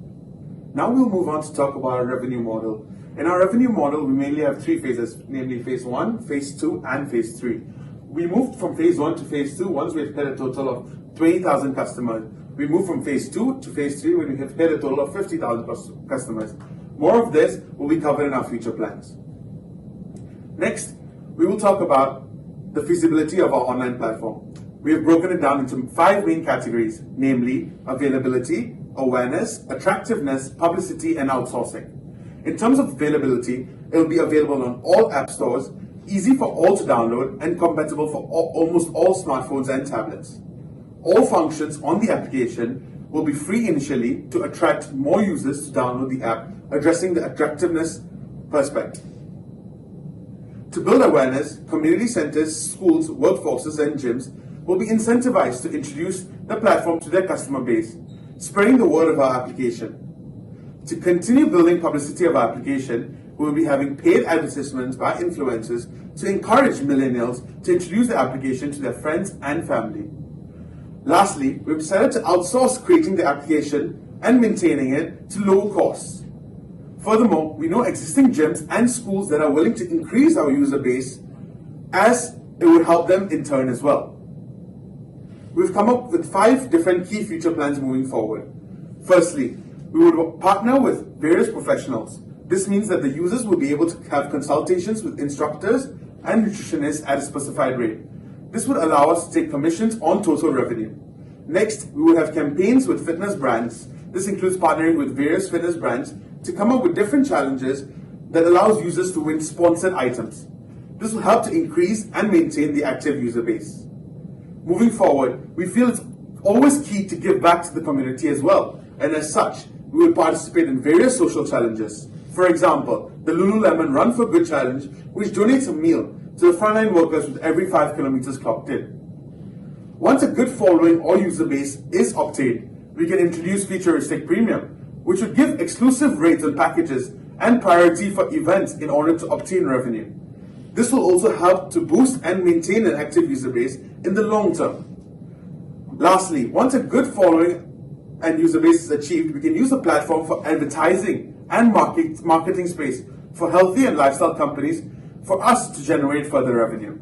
Speaker 2: Now we'll move on to talk about our revenue model. In our revenue model, we mainly have 3 phases, namely phase 1, phase 2, and phase 3. We moved from phase 1 to phase 2 once we've hit a total of 20,000 customers. We moved from phase 2 to phase 3 when we have hit a total of 50,000 customers. More of this will be covered in our future plans. Next, we will talk about the feasibility of our online platform. We have broken it down into 5 main categories, namely availability, awareness, attractiveness, publicity, and outsourcing. In terms of availability, it will be available on all app stores, easy for all to download, and compatible for almost all smartphones and tablets. All functions on the application will be free initially to attract more users to download the app, addressing the attractiveness perspective. To build awareness, community centers, schools, workforces, and gyms will be incentivized to introduce the platform to their customer base, spreading the word of our application. To continue building publicity of our application, we will be having paid advertisements by influencers to encourage millennials to introduce the application to their friends and family. Lastly, we've decided to outsource creating the application and maintaining it to low costs. Furthermore, we know existing gyms and schools that are willing to increase our user base, as it would help them in turn as well. We've come up with 5 different key future plans moving forward. Firstly, we would partner with various professionals. This means that the users will be able to have consultations with instructors and nutritionists at a specified rate. This would allow us to take commissions on total revenue. Next, we will have campaigns with fitness brands. This includes partnering with various fitness brands to come up with different challenges that allows users to win sponsored items. This will help to increase and maintain the active user base. Moving forward, we feel it's always key to give back to the community as well, and as such, we will participate in various social challenges. For example, the Lululemon Run for Good challenge, which donates a meal to the frontline workers with every 5 kilometers clocked in. Once a good following or user base is obtained, we can introduce Futuristic Premium, which would give exclusive rates on packages and priority for events in order to obtain revenue. This will also help to boost and maintain an active user base in the long term. Lastly, once a good following and user base is achieved, we can use the platform for advertising and marketing space for healthy and lifestyle companies for us to generate further revenue.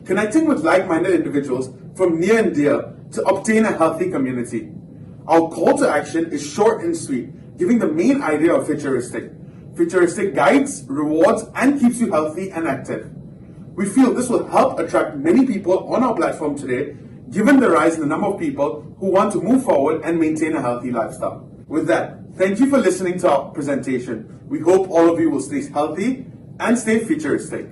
Speaker 2: Connecting with like-minded individuals from near and dear to obtain a healthy community. Our call to action is short and sweet, giving the main idea of Futuristic. Futuristic guides, rewards, and keeps you healthy and active. We feel this will help attract many people on our platform today, given the rise in the number of people who want to move forward and maintain a healthy lifestyle. With that, thank you for listening to our presentation. We hope all of you will stay healthy and stay futuristic.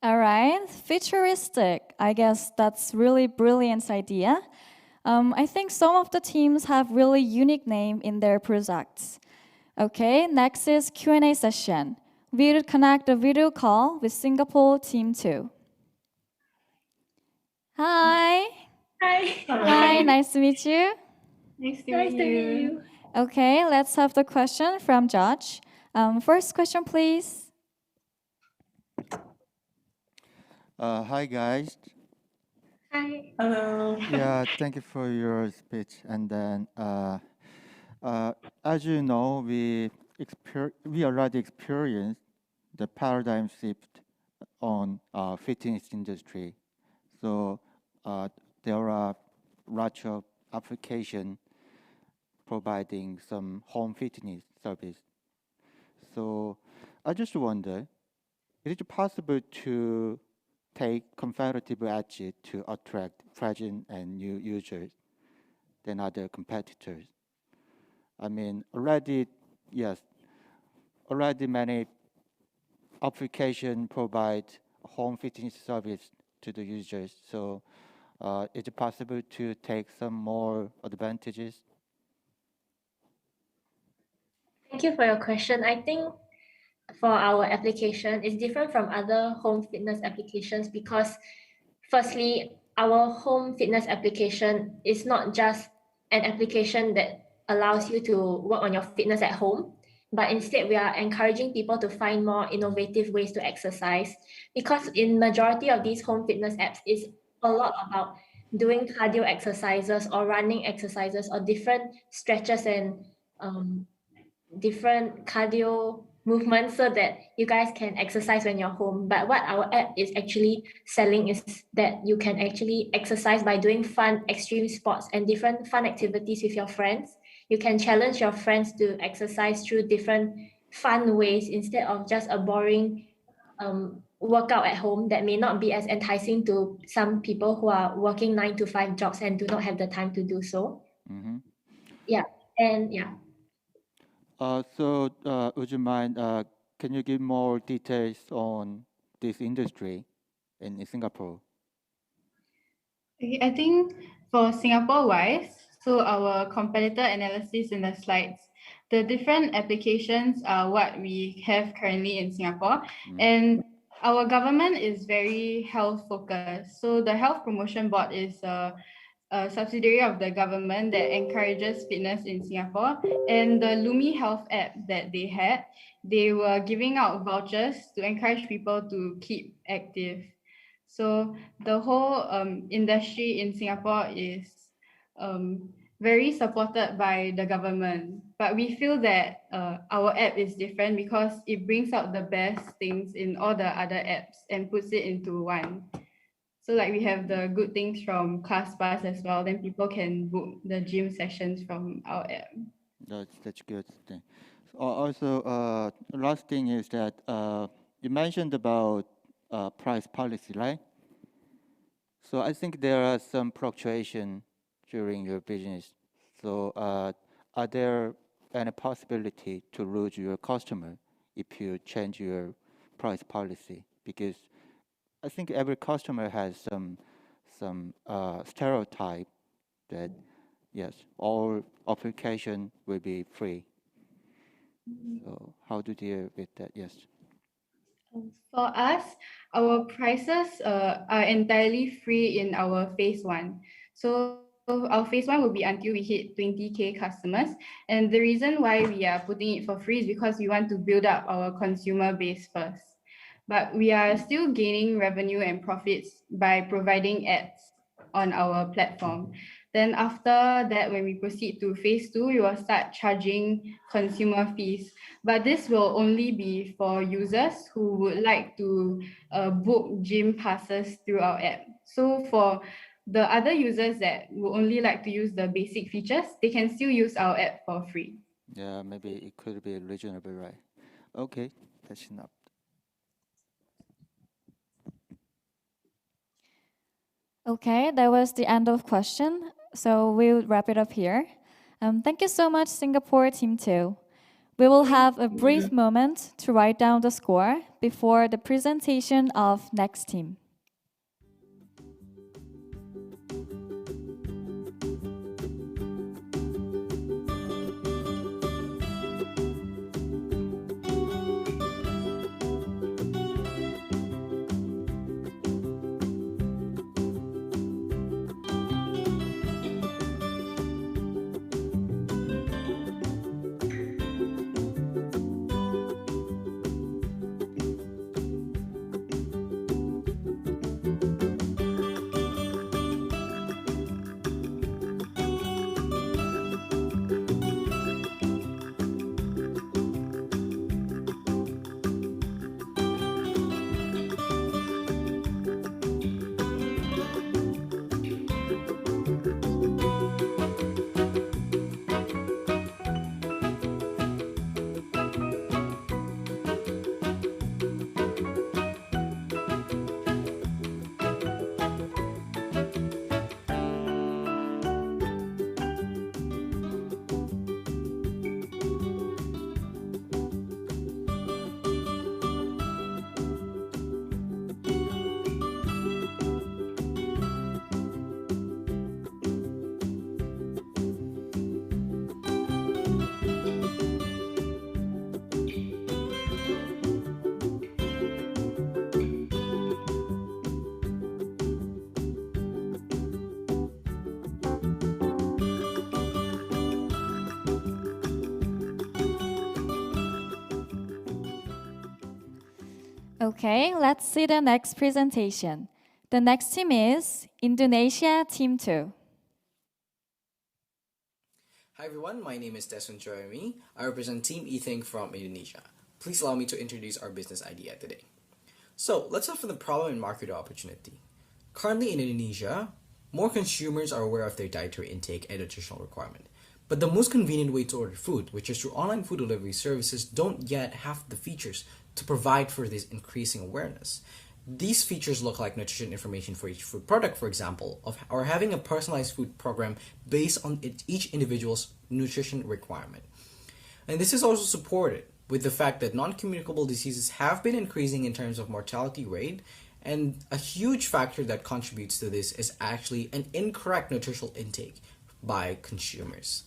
Speaker 18: All right, futuristic. I guess that's really brilliant idea. I think some of the teams have really unique name in their products. Okay, next is Q&A session. We will connect a video call with Singapore team 2. Hi.
Speaker 11: Hi.
Speaker 18: Hi, nice to meet you.
Speaker 11: Nice to meet you.
Speaker 18: Okay, let's have the question from Judge. First question, please.
Speaker 19: Hi, guys.
Speaker 11: Hi. Hello.
Speaker 19: Yeah, thank you for your speech. And then, as you know, we already experienced the paradigm shift on fitness industry. So there are lots of applications providing some home fitness service. So I just wonder, is it possible to take competitive edge to attract present and new users than other competitors? I mean, already many applications provide home fitness service to the users. So is it possible to take some more advantages?
Speaker 11: Thank you for your question. I think for our application, it's different from other home fitness applications because firstly, our home fitness application is not just an application that allows you to work on your fitness at home, but instead we are encouraging people to find more innovative ways to exercise, because in majority of these home fitness apps is a lot about doing cardio exercises or running exercises or different stretches and different cardio movements so that you guys can exercise when you're home. But what our app is actually selling is that you can actually exercise by doing fun extreme sports and different fun activities with your friends. You can challenge your friends to exercise through different fun ways instead of just a boring workout at home that may not be as enticing to some people who are working 9 to 5 jobs and do not have the time to do so.
Speaker 19: Mm-hmm.
Speaker 11: Yeah, and yeah.
Speaker 19: So would you mind, can you give more details on this industry in Singapore?
Speaker 12: I think for Singapore-wise, so our competitor analysis in the slides, the different applications are what we have currently in Singapore. And our government is very health focused. So the Health Promotion Board is a subsidiary of the government that encourages fitness in Singapore. And the Lumi Health app that they had, they were giving out vouchers to encourage people to keep active. So the whole industry in Singapore is very supported by the government. But we feel that our app is different because it brings out the best things in all the other apps and puts it into one. So like we have the good things from ClassPass as well, then people can book the gym sessions from our app.
Speaker 19: That's good thing. Also, last thing is that you mentioned about price policy, right? So I think there are some fluctuation during your business. So are there any possibility to lose your customer if you change your price policy? Because I think every customer has some stereotype that yes, all application will be free. So how do you deal with that? Yes.
Speaker 12: For us, our prices are entirely free in our phase one. So our phase one will be until we hit 20K customers. And the reason why we are putting it for free is because we want to build up our consumer base first. But we are still gaining revenue and profits by providing ads on our platform. Then after that, when we proceed to phase two, we will start charging consumer fees. But this will only be for users who would like to book gym passes through our app. So for the other users that would only like to use the basic features, they can still use our app for free.
Speaker 19: Yeah, maybe it could be reasonable, right? Okay, that's enough.
Speaker 18: Okay, that was the end of question. So we'll wrap it up here. Thank you so much, Singapore Team 2. We will have a brief moment to write down the score before the presentation of next team. Okay, let's see the next presentation. The next team is Indonesia Team 2.
Speaker 10: Hi everyone, my name is Desun Jeremy. I represent Team Ethink from Indonesia. Please allow me to introduce our business idea today. So let's start from the problem and market opportunity. Currently in Indonesia, more consumers are aware of their dietary intake and nutritional requirement. But the most convenient way to order food, which is through online food delivery services, don't yet have the features to provide for this increasing awareness. These features look like nutrition information for each food product, for example, or having a personalized food program based on each individual's nutrition requirement. And this is also supported with the fact that non-communicable diseases have been increasing in terms of mortality rate, And a huge factor that contributes to this is actually an incorrect nutritional intake by consumers.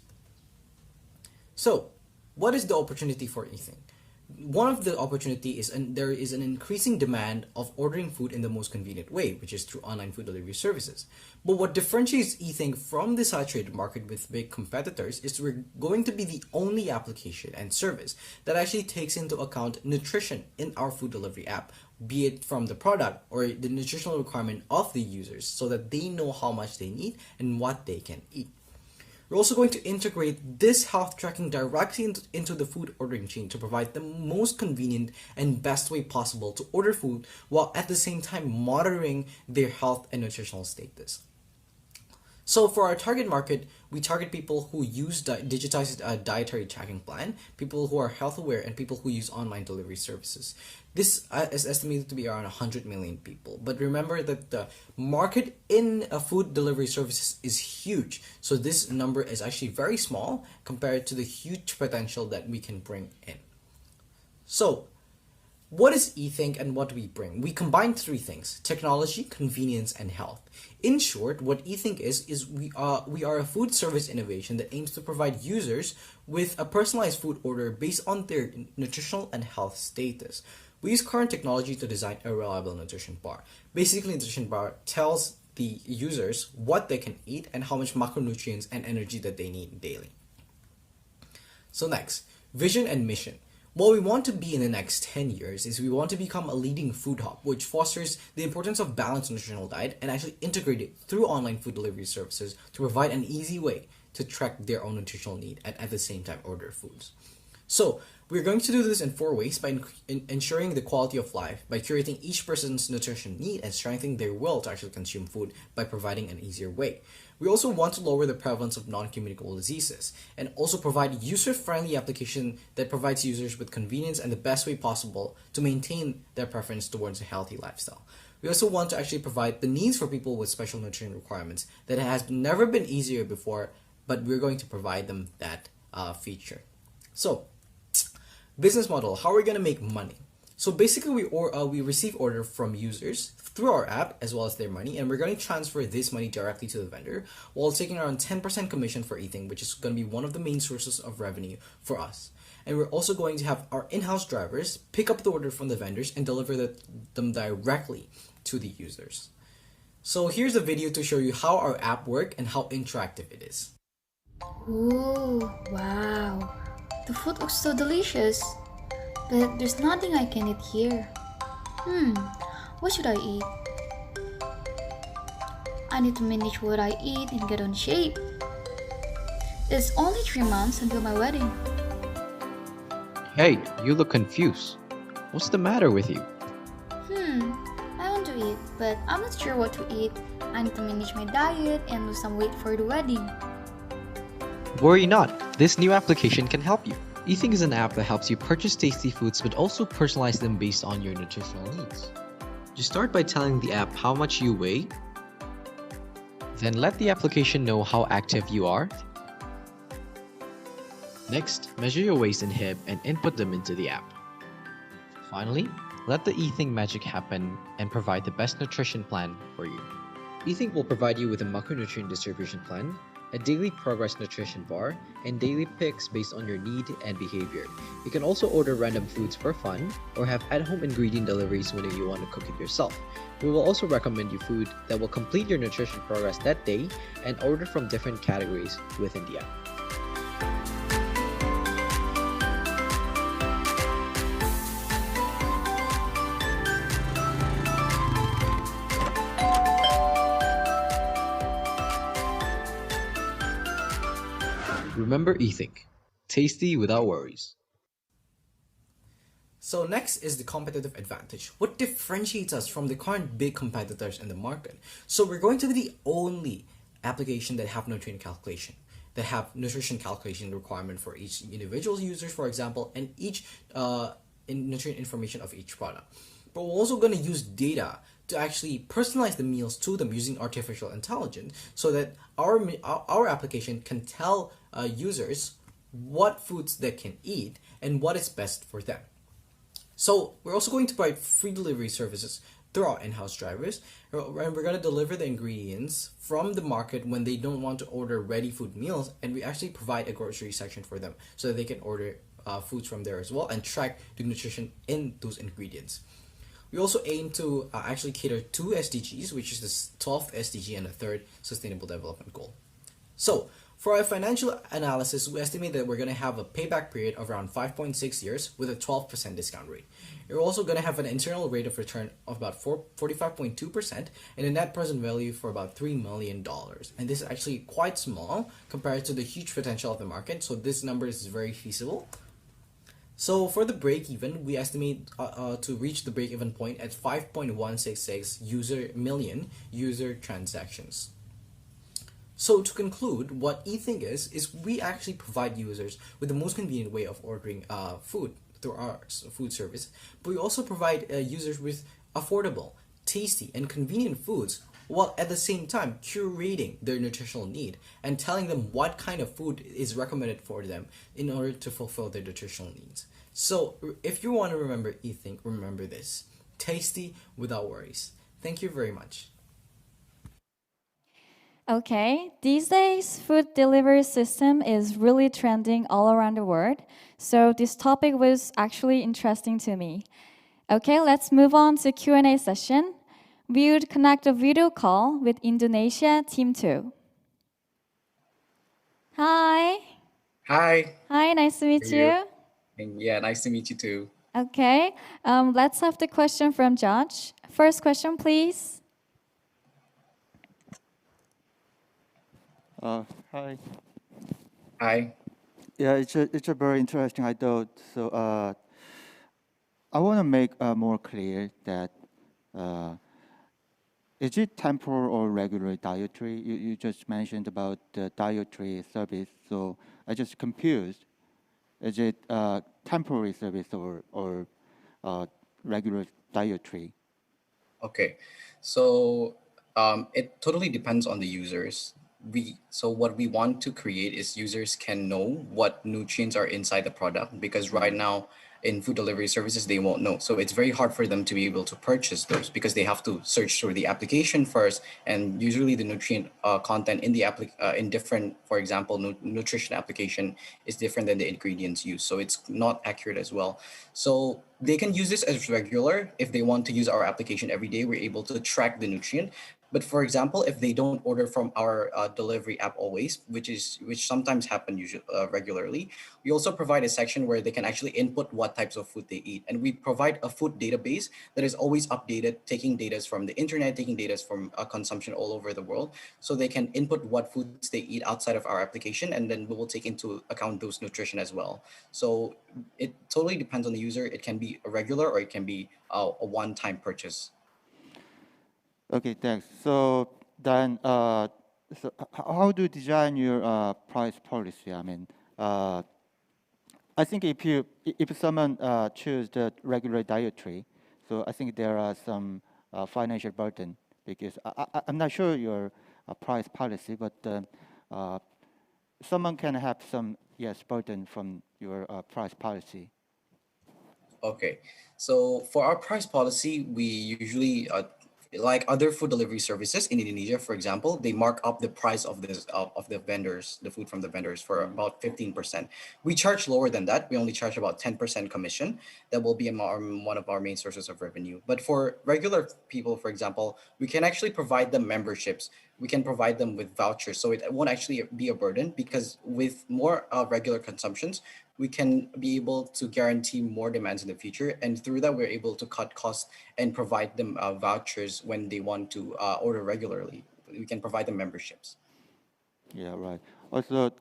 Speaker 10: So, what is the opportunity for eating? One of the opportunity is there is an increasing demand of ordering food in the most convenient way, which is through online food delivery services. But what differentiates eating from the saturated market with big competitors is we're going to be the only application and service that actually takes into account nutrition in our food delivery app, be it from the product or the nutritional requirement of the users, so that they know how much they need and what they can eat. We're also going to integrate this health tracking directly into the food ordering chain to provide the most convenient and best way possible to order food, while at the same time monitoring their health and nutritional status. So for our target market, we target people who use digitized dietary tracking plan, people who are health aware, and people who use online delivery services. This is estimated to be around 100 million people. But remember that the market in food delivery services is huge. So this number is actually very small compared to the huge potential that we can bring in. So what is eThink and what do we bring? We combine three things: technology, convenience, and health. In short, what eThink is we are a food service innovation that aims to provide users with a personalized food order based on their nutritional and health status. We use current technology to design a reliable nutrition bar. Basically, nutrition bar tells the users what they can eat and how much macronutrients and energy that they need daily. So next, vision and mission. What we want to be in the next 10 years is we want to become a leading food hub, which fosters the importance of balanced nutritional diet and actually integrate it through online food delivery services to provide an easy way to track their own nutritional need and at the same time order foods. So we're going to do this in 4 ways: by ensuring the quality of life, by curating each person's nutrition need and strengthening their will to actually consume food by providing an easier way. We also want to lower the prevalence of non-communicable diseases and also provide user-friendly application that provides users with convenience and the best way possible to maintain their preference towards a healthy lifestyle. We also want to actually provide the needs for people with special nutrient requirements that has never been easier before, but we're going to provide them that feature. So, business model, how are we going to make money? So basically, we receive order from users through our app as well as their money, and we're going to transfer this money directly to the vendor while taking around 10% commission for eating, which is going to be one of the main sources of revenue for us. And we're also going to have our in-house drivers pick up the order from the vendors and deliver them directly to the users. So here's a video to show you how our app works and how interactive it is.
Speaker 1: Ooh, wow. The food looks so delicious. But there's nothing I can eat here. What should I eat? I need to manage what I eat and get on shape. It's only 3 months until my wedding.
Speaker 21: Hey, you look confused. What's the matter with you?
Speaker 1: I want to eat, but I'm not sure what to eat. I need to manage my diet and lose some weight for the wedding.
Speaker 21: Worry not, this new application can help you. eThink is an app that helps you purchase tasty foods but also personalize them based on your nutritional needs. Just start by telling the app how much you weigh, then let the application know how active you are. Next, measure your waist and hip and input them into the app. Finally, let the eThink magic happen and provide the best nutrition plan for you. eThink will provide you with a macronutrient distribution plan, a daily progress nutrition bar, and daily picks based on your need and behavior. You can also order random foods for fun or have at-home ingredient deliveries whenever you want to cook it yourself. We will also recommend you food that will complete your nutrition progress that day and order from different categories within the app. Remember eThink, tasty without worries.
Speaker 10: So next is the competitive advantage. What differentiates us from the current big competitors in the market? So we're going to be the only application that have nutrient calculation, that have nutrition calculation requirement for each individual users, for example, and each nutrient information of each product. But we're also going to use data to actually personalize the meals to them using artificial intelligence, so that our application can tell users what foods they can eat and what is best for them. So we're also going to provide free delivery services through our in-house drivers, and we're going to deliver the ingredients from the market when they don't want to order ready food meals, and we actually provide a grocery section for them so that they can order foods from there as well and track the nutrition in those ingredients. We also aim to actually cater two SDGs, which is the 12th SDG and the third Sustainable Development Goal. So, for our financial analysis, we estimate that we're going to have a payback period of around 5.6 years with a 12% discount rate. You're also going to have an internal rate of return of about 45.2% and a net present value for about $3 million. And this is actually quite small compared to the huge potential of the market, so this number is very feasible. So for the break-even, we estimate to reach the break-even point at 5.166 million user transactions. So to conclude, what eThink is we actually provide users with the most convenient way of ordering food through our food service, but we also provide users with affordable, tasty, and convenient foods, while at the same time curating their nutritional need and telling them what kind of food is recommended for them in order to fulfill their nutritional needs. So if you want to remember eThink, remember this: tasty without worries. Thank you very much.
Speaker 18: Okay, these days, food delivery system is really trending all around the world. So this topic was actually interesting to me. Okay, let's move on to Q&A session. We would connect a video call with Indonesia Team 2. Hi.
Speaker 7: Hi.
Speaker 18: Hi, nice to meet
Speaker 7: How are you?
Speaker 18: you.
Speaker 7: Yeah, nice to meet you too.
Speaker 18: Okay, let's have the question from Josh. First question, please.
Speaker 19: Hi.
Speaker 7: Hi.
Speaker 19: Yeah, it's a very interesting. I thought so. I want to make more clear that is it temporal or regular dietary? You just mentioned about the dietary service, so I just confused. Is it temporary service or regular dietary?
Speaker 7: Okay. So it totally depends on the users. So what we want to create is users can know what nutrients are inside the product, because right now in food delivery services they won't know. So it's very hard for them to be able to purchase those because they have to search through the application first, and usually the nutrient content in the in different, for example, nutrition application is different than the ingredients used. So it's not accurate as well. So they can use this as regular. If they want to use our application every day, we're able to track the nutrient. But for example, if they don't order from our delivery app always, which sometimes happen usually regularly, we also provide a section where they can actually input what types of food they eat, and we provide a food database that is always updated, taking data from the internet, taking data from consumption all over the world, so they can input what foods they eat outside of our application, and then we will take into account those nutrition as well. So it totally depends on the user. It can be a regular or it can be a one-time purchase.
Speaker 19: Okay, thanks. So then, how do you design your price policy? I mean, I think if someone choose the regular dietary, so I think there are some financial burden, because I'm not sure your price policy, but someone can have some burden from your price policy.
Speaker 7: Okay, so for our price policy, we usually like other food delivery services in Indonesia, for example, they mark up the price of the vendors, the food from the vendors, for about 15%. We charge lower than that. We only charge about 10% commission. That will be one of our main sources of revenue. But for regular people, for example, we can actually provide them memberships. We can provide them with vouchers, so it won't actually be a burden, because with more regular consumptions, we can be able to guarantee more demands in the future, and through that we're able to cut costs and provide them vouchers when they want to order regularly. We can provide them memberships.
Speaker 19: Yeah, right. Also,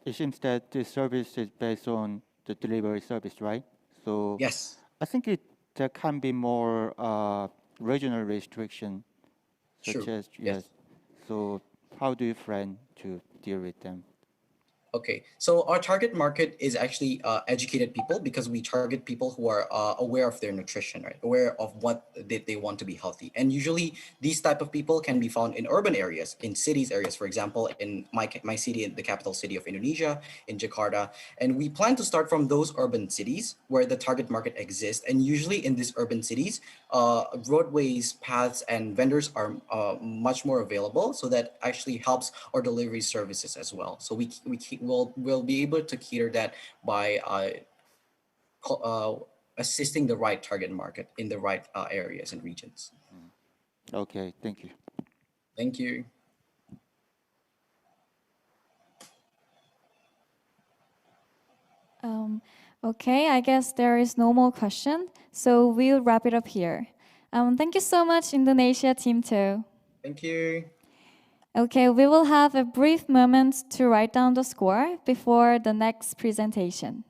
Speaker 19: it seems that this service is based on the delivery service, right? So
Speaker 7: yes,
Speaker 19: I think there can be more regional restriction, such
Speaker 7: True.
Speaker 19: as
Speaker 7: Yes.
Speaker 19: So how do you plan to deal with them?
Speaker 7: Okay, so our target market is actually educated people because we target people who are aware of their nutrition, right? Aware of what they want to be healthy. And usually these type of people can be found in urban areas, in cities areas, for example, in my city, in the capital city of Indonesia, in Jakarta. And we plan to start from those urban cities where the target market exists. And usually in these urban cities, roadways, paths, and vendors are much more available, so that actually helps our delivery services as well. So we'll be able to cater that by assisting the right target market in the right areas and regions.
Speaker 19: Okay, thank you.
Speaker 7: Thank you.
Speaker 18: Okay, I guess there is no more question, so we'll wrap it up here. Thank you so much, Indonesia team too.
Speaker 7: Thank you.
Speaker 18: Okay, we will have a brief moment to write down the score before the next presentation.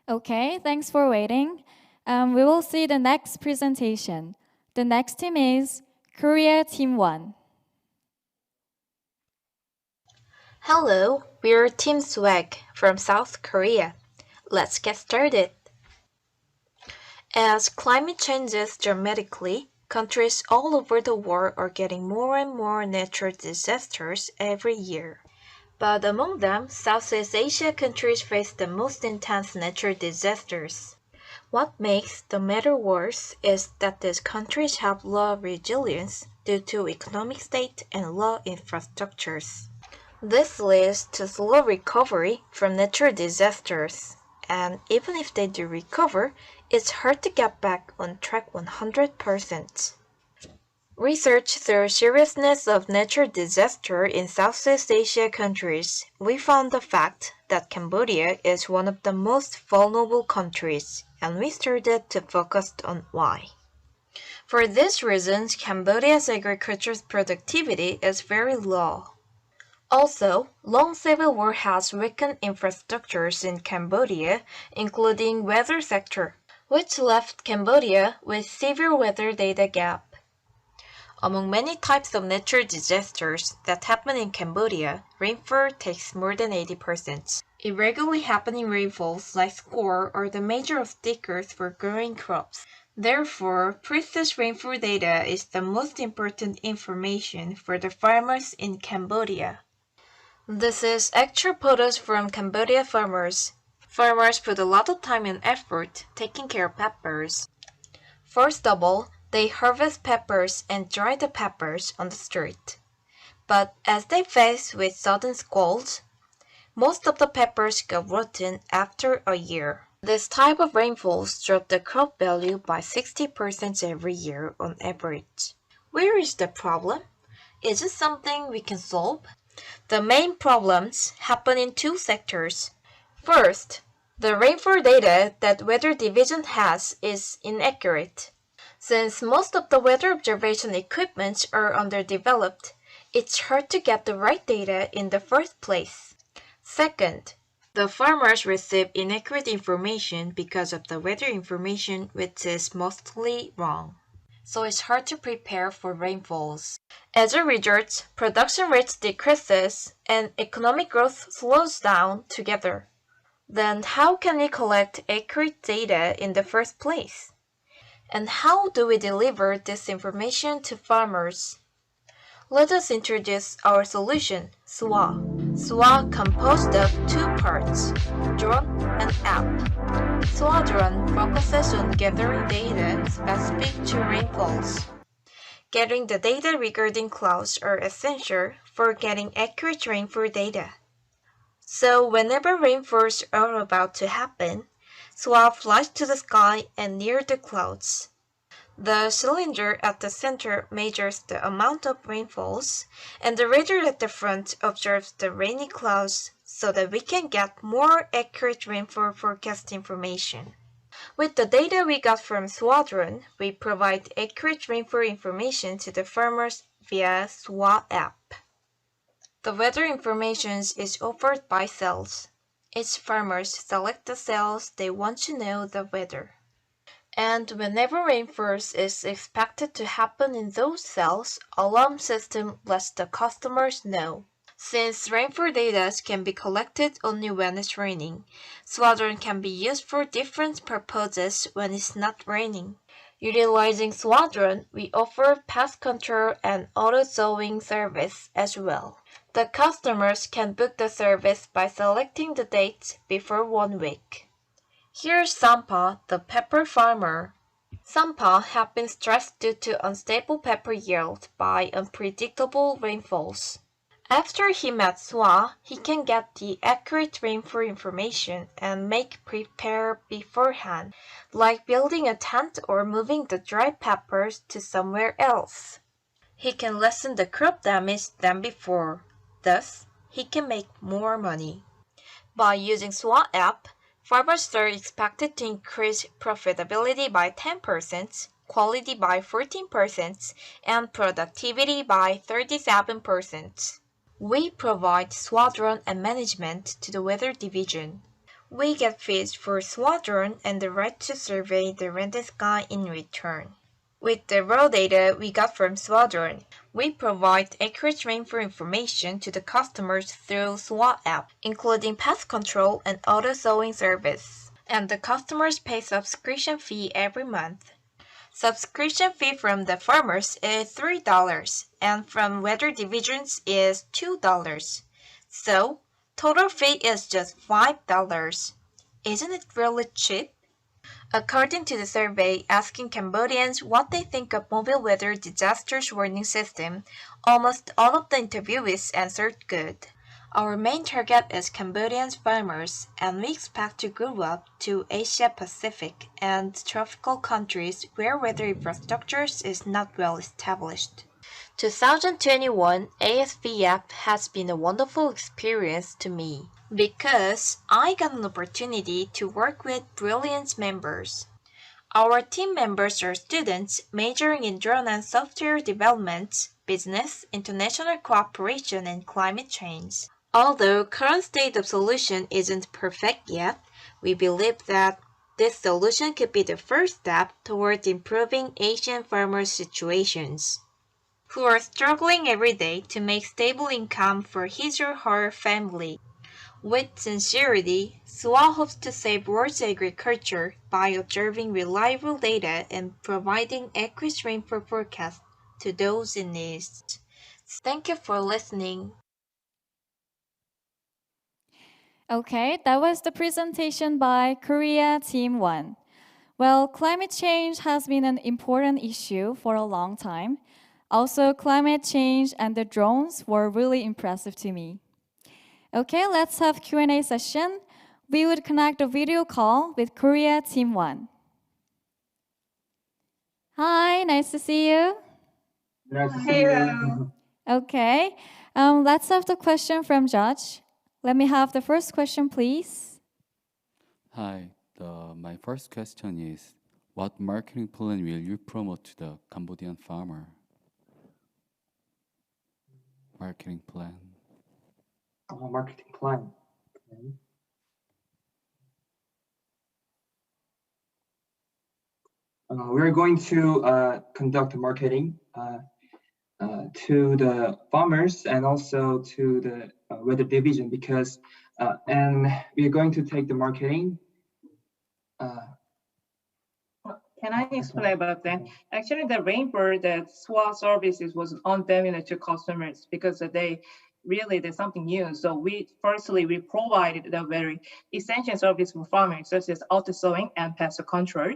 Speaker 18: Okay, thanks for waiting. We will see the next presentation. The next team is Korea Team 1.
Speaker 14: Hello, we're Team Swag from South Korea. Let's get started. As climate changes dramatically, countries all over the world are getting more and more natural disasters every year. But among them, Southeast Asia countries face the most intense natural disasters. What makes the matter worse is that these countries have low resilience due to economic state and low infrastructures. This leads to slow recovery from natural disasters, and even if they do recover, it's hard to get back on track 100%. Research the seriousness of natural disaster in Southeast Asia countries. We found the fact that Cambodia is one of the most vulnerable countries, and we started to focus on why. For these reasons, Cambodia's agricultural productivity is very low. Also, long civil war has weakened infrastructures in Cambodia, including weather sector, which left Cambodia with severe weather data gap. Among many types of natural disasters that happen in Cambodia, rainfall takes more than 80%. Irregularly happening rainfalls like squall are the major obstacles for growing crops. Therefore, precise rainfall data is the most important information for the farmers in Cambodia. This is actual photos from Cambodia farmers. Farmers put a lot of time and effort taking care of peppers. First of all, they harvest peppers and dry the peppers on the street. But as they face with sudden squalls, most of the peppers go rotten after a year. This type of rainfalls drop the crop value by 60% every year on average. Where is the problem? Is it something we can solve? The main problems happen in two sectors. First, the rainfall data that Weather Division has is inaccurate. Since most of the weather observation equipment are underdeveloped, it's hard to get the right data in the first place. Second, the farmers receive inaccurate information because of the weather information which is mostly wrong. So it's hard to prepare for rainfalls. As a result, production rates decreases and economic growth slows down together. Then how can we collect accurate data in the first place? And how do we deliver this information to farmers? Let us introduce our solution, SWA. SWA composed of two parts, drone and app. SWA drone focuses on gathering data specific to rainfalls. Gathering the data regarding clouds are essential for getting accurate rainfall data. So whenever rainfalls are about to happen, SWA flies to the sky and near the clouds. The cylinder at the center measures the amount of rainfalls, and the radar at the front observes the rainy clouds so that we can get more accurate rainfall forecast information. With the data we got from SWA, we provide accurate rainfall information to the farmers via SWA app. The weather information is offered by cells. Each farmers select the cells they want to know the weather. And whenever rainfall is expected to happen in those cells, alarm system lets the customers know. Since rainfall data can be collected only when it's raining, SWA can be used for different purposes when it's not raining. Utilizing SWA, we offer pest control and auto sowing service as well. The customers can book the service by selecting the date before 1 week. Here's Sampa, the pepper farmer. Sampa had been stressed due to unstable pepper yield by unpredictable rainfalls. After he met SWA, he can get the accurate rainfall information and make prepare beforehand, like building a tent or moving the dry peppers to somewhere else. He can lessen the crop damage than before. Thus, he can make more money. By using SWA app, farmers are expected to increase profitability by 10%, quality by 14%, and productivity by 37%. We provide SWA and management to the Weather Division. We get fees for SWA and the right to survey the rented sky in return. With the raw data we got from SWA, we provide accurate rainfall information to the customers through SWA app, including pest control and auto sowing service. And the customers pay subscription fee every month. Subscription fee from the farmers is $3 and from weather divisions is $2. So, total fee is just $5. Isn't it really cheap? According to the survey asking Cambodians what they think of mobile weather disasters warning system, almost all of the interviewees answered good. Our main target is Cambodian farmers, and we expect to grow up to Asia Pacific and tropical countries where weather infrastructure is not well established. 2021 ASVF has been a wonderful experience to me because I got an opportunity to work with brilliant members. Our team members are students majoring in drone and software development, business, international cooperation, and climate change. Although current state of solution isn't perfect yet, we believe that this solution could be the first step toward improving Asian farmers' situations, who are struggling every day to make stable income for his or her family. With sincerity, SWA hopes to save world's agriculture by observing reliable data and providing accurate rainfall forecasts to those in need. Thank you for listening.
Speaker 18: Okay, that was the presentation by Korea Team 1. Well, climate change has been an important issue for a long time. Also, climate change and the drones were really impressive to me. Okay, let's have Q&A session. We would connect a video call with Korea Team 1. Hi, nice to see you.
Speaker 3: Nice to see you.
Speaker 18: Okay. Let's have the question from Judge. Let me have the first question, please.
Speaker 15: Hi, my first question is, what marketing plan will you promote to the Cambodian farmer? Marketing plan.
Speaker 3: Marketing plan. Okay. We're going to conduct marketing to the farmers and also to the weather division because, and we're going to take the marketing.
Speaker 22: Can I explain about that? Actually, the rainbow, the SWA services was unfamiliar to customers because there's something new. So we provided the very essential service for farmers, such as auto sowing and pest control.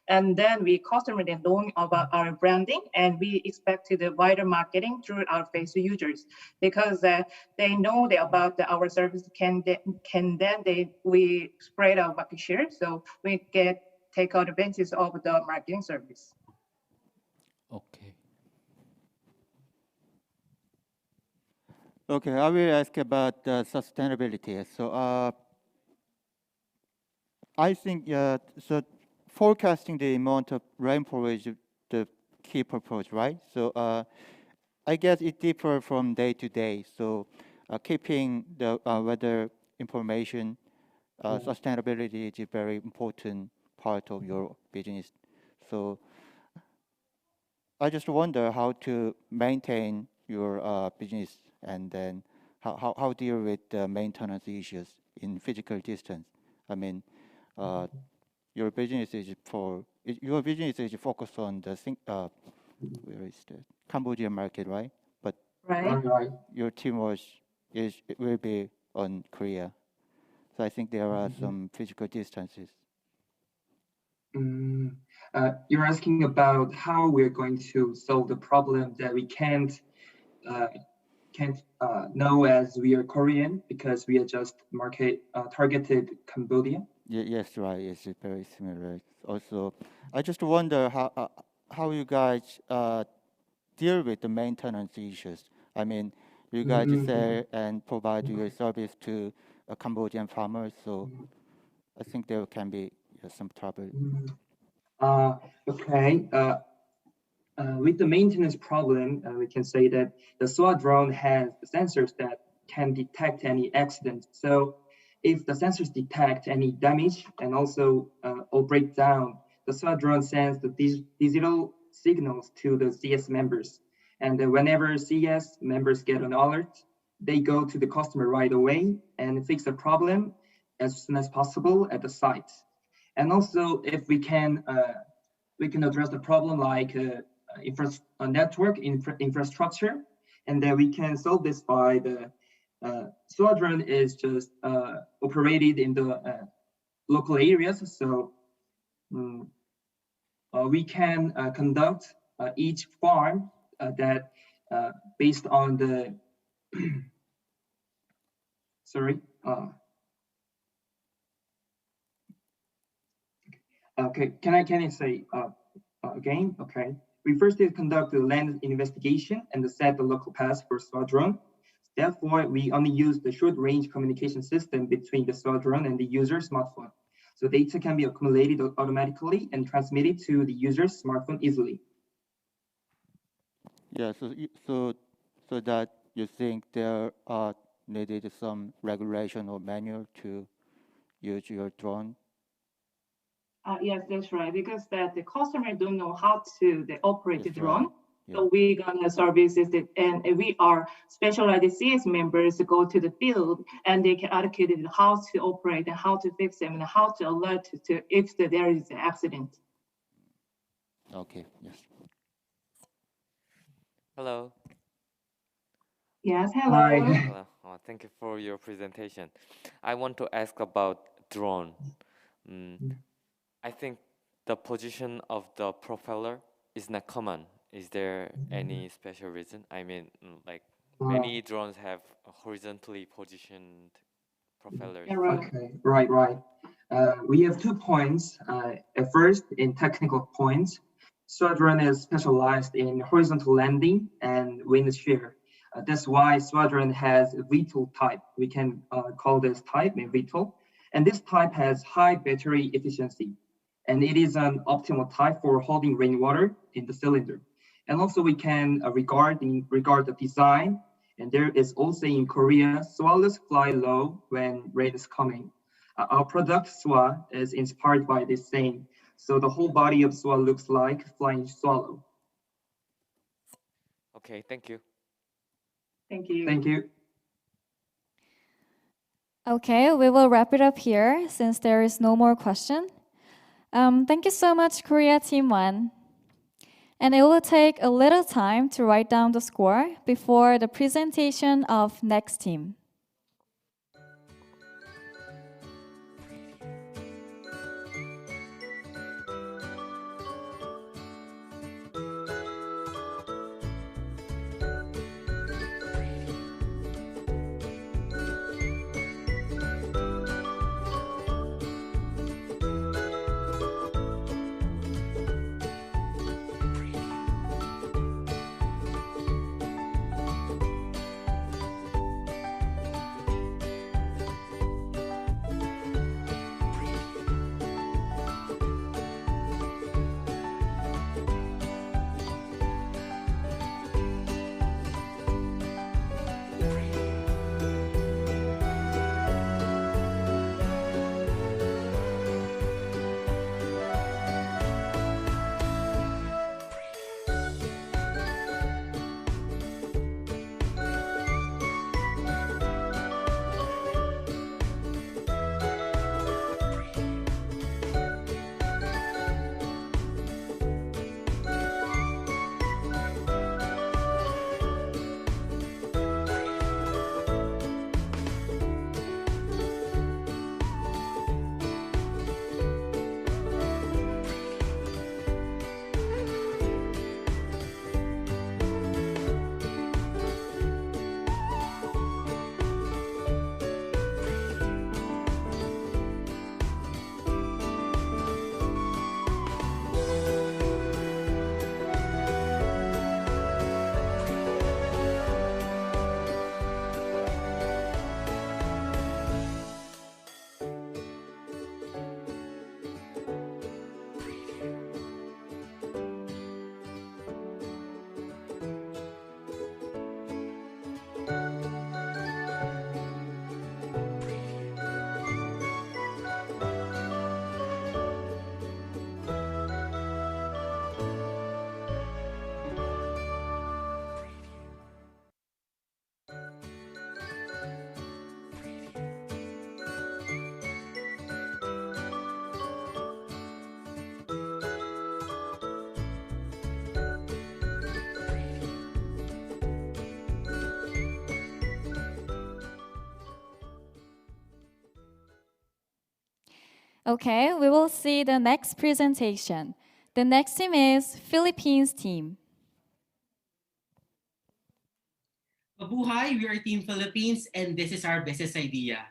Speaker 22: And then customers knowing about our branding, and we expected a wider marketing through our face users because they know about our service. We spread our market share, so we take advantage of the marketing service.
Speaker 15: Okay.
Speaker 19: Okay, I will ask about sustainability. So I think so forecasting the amount of rainfall is the key purpose, right? So I guess it differs from day to day. So keeping the weather information, sustainability is a very important part of your business. So I just wonder how to maintain your business and then how deal with the maintenance issues in physical distance. I mean, your business is focused on the where is the Cambodian market, right? But
Speaker 22: right.
Speaker 19: Your team will be on Korea. So I think there are some physical distances.
Speaker 3: You're asking about how we're going to solve the problem that we can't know as we are Korean because we are just targeted Cambodia.
Speaker 19: Yes, right. It's very similar. Also, I just wonder how you guys deal with the maintenance issues. I mean, you guys sell and provide your service to Cambodian farmers, so I think there can be some trouble.
Speaker 3: Okay. With the maintenance problem, we can say that the SWA drone has sensors that can detect any accident. So if the sensors detect any damage and also or breakdown, the SWA drone sends the digital signals to the CS members. And whenever CS members get an alert, they go to the customer right away and fix the problem as soon as possible at the site. And also, if we can address the problem like network infrastructure, and then we can solve this by the SWA drone is just operated in the local areas. So we can conduct each farm that based on the sorry. Okay, can I say again? Okay, we first did conduct the land investigation and set the local path for SWA drone. Therefore, we only use the short-range communication system between the SWA drone and the user's smartphone. So data can be accumulated automatically and transmitted to the user's smartphone easily.
Speaker 19: Yeah, so that you think there are needed some regulation or manual to use your drone?
Speaker 22: Yes, that's right. Because the customer don't know how to operate the drone. Right. Yeah. So we gonna services and we are specialized CS members to go to the field and they can educate how to operate and how to fix them and how to alert to if there is an accident.
Speaker 19: Okay. Yes.
Speaker 9: Hello.
Speaker 22: Yes. Hello.
Speaker 3: Hi.
Speaker 9: Hello. Oh, thank you for your presentation. I want to ask about drone. I think the position of the propeller is not common. Is there any special reason? I mean, like many drones have horizontally positioned propellers.
Speaker 3: Okay, right. We have 2 points. At first, in technical points, SWA drone is specialized in horizontal landing and wind shear. That's why Squadron has a VTOL type. We can call this type a VTOL. And this type has high battery efficiency. And it is an optimal type for holding rainwater in the cylinder. And also we can regard the design. And there is also in Korea, swallows fly low when rain is coming. Our product SWA is inspired by this saying. So the whole body of SWA looks like flying swallow.
Speaker 9: Okay, thank you.
Speaker 22: Thank you.
Speaker 3: Thank you.
Speaker 18: Okay, we will wrap it up here since there is no more question. Thank you so much, Korea Team 1. And it will take a little time to write down the score before the presentation of next team. Okay, we will see the next presentation. The next team is Philippines team.
Speaker 16: Mabuhay, we are Team Philippines and this is our business idea.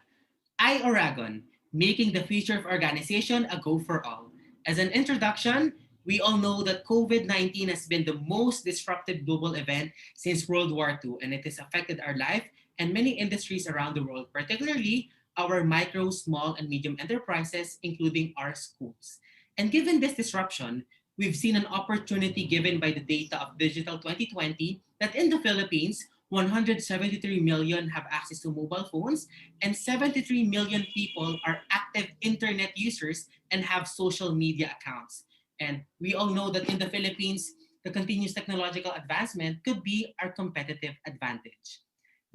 Speaker 16: Oragon, making the future of organization a go for all. As an introduction, we all know that COVID-19 has been the most disruptive global event since World War II and it has affected our life and many industries around the world, particularly our micro, small, and medium enterprises, including our schools. And given this disruption, we've seen an opportunity given by the data of Digital 2020 that in the Philippines, 173 million have access to mobile phones and 73 million people are active internet users and have social media accounts. And we all know that in the Philippines, the continuous technological advancement could be our competitive advantage.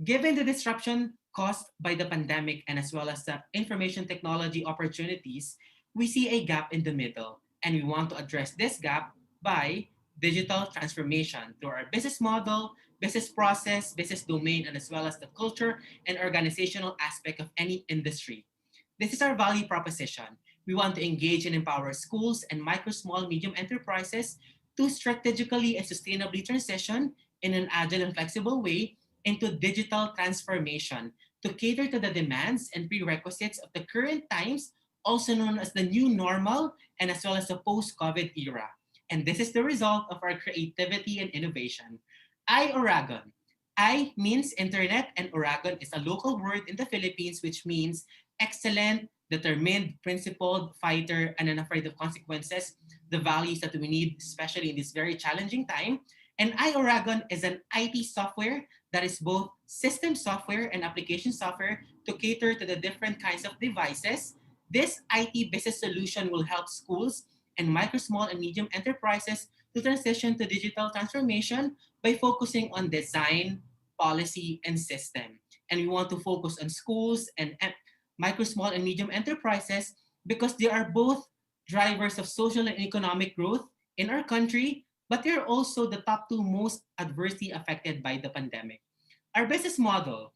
Speaker 16: Given the disruption caused by the pandemic and as well as the information technology opportunities, we see a gap in the middle. And we want to address this gap by digital transformation through our business model, business process, business domain, and as well as the culture and organizational aspect of any industry. This is our value proposition. We want to engage and empower schools and micro, small, medium enterprises to strategically and sustainably transition in an agile and flexible way into digital transformation to cater to the demands and prerequisites of the current times, also known as the new normal and as well as the post-COVID era. And this is the result of our creativity and innovation. Oragon, I means internet, and Oragon is a local word in the Philippines which means excellent, determined, principled, fighter, and unafraid of consequences, the values that we need, especially in this very challenging time. And iOragon is an IT software that is both system software and application software to cater to the different kinds of devices. This IT business solution will help schools and micro, small, and medium enterprises to transition to digital transformation by focusing on design, policy, and system. And we want to focus on schools and micro, small, and medium enterprises because they are both drivers of social and economic growth in our country, but they're also the top two most adversely affected by the pandemic. Our business model,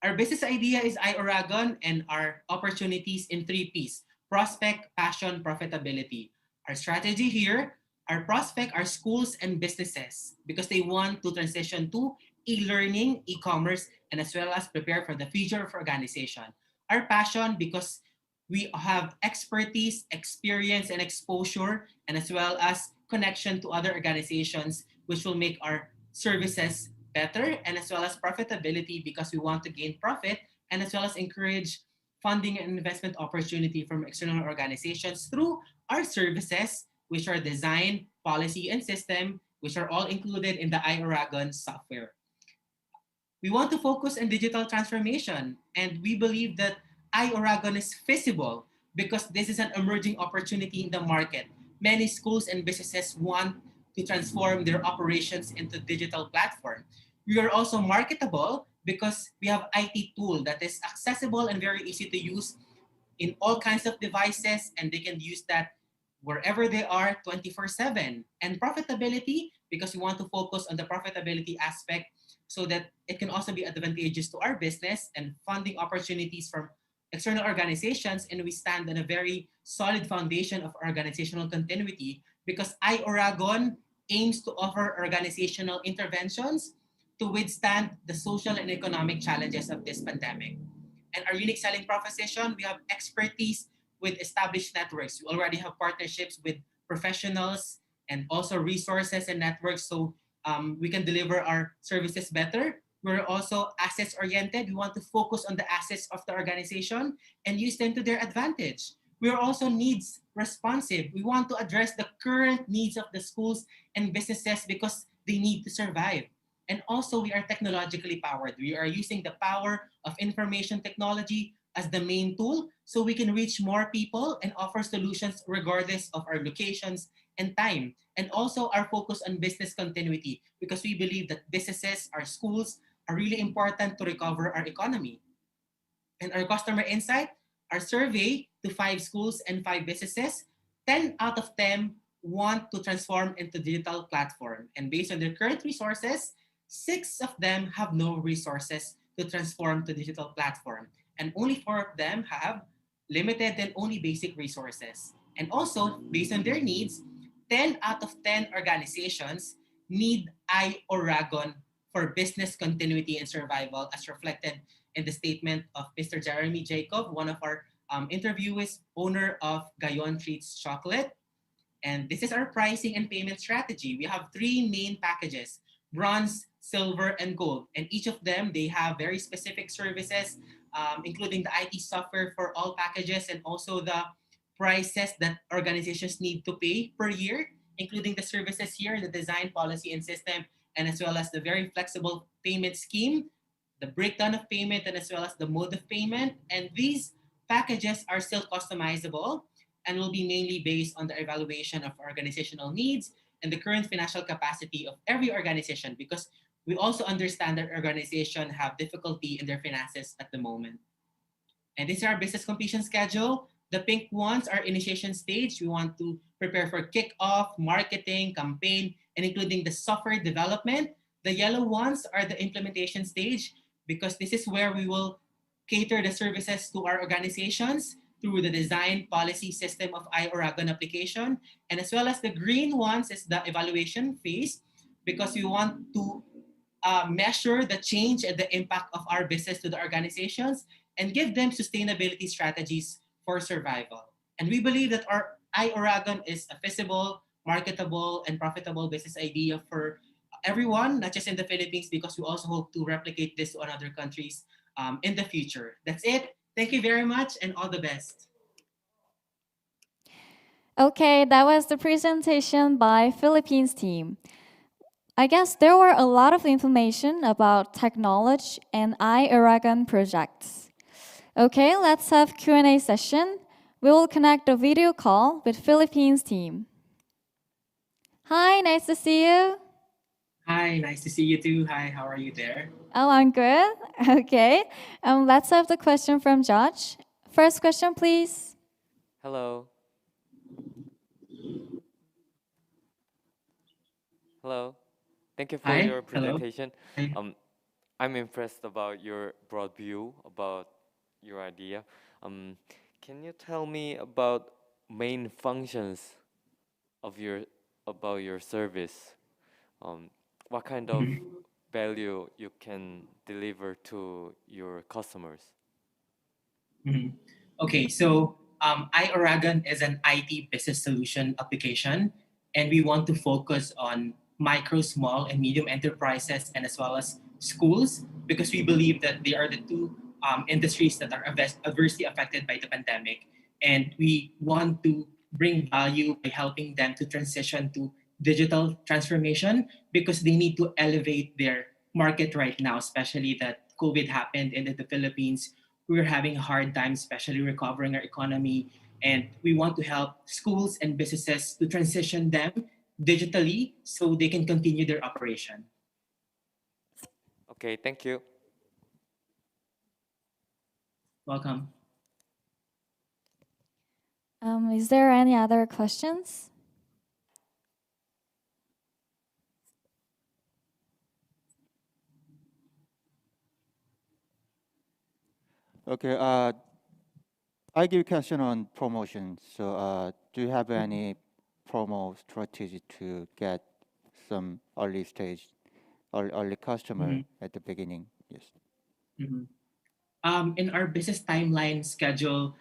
Speaker 16: our business idea is iOragon and our opportunities in three P's: prospect, passion, profitability. Our strategy here, our prospect are schools and businesses because they want to transition to e-learning, e-commerce, and as well as prepare for the future of organization. Our passion because we have expertise, experience, and exposure, and as well as connection to other organizations, which will make our services better, and as well as profitability because we want to gain profit and as well as encourage funding and investment opportunity from external organizations through our services, which are design, policy, and system, which are all included in the iOragon software. We want to focus on digital transformation, and we believe that iOragon is feasible because this is an emerging opportunity in the market. Many schools and businesses want to transform their operations into digital platform. We are also marketable because we have IT tool that is accessible and very easy to use in all kinds of devices, and they can use that wherever they are 24/7. And profitability, because we want to focus on the profitability aspect so that it can also be advantageous to our business and funding opportunities from external organizations. And we stand on a very solid foundation of organizational continuity because iOragon aims to offer organizational interventions to withstand the social and economic challenges of this pandemic. And our unique selling proposition, we have expertise with established networks. We already have partnerships with professionals and also resources and networks so we can deliver our services better. We're also assets oriented. We want to focus on the assets of the organization and use them to their advantage. We are also needs responsive. We want to address the current needs of the schools and businesses because they need to survive. And also, we are technologically powered. We are using the power of information technology as the main tool so we can reach more people and offer solutions regardless of our locations and time. And also our focus on business continuity because we believe that businesses, our schools, are really important to recover our economy. And our customer insight, our survey to 5 schools and 5 businesses, 10 out of 10 want to transform into digital platform. And based on their current resources, 6 of them have no resources to transform to digital platform. And only 4 of them have limited and only basic resources. And also, based on their needs, 10 out of 10 organizations need iOragon for business continuity and survival, as reflected in the statement of Mr. Jeremy Jacob, one of our interviewees, owner of Gayon Treats Chocolate. And this is our pricing and payment strategy. We have 3 main packages: bronze, silver, and gold. And each of them, they have very specific services, including the IT software for all packages and also the prices that organizations need to pay per year, including the services here, the design, policy, and system, and as well as the very flexible payment scheme, the breakdown of payment, and as well as the mode of payment. And these packages are still customizable and will be mainly based on the evaluation of organizational needs and the current financial capacity of every organization because we also understand that organizations have difficulty in their finances at the moment. And this is our business completion schedule. The pink ones are initiation stage. We want to prepare for kickoff, marketing, campaign, and including the software development. The yellow ones are the implementation stage because this is where we will cater the services to our organizations through the design policy system of iOragon application. And as well as the green ones is the evaluation phase because we want to measure the change and the impact of our business to the organizations and give them sustainability strategies for survival. And we believe that our iOragon is a feasible, marketable, and profitable business idea for everyone, not just in the Philippines, because we also hope to replicate this to other countries in the future. That's it. Thank you very much and all the best.
Speaker 18: Okay, that was the presentation by Philippines team. I guess there were a lot of information about technology and iAragon projects. Okay, let's have Q&A session. We will connect a video call with Philippines team. Hi, nice to see you.
Speaker 16: Hi, nice to see you too. Hi, how are you there?
Speaker 18: Oh, I'm good. Okay, let's have the question from Josh. First question, please.
Speaker 9: Hello. Hello. Thank you for
Speaker 16: Hi.
Speaker 9: your
Speaker 16: Hello.
Speaker 9: presentation. I'm impressed about your broad view about your idea. Can you tell me about main functions of your service? What kind of value you can deliver to your customers?
Speaker 16: Okay, so iOragon is an IT business solution application, and we want to focus on micro, small, and medium enterprises, and as well as schools, because we believe that they are the two industries that are adversely affected by the pandemic. And we want to bring value by helping them to transition to digital transformation because they need to elevate their market right now, especially that COVID happened in the Philippines. We're having a hard time, especially recovering our economy. And we want to help schools and businesses to transition them digitally so they can continue their operation.
Speaker 9: Okay, thank you.
Speaker 16: Welcome.
Speaker 18: Is there any other questions?
Speaker 19: Okay, I give question on promotion. So do you have any promo strategy to get some early stage or early customer at the beginning? Yes.
Speaker 16: In our business timeline schedule,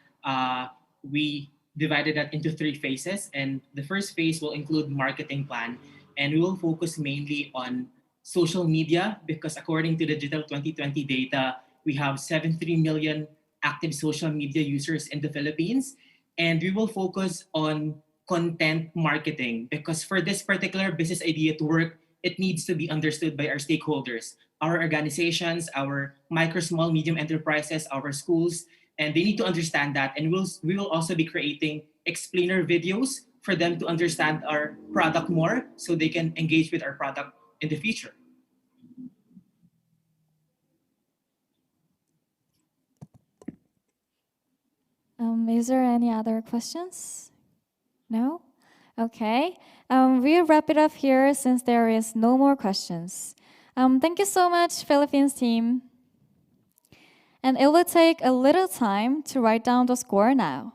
Speaker 16: we divided that into 3 phases. And the first phase will include marketing plan. And we will focus mainly on social media because according to the Digital 2020 data, we have 73 million active social media users in the Philippines. And we will focus on content marketing because for this particular business idea to work, it needs to be understood by our stakeholders, our organizations, our micro, small, medium enterprises, our schools, and they need to understand that. And we will also be creating explainer videos for them to understand our product more so they can engage with our product in the future.
Speaker 18: Is there any other questions? No? Okay. We'll wrap it up here since there is no more questions. Thank you so much, Philippines team. And it will take a little time to write down the score now.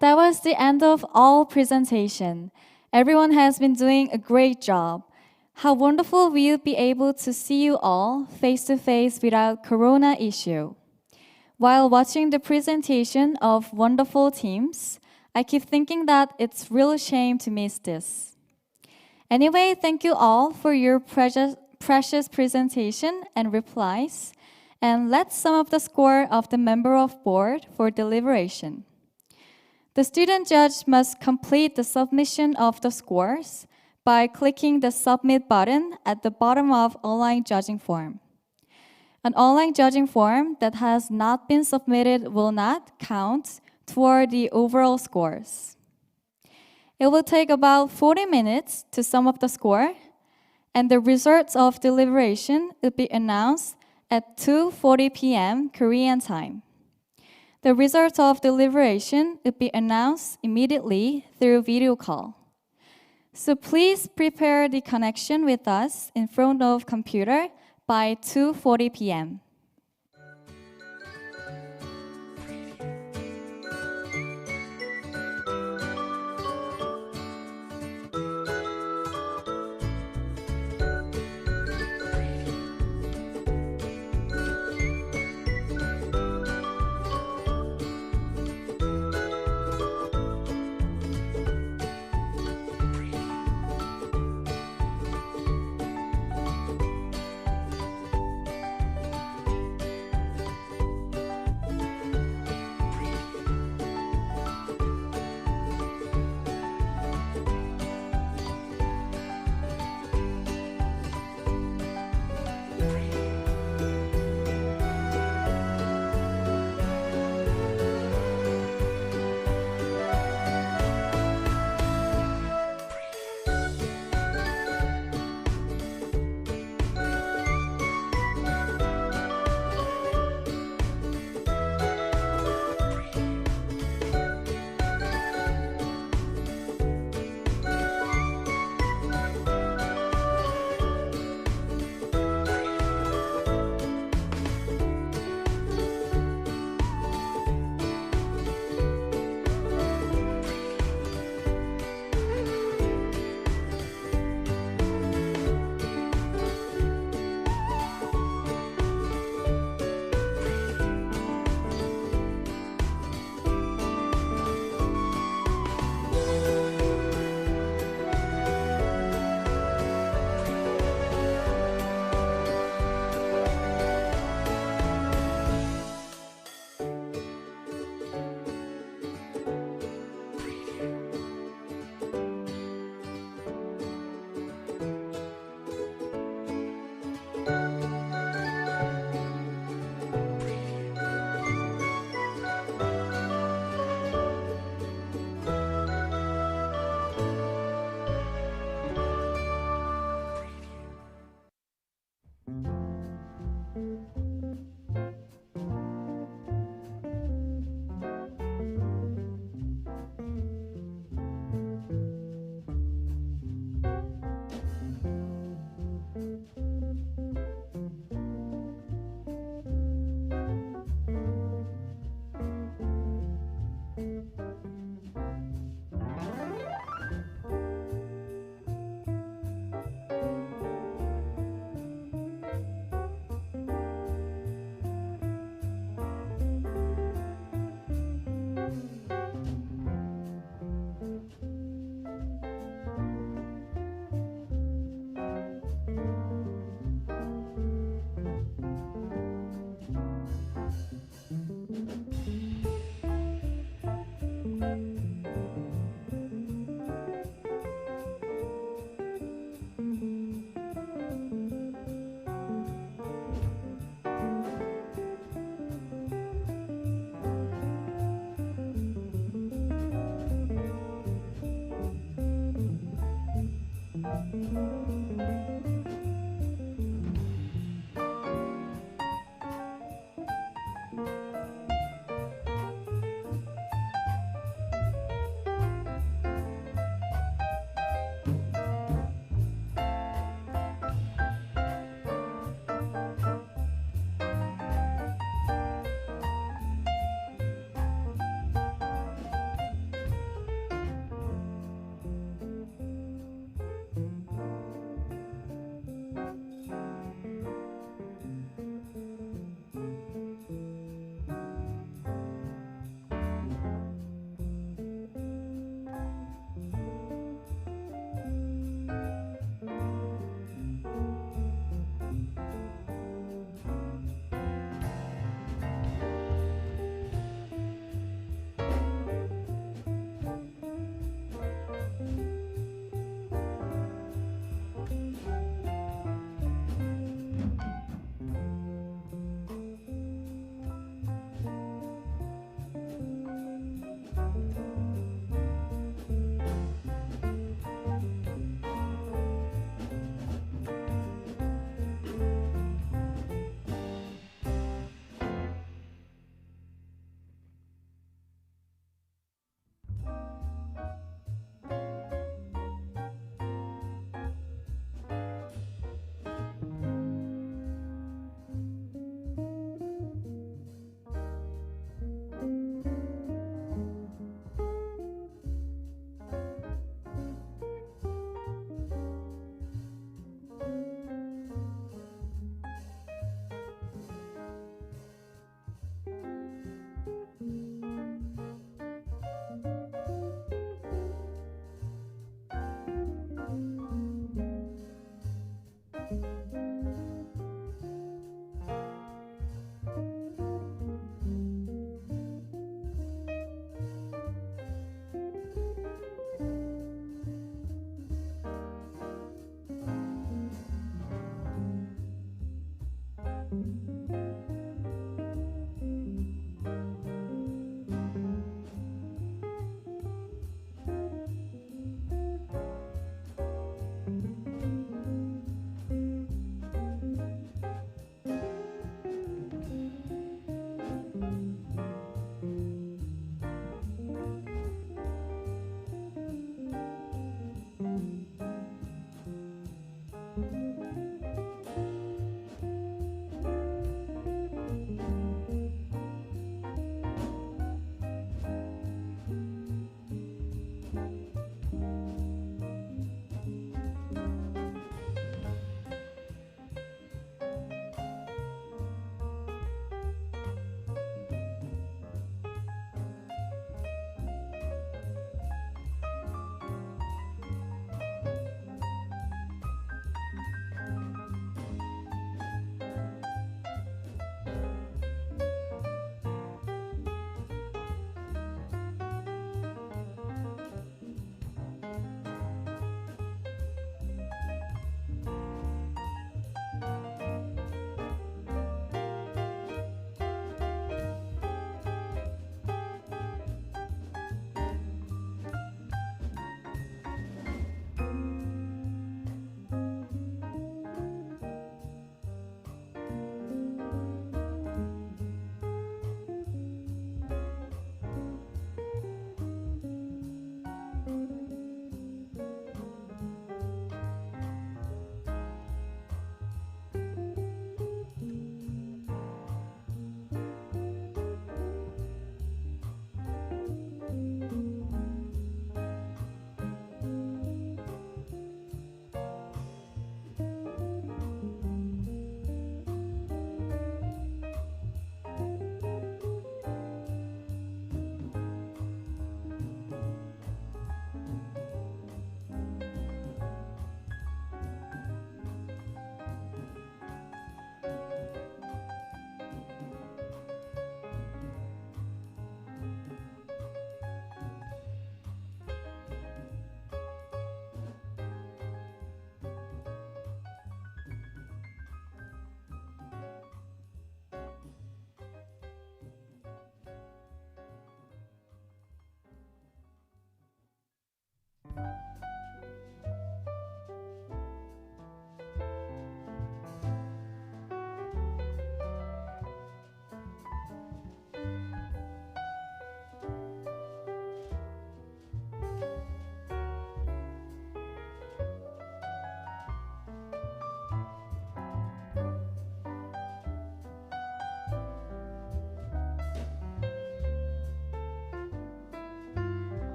Speaker 18: that was the end of all presentation. Everyone has been doing a great job. How wonderful we'll be able to see you all face to face without corona issue. While watching the presentation of wonderful teams, I keep thinking that it's real shame to miss this. Anyway, thank you all for your precious presentation and replies. And let's sum up the score of the member of board for deliberation. The student judge must complete the submission of the scores by clicking the submit button at the bottom of online judging form. An online judging form that has not been submitted will not count toward the overall scores. It will take about 40 minutes to sum up the score, and the results of deliberation will be announced at 2:40 p.m. Korean time. The results of deliberation will be announced immediately through video call. So please prepare the connection with us in front of computer by 2:40 p.m.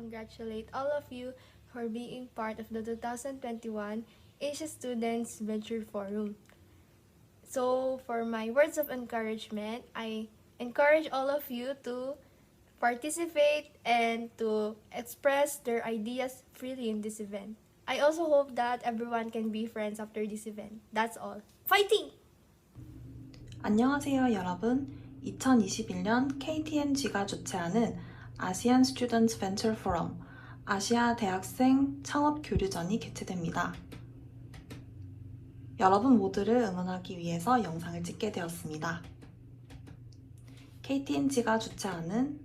Speaker 4: congratulate all of you for being part of the 2021 Asia Students Venture Forum. So for my words of encouragement, I encourage all of you to participate and to express their ideas freely in this event. I also hope that everyone can be friends after this event. That's all. Fighting!
Speaker 20: 안녕하세요, 여러분. 2021년 KT&G가 주최하는 아시안 스튜던트 벤처 포럼, 아시아 대학생 창업 교류전이 개최됩니다. 여러분 모두를 응원하기 위해서 영상을 찍게 되었습니다. KT&G가 주최하는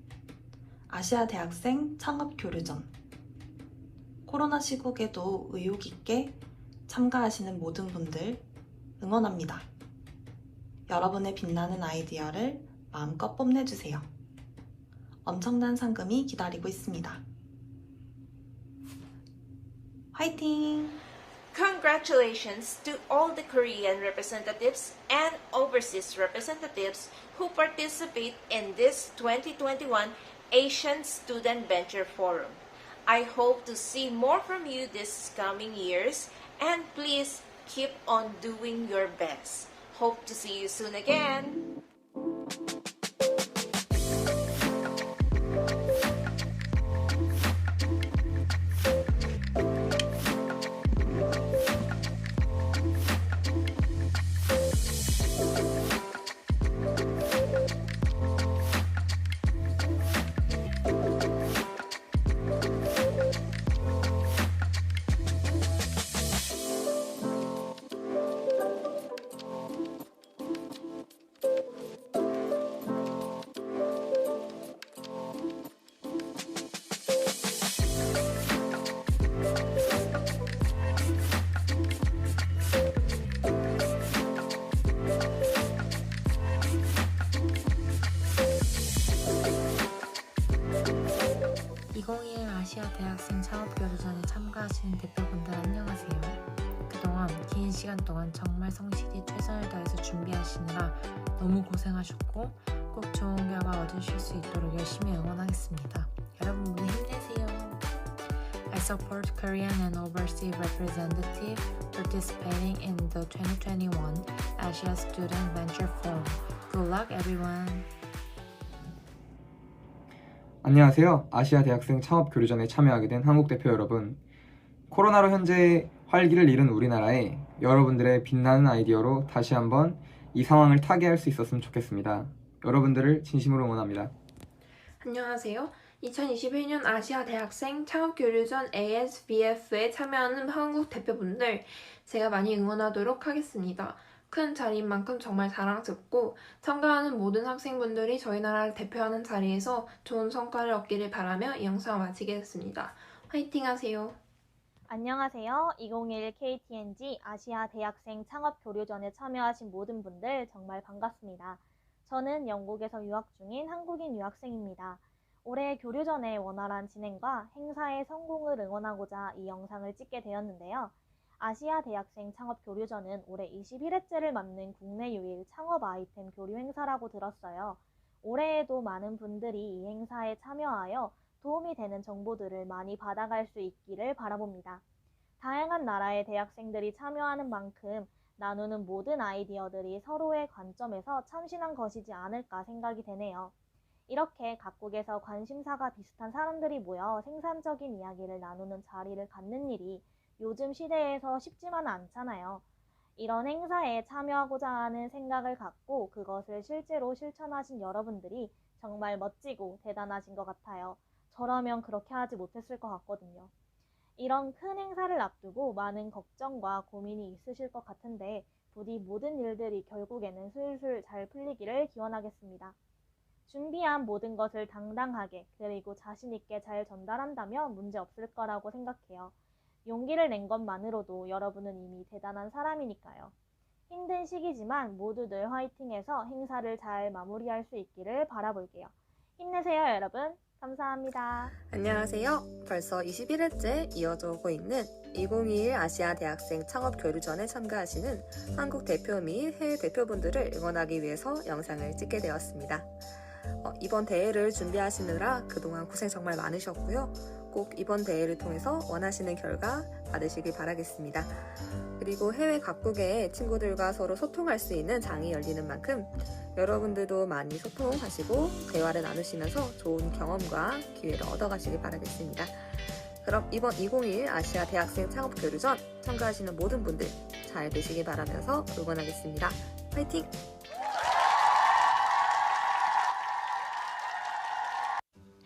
Speaker 20: 아시아 대학생 창업 교류전. 코로나 시국에도 의욕 있게 참가하시는 모든 분들 응원합니다. 여러분의 빛나는 아이디어를 마음껏 뽐내주세요. 엄청난 상금이 기다리고 있습니다. 화이팅!
Speaker 14: Congratulations to all the Korean representatives and overseas representatives who participate in this 2021 Asian Student Venture Forum. I hope to see more from you this coming years, and please keep on doing your best. Hope to see you soon again.
Speaker 13: 아시아 대학생 창업교류전에 참가하시는 대표분들 안녕하세요. 그동안 긴 시간 동안 정말 성실히 최선을 다해서 준비하시느라 너무 고생하셨고 꼭 좋은 결과 얻으실 수 있도록 열심히 응원하겠습니다. 여러분 모두 힘내세요. I support Korean and overseas representative participating in the 2021 Asia Student Venture Forum. Good luck everyone.
Speaker 23: 안녕하세요. 아시아 대학생 창업 교류전에 참여하게 된 한국 대표 여러분. 코로나로 현재 활기를 잃은 우리나라에 여러분들의 빛나는 아이디어로 다시 한번 이 상황을 타개할 수 있었으면 좋겠습니다. 여러분들을 진심으로 응원합니다.
Speaker 24: 안녕하세요. 2021년 아시아 대학생 창업교류전 ASBF에 참여하는 한국 대표분들, 제가 많이 응원하도록 하겠습니다. 큰 자리인 만큼 정말 자랑스럽고 참가하는 모든 학생분들이 저희 나라를 대표하는 자리에서 좋은 성과를 얻기를 바라며 이 영상을 마치겠습니다. 화이팅 하세요.
Speaker 25: 안녕하세요. 2021 KT&G 아시아 대학생 창업교류전에 참여하신 모든 분들 정말 반갑습니다. 저는 영국에서 유학 중인 한국인 유학생입니다. 올해 교류전의 원활한 진행과 행사의 성공을 응원하고자 이 영상을 찍게 되었는데요. 아시아 대학생 창업교류전은 올해 21회째를 맞는 국내 유일 창업 아이템 교류 행사라고 들었어요. 올해에도 많은 분들이 이 행사에 참여하여 도움이 되는 정보들을 많이 받아갈 수 있기를 바라봅니다. 다양한 나라의 대학생들이 참여하는 만큼 나누는 모든 아이디어들이 서로의 관점에서 참신한 것이지 않을까 생각이 되네요. 이렇게 각국에서 관심사가 비슷한 사람들이 모여 생산적인 이야기를 나누는 자리를 갖는 일이 요즘 시대에서 쉽지만은 않잖아요. 이런 행사에 참여하고자 하는 생각을 갖고 그것을 실제로 실천하신 여러분들이 정말 멋지고 대단하신 것 같아요. 저라면 그렇게 하지 못했을 것 같거든요. 이런 큰 행사를 앞두고 많은 걱정과 고민이 있으실 것 같은데 부디 모든 일들이 결국에는 술술 잘 풀리기를 기원하겠습니다. 준비한 모든 것을 당당하게 그리고 자신 있게 잘 전달한다면 문제 없을 거라고 생각해요. 용기를 낸 것만으로도 여러분은 이미 대단한 사람이니까요. 힘든 시기지만 모두들 화이팅해서 행사를 잘 마무리할 수 있기를 바라볼게요. 힘내세요 여러분. 감사합니다.
Speaker 26: 안녕하세요. 벌써 21회째 이어져 오고 있는 2021 아시아 대학생 창업 교류전에 참가하시는 한국 대표 및 해외 대표분들을 응원하기 위해서 영상을 찍게 되었습니다. 이번 대회를 준비하시느라 그동안 고생 정말 많으셨고요. 꼭 이번 대회를 통해서 원하시는 결과 받으시길 바라겠습니다. 그리고 해외 각국의 친구들과 서로 소통할 수 있는 장이 열리는 만큼 여러분들도 많이 소통하시고 대화를 나누시면서 좋은 경험과 기회를 얻어가시길 바라겠습니다. 그럼 이번 2021 아시아 대학생 창업 교류전 참가하시는 모든 분들 잘 되시길 바라면서 응원하겠습니다. 화이팅!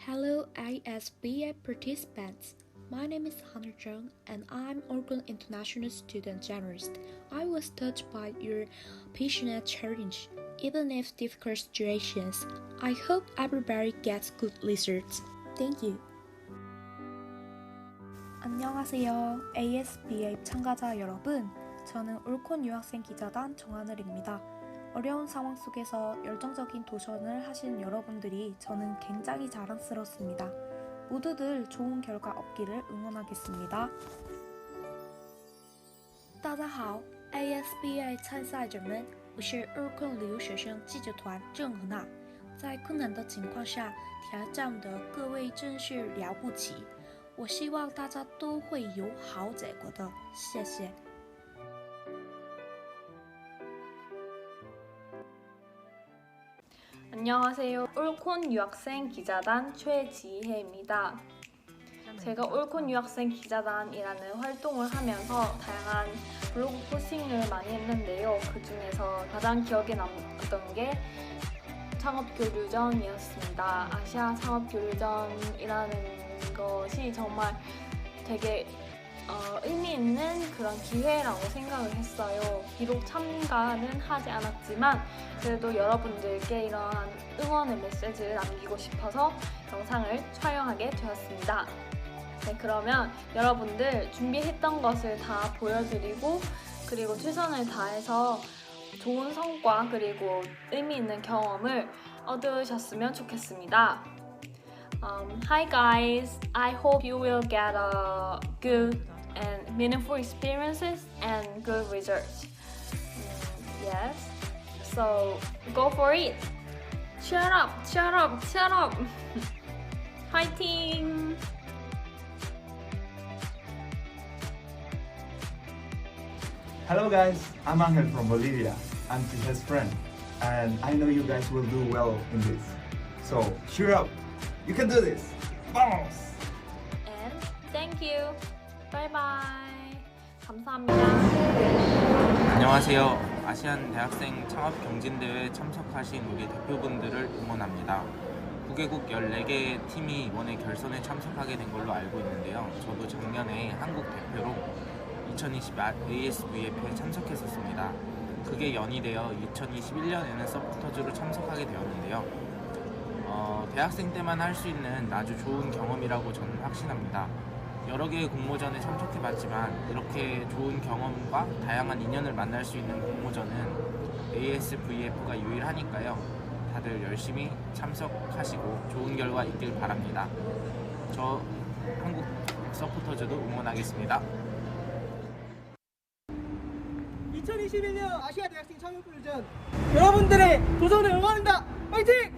Speaker 2: Hello ISBA participants. My name is Hunter Chung and I'm Organ International Student Journalist. I was touched by your passionate challenge, even if difficult situations. I hope everybody gets good results. Thank you.
Speaker 5: 안녕하세요. ASBA 참가자 여러분. 저는 올콘 유학생 기자단 정하늘입니다. 어려운 상황 속에서 열정적인 도전을 하신 여러분들이 저는 굉장히 자랑스럽습니다. 모두들 좋은 결과 얻기를 응원하겠습니다. 大家好 ASBA 参赛者们，我是二困留学生记者团郑和娜。在困难的情况下挑战的各位真是了不起，我希望大家都会有好结果的，谢谢。
Speaker 6: 안녕하세요. 올콘 유학생 기자단 최지혜입니다. 제가 올콘 유학생 기자단이라는 활동을 하면서 다양한 블로그 포스팅을 많이 했는데요. 그 중에서 가장 기억에 남았던 게 창업교류전이었습니다. 아시아 창업교류전이라는 것이 정말 되게 의미 있는 그런 기회라고 생각을 했어요. 비록 참가는 하지 않았지만 그래도 여러분들께 이러한 응원의 메시지를 남기고 싶어서 영상을 촬영하게 되었습니다. 네, 그러면 여러분들 준비했던 것을 다 보여드리고 그리고 최선을 다해서 좋은 성과 그리고 의미 있는 경험을 얻으셨으면 좋겠습니다. Hi guys, I hope you will get a good and meaningful experiences and good results. Yes, so go for it. Cheer up, cheer up, cheer up. Fighting!
Speaker 8: Hello guys, I'm Angel from Bolivia. I'm Tisha's friend, and I know you guys will do well in this. So cheer up, you can do this. Vamos!
Speaker 6: And thank you. Bye bye. 감사합니다.
Speaker 11: 안녕하세요. 아시안 대학생 창업 경진대회에 참석하신 우리 대표분들을 응원합니다. 9개국 14개의 팀이 이번에 결선에 참석하게 된 걸로 알고 있는데요. 저도 작년에 한국 대표로 2020 ASVF에 참석했었습니다. 그게 연이되어 2021년에는 서포터즈로 참석하게 되었는데요. 대학생 때만 할 수 있는 아주 좋은 경험이라고 저는 확신합니다. 여러 개의 공모전에 참석해봤지만 이렇게 좋은 경험과 다양한 인연을 만날 수 있는 공모전은 ASVF가 유일하니까요. 다들 열심히 참석하시고 좋은 결과 있길 바랍니다. 저 한국 서포터즈도 응원하겠습니다.
Speaker 17: 2021년 아시아 대학생 창업교류전 여러분들의 도전을 응원합니다. 화이팅!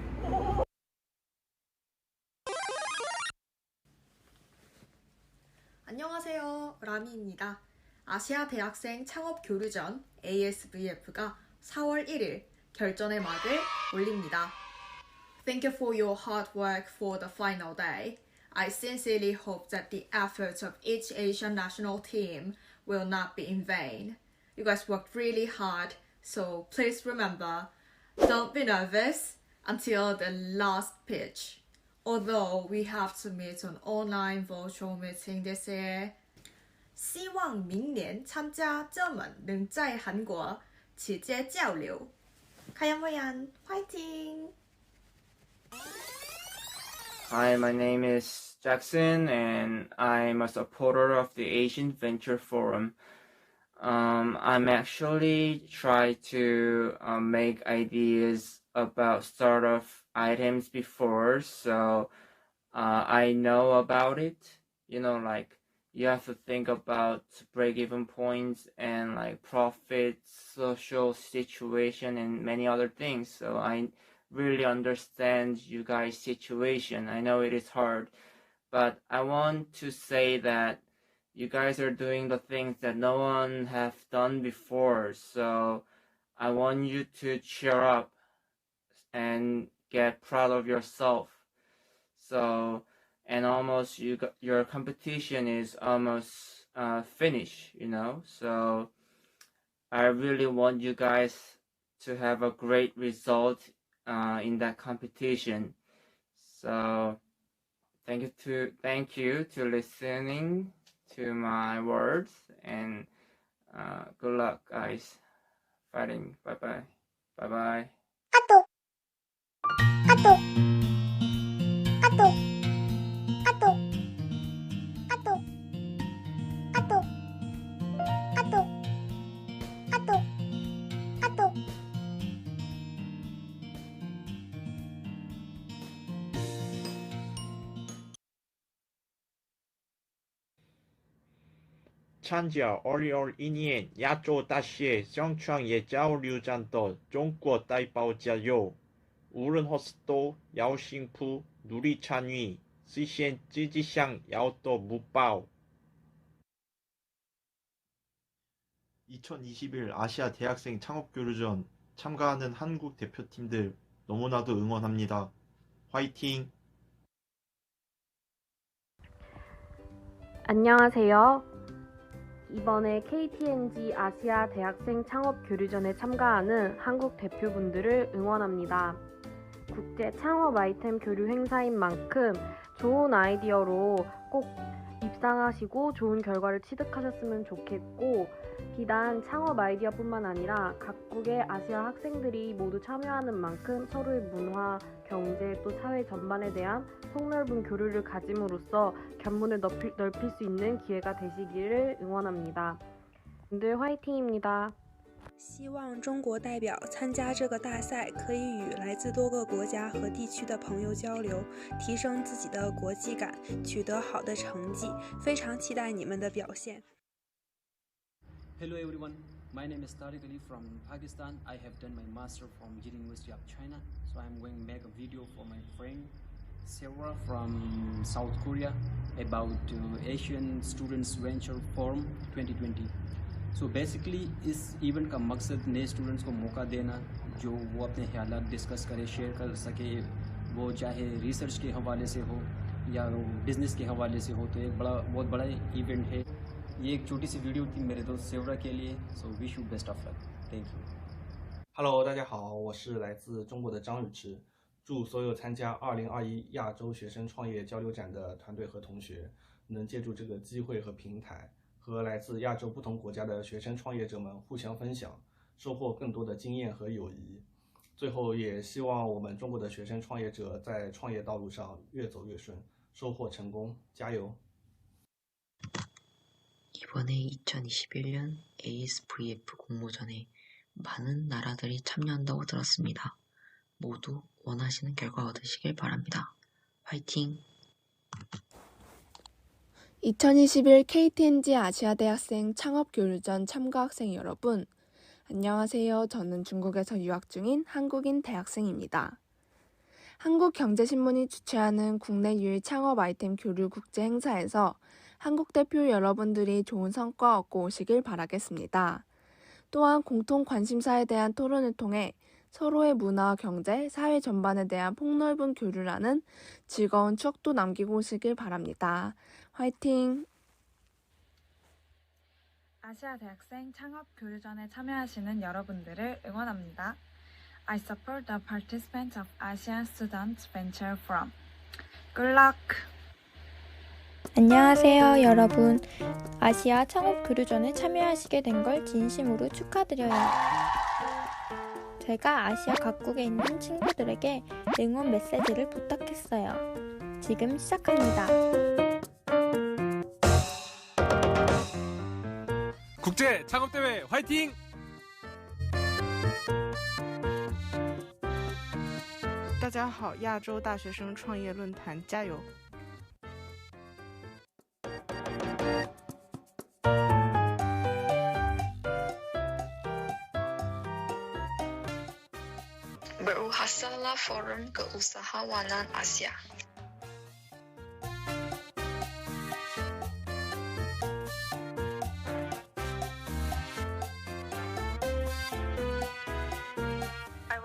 Speaker 27: 안녕하세요. 라미입니다. 아시아 대학생 창업교류전 ASVF가 4월 1일 결전의 막을 올립니다. Thank you for your hard work for the final day. I sincerely hope that the efforts of each Asian national team will not be in vain. You guys worked really hard, so please remember, don't be nervous until the last pitch. Although we have to meet an online virtual meeting this year. 希望明年参加者们能在韩国直接交流。카양모양 화이팅!
Speaker 28: Hi, my name is Jackson and I'm a supporter of the Asian Venture Forum. I'm actually trying to make ideas about startup items before, so I know about it. You know, like you have to think about break-even points and like profits, social situation, and many other things. So I really understand you guys' situation. I know it is hard, but I want to say that you guys are doing the things that no one have done before. So I want you to cheer up and get proud of yourself. So, and almost your competition is almost finished, you know. So I really want you guys to have a great result in that competition. So thank you to listening to my words, and good luck, guys. Fighting. Bye bye. Bye bye.
Speaker 1: 参加2021年亚洲大学生创业交流展的中国代表加油！无论何时都要幸福，努力参与，实现自己想要的目标。
Speaker 8: 2021 아시아 대학생 창업교류전 참가하는 한국 대표팀들 너무나도 응원합니다. 화이팅!
Speaker 3: 안녕하세요. 이번에 KT&G 아시아 대학생 창업 교류전에 참가하는 한국 대표분들을 응원합니다. 국제 창업 아이템 교류 행사인 만큼 좋은 아이디어로 꼭 입상하시고 좋은 결과를 취득하셨으면 좋겠고, 비단 창업 아이디어뿐만 아니라 각국의 아시아 학생들이 모두 참여하는 만큼 서로의 문화, 경제 또 사회 전반에 대한 폭넓은 교류를 가짐으로써 견문을 넓힐 수 있는 기회가 되시기를 응원합니다. 분들 화이팅입니다.
Speaker 7: 希望中国代表参加这个大赛，可以与来自多个国家和地区的朋友交流，提升自己的国际感，取得好的成绩。非常期待你们的表现。
Speaker 10: Hello everyone, my name is Tariq Ali from Pakistan. I have done my master from University of China, so I'm going to make a video for my friend Sarah from South Korea about Asian Students Venture Forum 2020. So basically इस event का मकसद नए students को मौका देना, जो वो अपने ख्यालात डिस्कस करे, शेयर कर सके, वो चाहे रिसर्च के हवाले से हो या बिजनेस के हवाले से हो। तो एक बहुत बड़ा इवेंट है। ये एक छोटी सी वीडियो थी मेरे दोस्त सेवरा के लिए। So wish you best of luck. Thank you.
Speaker 12: Hello， 大家好，我是来自中国的张宇驰。祝所有参加2021亚洲学生创业交流展的团队和同学能借助这个机会和平台，和来自亚洲不同国家的学生创业者们互相分享，收获更多的经验和友谊。最后，也希望我们中国的学生创业者在创业道路上越走越顺，收获成功，加油！
Speaker 15: 이번에 2021년 ASVF 공모전에 많은 나라들이 참여한다고 들었습니다. 모두 원하시는 결과 얻으시길 바랍니다. 화이팅!
Speaker 4: 2021 KT&G 아시아 대학생 창업교류전 참가 학생 여러분, 안녕하세요. 저는 중국에서 유학 중인 한국인 대학생입니다. 한국경제신문이 주최하는 국내 유일 창업 아이템 교류 국제 행사에서 한국 대표 여러분들이 좋은 성과 얻고 오시길 바라겠습니다. 또한 공통 관심사에 대한 토론을 통해 서로의 문화, 경제, 사회 전반에 대한 폭넓은 교류라는 즐거운 추억도 남기고 오시길 바랍니다. 화이팅!
Speaker 5: 아시아 대학생 창업 교류전에 참여하시는 여러분들을 응원합니다. I support the participants of ASEAN Students Venture Forum. Good luck!
Speaker 21: 안녕하세요 여러분. 아시아 창업 교류전에 참여하시게 된 걸 진심으로 축하드려요. 제가 아시아 각국에 있는 친구들에게 응원 메시지를 부탁했어요. 지금 시작합니다.
Speaker 22: 국제 창업대회 화이팅!
Speaker 29: 大家好，亚洲大学生创业论坛加油！
Speaker 14: Berwusahalah Forum Keusahawanan Asia.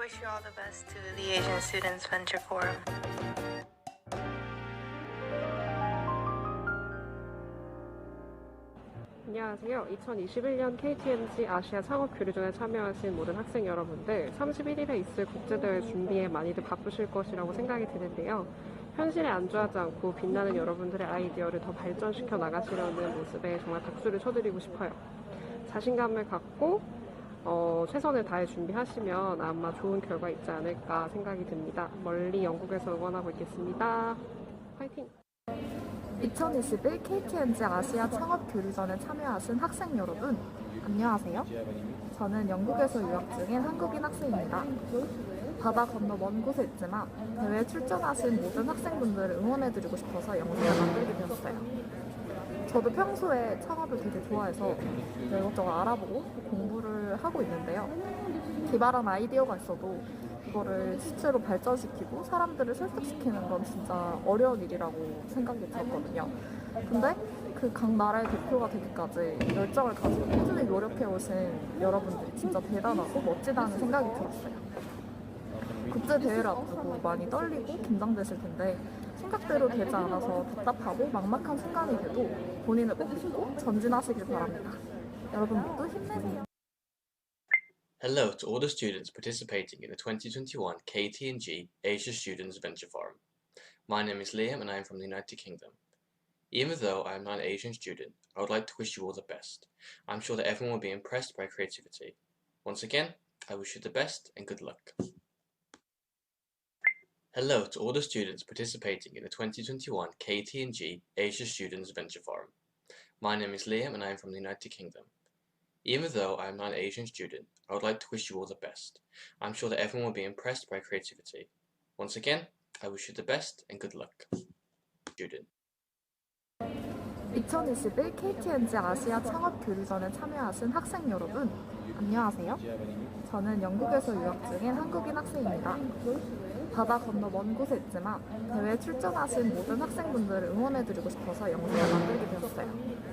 Speaker 9: wish you all the best to the Asian Students Venture Forum.
Speaker 3: 안녕하세요. 2021년 KT&G 아시아 창업교류전에 참여하신 모든 학생 여러분들, 31일에 있을 국제대회 준비에 많이들 바쁘실 것이라고 생각이 드는데요. 현실에 안주하지 않고 빛나는 여러분들의 아이디어를 더 발전시켜 나가시려는 모습에 정말 박수를 쳐드리고 싶어요. 자신감을 갖고 최선을 다해 준비하시면 아마 좋은 결과 있지 않을까 생각이 듭니다. 멀리 영국에서 응원하고 있겠습니다. 화이팅!
Speaker 13: 2021 KT&G 아시아 창업교류전에 참여하신 학생 여러분, 안녕하세요. 저는 영국에서 유학 중인 한국인 학생입니다. 바다 건너 먼 곳에 있지만 대회에 출전하신 모든 학생분들을 응원해드리고 싶어서 영상을 만들게 되었어요. 저도 평소에 창업을 되게 좋아해서 이것저것 알아보고 공부를 하고 있는데요. 기발한 아이디어가 있어도 이거를 실제로 발전시키고 사람들을 설득시키는 건 진짜 어려운 일이라고 생각이 들었거든요. 근데 그 각 나라의 대표가 되기까지 열정을 가지고 꾸준히 노력해 오신 여러분들이 진짜 대단하고 멋지다는 생각이 들었어요. 국제대회를 앞두고 많이 떨리고 긴장되실 텐데 생각대로 되지 않아서 답답하고 막막한 순간이 돼도 본인을 꼭 믿고 전진하시길 바랍니다. 여러분 모두 힘내세요.
Speaker 16: Hello to all the students participating in the 2021 KT&G Asia Students Venture Forum. My name is Liam and I am from the United Kingdom. Even though I am not an Asian student, I would like to wish you all the best. I'm sure that everyone will be impressed by creativity. Once again, I wish you the best and good luck. Hello to all the students participating in the 2021 KT&G Asia Students Venture Forum. My name is Liam and I am from the United Kingdom. Even though I am not an Asian student, I would like to wish you all the best. I'm sure that everyone will be impressed by creativity. Once again, I wish you the best and good luck. Student.
Speaker 13: 2021 KT&G 아시아 창업교류전에 참여하신 학생 여러분, 안녕하세요. 저는 영국에서 유학 중인 한국인 학생입니다. 바다 건너 먼 곳에 있지만 대회에 출전하신 모든 학생분들을 응원해드리고 싶어서 영상을 만들게 되었어요.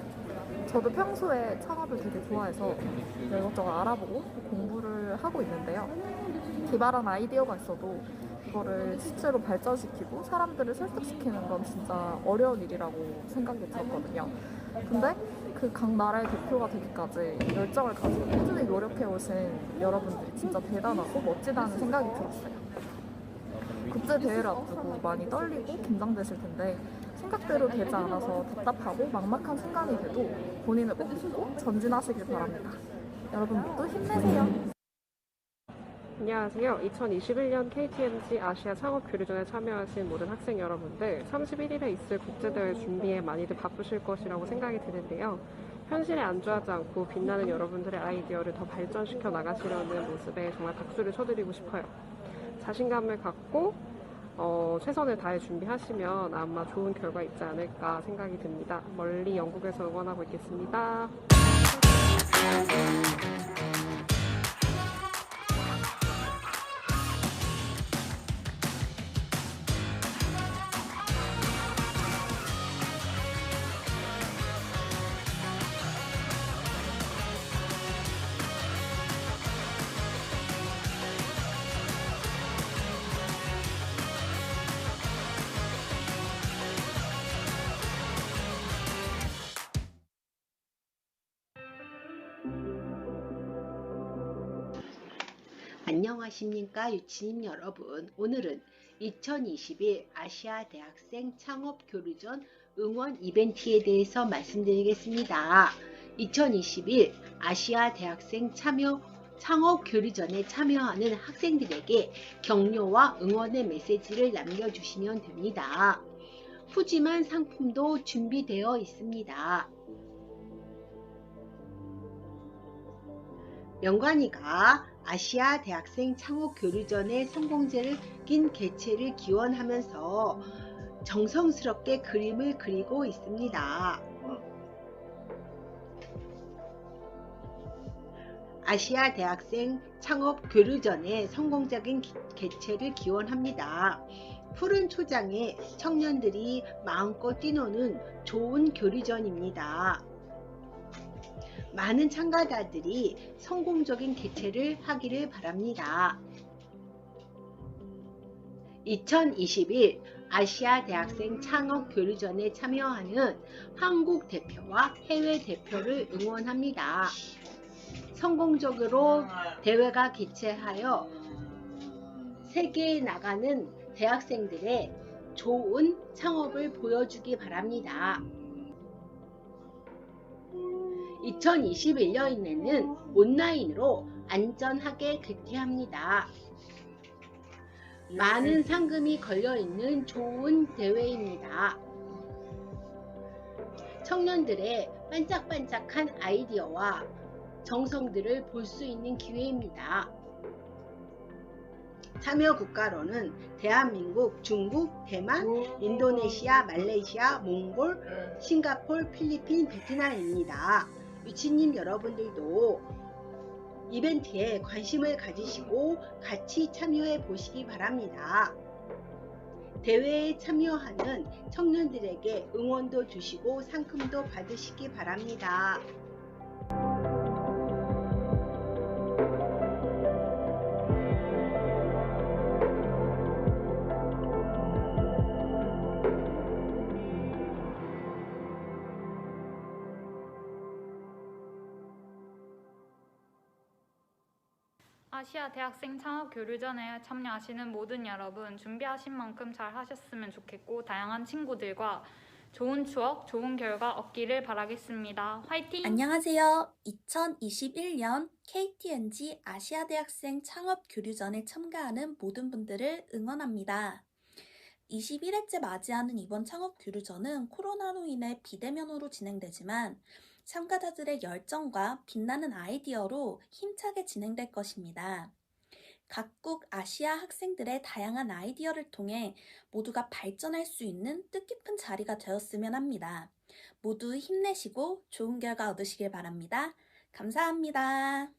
Speaker 13: 저도 평소에 창업을 되게 좋아해서 이것저것 알아보고 공부를 하고 있는데요. 기발한 아이디어가 있어도 이거를 실제로 발전시키고 사람들을 설득시키는 건 진짜 어려운 일이라고 생각이 들었거든요. 근데 그 각 나라의 대표가 되기까지 열정을 가지고 꾸준히 노력해 오신 여러분들이 진짜 대단하고 멋지다는 생각이 들었어요. 국제대회를 앞두고 많이 떨리고 긴장되실 텐데 생각대로 되지 않아서 답답하고 막막한 순간이 돼도 본인을 꼭 믿고 전진하시길 바랍니다. 여러분 모두 힘내세요.
Speaker 3: 안녕하세요. 2021년 KT&G 아시아 창업교류전에 참여하신 모든 학생 여러분들, 31일에 있을 국제대회 준비에 많이들 바쁘실 것이라고 생각이 드는데요. 현실에 안주하지 않고 빛나는 여러분들의 아이디어를 더 발전시켜 나가시려는 모습에 정말 박수를 쳐드리고 싶어요. 자신감을 갖고 최선을 다해 준비하시면 아마 좋은 결과 있지 않을까 생각이 듭니다. 멀리 영국에서 응원하고 있겠습니다.
Speaker 18: 안녕하십니까 유치님 여러분. 오늘은 2021 아시아 대학생 창업교류전 응원 이벤트에 대해서 말씀드리겠습니다. 2021 아시아 대학생 창업교류전에 참여하는 학생들에게 격려와 응원의 메시지를 남겨주시면 됩니다. 푸짐한 상품도 준비되어 있습니다. 명관이가 아시아 대학생 창업교류전의 성공적인 개최를 기원하면서 정성스럽게 그림을 그리고 있습니다. 아시아 대학생 창업교류전의 성공적인 개최를 기원합니다. 푸른 초장에 청년들이 마음껏 뛰노는 좋은 교류전입니다. 많은 참가자들이 성공적인 개최를 하기를 바랍니다. 2021 아시아 대학생 창업 교류전에 참여하는 한국 대표와 해외 대표를 응원합니다. 성공적으로 대회가 개최하여 세계에 나가는 대학생들의 좋은 창업을 보여주기 바랍니다. 2021년에는 온라인으로 안전하게 개최합니다. 많은 상금이 걸려있는 좋은 대회입니다. 청년들의 반짝반짝한 아이디어와 정성들을 볼 수 있는 기회입니다. 참여 국가로는 대한민국, 중국, 대만, 인도네시아, 말레이시아, 몽골, 싱가폴, 필리핀, 베트남입니다. 유치님 여러분들도 이벤트에 관심을 가지시고 같이 참여해 보시기 바랍니다. 대회에 참여하는 청년들에게 응원도 주시고 상금도 받으시기 바랍니다.
Speaker 2: 아시아 대학생 창업 교류전에 참여하시는 모든 여러분, 준비하신 만큼 잘 하셨으면 좋겠고 다양한 친구들과 좋은 추억, 좋은 결과 얻기를 바라겠습니다. 화이팅!
Speaker 6: 안녕하세요. 2021년 KT&G 아시아 대학생 창업 교류전에 참가하는 모든 분들을 응원합니다. 21회째 맞이하는 이번 창업 교류전은 코로나로 인해 비대면으로 진행되지만 참가자들의 열정과 빛나는 아이디어로 힘차게 진행될 것입니다. 각국 아시아 학생들의 다양한 아이디어를 통해 모두가 발전할 수 있는 뜻깊은 자리가 되었으면 합니다. 모두 힘내시고 좋은 결과 얻으시길 바랍니다. 감사합니다.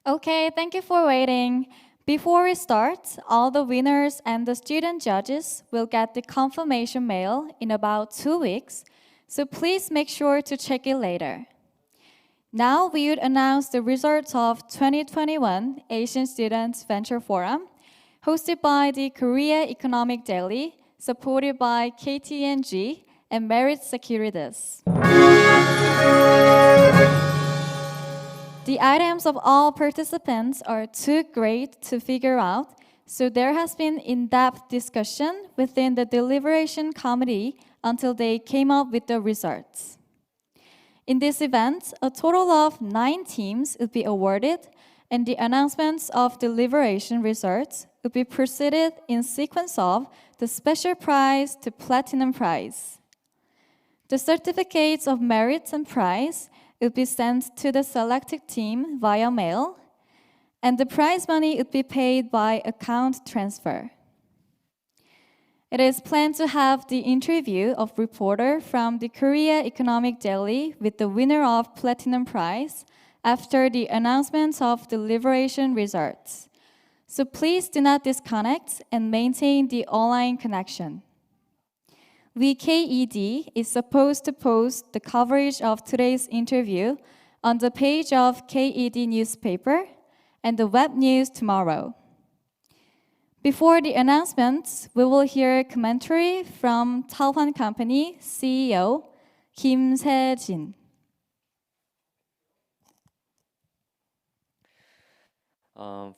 Speaker 2: Okay, thank you for waiting. Before we start, all the winners and the student judges will get the confirmation mail in about 2 weeks, so please make sure to check it later. Now we would announce the results of 2021 Asian Students Venture Forum, hosted by the Korea Economic Daily, supported by KT&G and Merit Securities. The items of all participants are too great to figure out, so there has been in-depth discussion within the deliberation committee until they came up with the results. In this event, a total of 9 teams will be awarded, and the announcements of deliberation results will be preceded in sequence of the special prize to platinum prize. The certificates of merits and prize will be sent to the selected team via mail, and the prize money will be paid by account transfer. It is planned to have the interview of reporter from the Korea Economic Daily with the winner of Platinum Prize after the announcement of the deliberation results. So please do not disconnect and maintain the online connection. KED is supposed to post the coverage of today's interview on the page of KED newspaper and the web news tomorrow. Before the announcements, we will hear commentary from Talhwan Company CEO Kim Se-jin.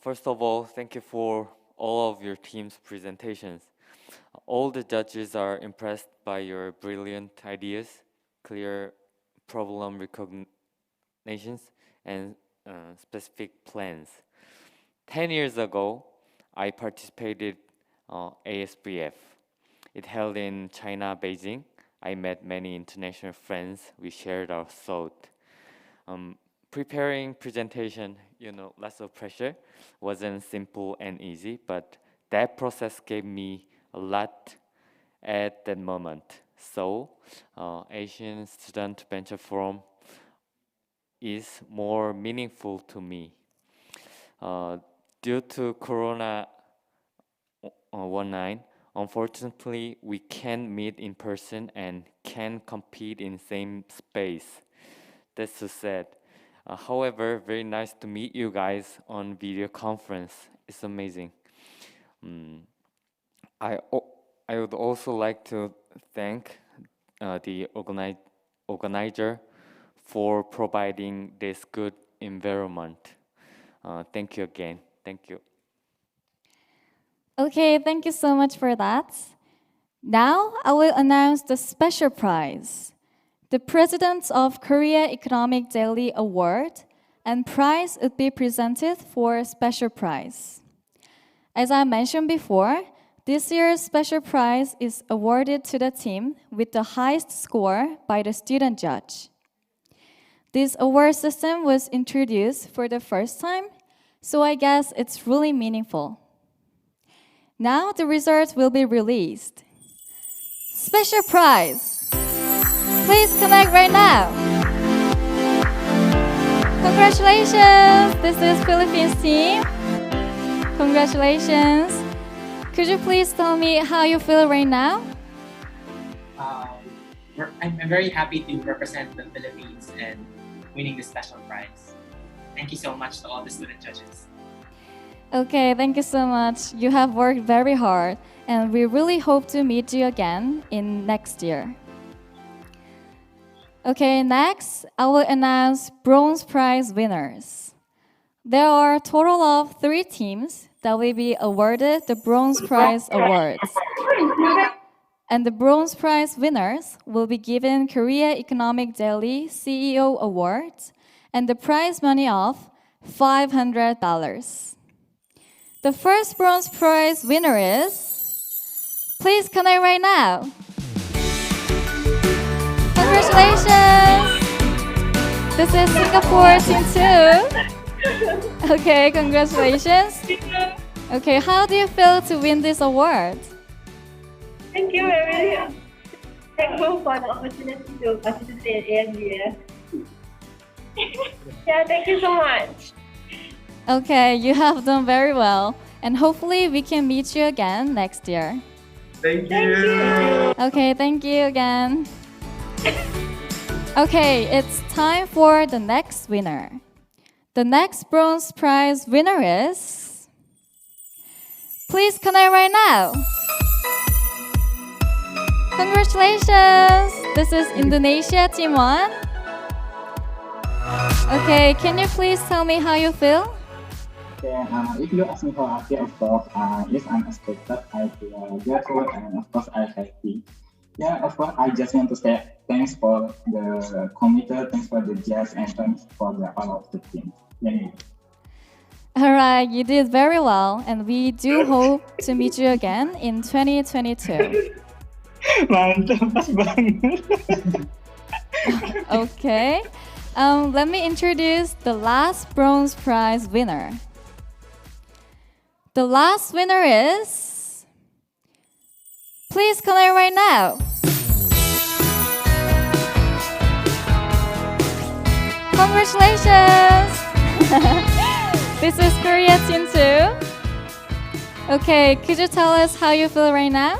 Speaker 11: First of all, thank you for all of your team's presentations. All the judges are impressed by your brilliant ideas, clear problem recognitions, and specific plans. 10 years ago, I participated ASBF. It held in China, Beijing. I met many international friends. We shared our thought. Preparing presentation, lots of pressure, wasn't simple and easy, but that process gave me a lot at that moment. So, Asian Student Venture Forum is more meaningful to me. Due to Corona-19, unfortunately, we can't meet in person and can't compete in same space. That's so sad. However, very nice to meet you guys on video conference. It's amazing. I would also like to thank the organizer for providing this good environment. Thank you again. Thank you.
Speaker 2: Okay, thank you so much for that. Now I will announce the special prize. The President of Korea Economic Daily Award and prize will be presented for special prize. As I mentioned before, this year's special prize is awarded to the team with the highest score by the student judge. This award system was introduced for the first time, so I guess it's really meaningful. Now the results will be released. Special prize! Please connect right now! Congratulations! This is Philippines team. Congratulations! Could you please tell me how you feel right now?
Speaker 17: I'm very happy to represent the Philippines and winning this special prize. Thank you so much to all the student judges.
Speaker 2: Okay, thank you so much. You have worked very hard, and we really hope to meet you again in next year. Okay, next, I will announce Bronze Prize winners. There are a total of 3 teams that will be awarded the Bronze Prize awards. And the Bronze Prize winners will be given Korea Economic Daily CEO Awards and the prize money of $500. The first Bronze Prize winner is... Please connect right now! Congratulations! This is Singapore Team 2. Okay, congratulations. Okay, how do you feel to win this award?
Speaker 19: Thank you, I'm really thankful for the opportunity to participate in ASBF. Yeah, thank you so much.
Speaker 2: Okay, you have done very well, and hopefully we can meet you again next year.
Speaker 1: Thank you.
Speaker 2: Okay, thank you again. Okay, it's time for the next winner. The next bronze prize winner is... Please connect right now. Congratulations! This is Indonesia Team 1. Okay, can you please tell me how you feel?
Speaker 8: Okay, if you ask me how I feel, of course, yes, I'm expected. I feel grateful and of course I'm happy. Yeah, of course, I just want to say thanks for the committee, thanks for the judge, and thanks for the all of the team. Thank you.
Speaker 2: Alright, you did very well, and we do hope to meet you again in 2022.
Speaker 8: Mantap, pas banget.
Speaker 2: Okay, let me introduce the last bronze prize winner. The last winner is... Please connect right now. Congratulations! This is Korea Team 2. Okay, could you tell us how you feel right now?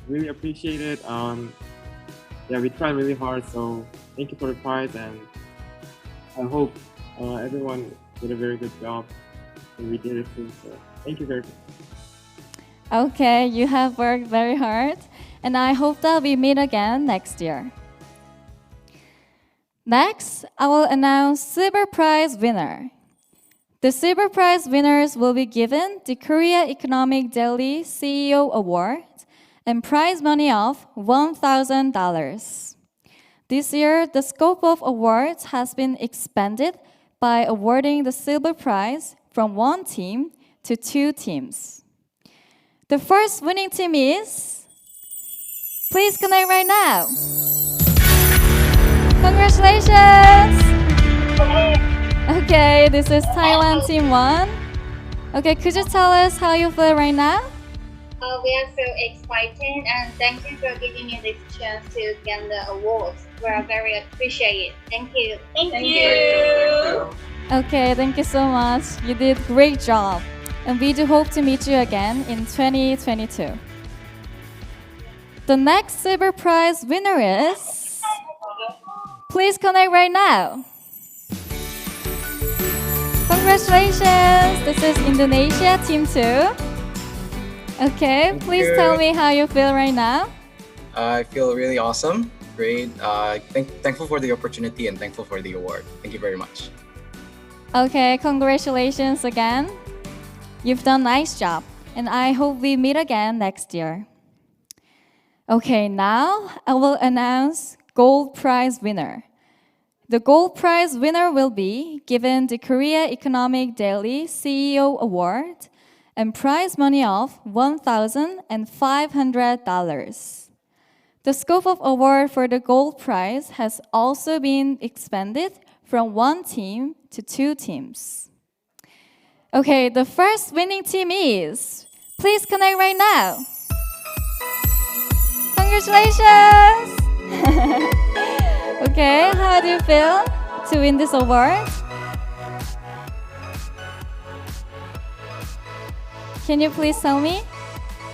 Speaker 20: Really appreciate it. Yeah, we tried really hard, so thank you for the prize, and I hope everyone did a very good job, and we did it too. So thank you very much.
Speaker 2: Okay, you have worked very hard, and I hope that we meet again next year. Next, I will announce Silver Prize winner. The Silver Prize winners will be given the Korea Economic Daily CEO Award and prize money of $1,000. This year, the scope of awards has been expanded by awarding the Silver Prize from 1 team to 2 teams. The first winning team is... Please connect right now. Congratulations! Okay, this is Taiwan Team 1. Okay, could you tell us how you feel right now?
Speaker 23: We are so excited, and thank you for giving me this chance to get the awards. We are very appreciated. Thank you. Thank you.
Speaker 2: Okay, thank you so much. You did a great job. And we do hope to meet you again in 2022. The next Silver Prize winner is... Please connect right now. Congratulations! This is Indonesia Team 2. Okay, please tell me how you feel right now.
Speaker 24: I feel really awesome, great, thankful for the opportunity and thankful for the award. Thank you very much.
Speaker 2: Okay, congratulations again. You've done a nice job, and I hope we meet again next year. Okay, now I will announce Gold Prize winner. The Gold Prize winner will be given the Korea Economic Daily CEO Award and prize money of $1,500. The scope of award for the Gold Prize has also been expanded from 1 team to 2 teams. Okay, the first winning team is... Please connect right now. Congratulations! Okay, how do you feel to win this award? Can you please tell me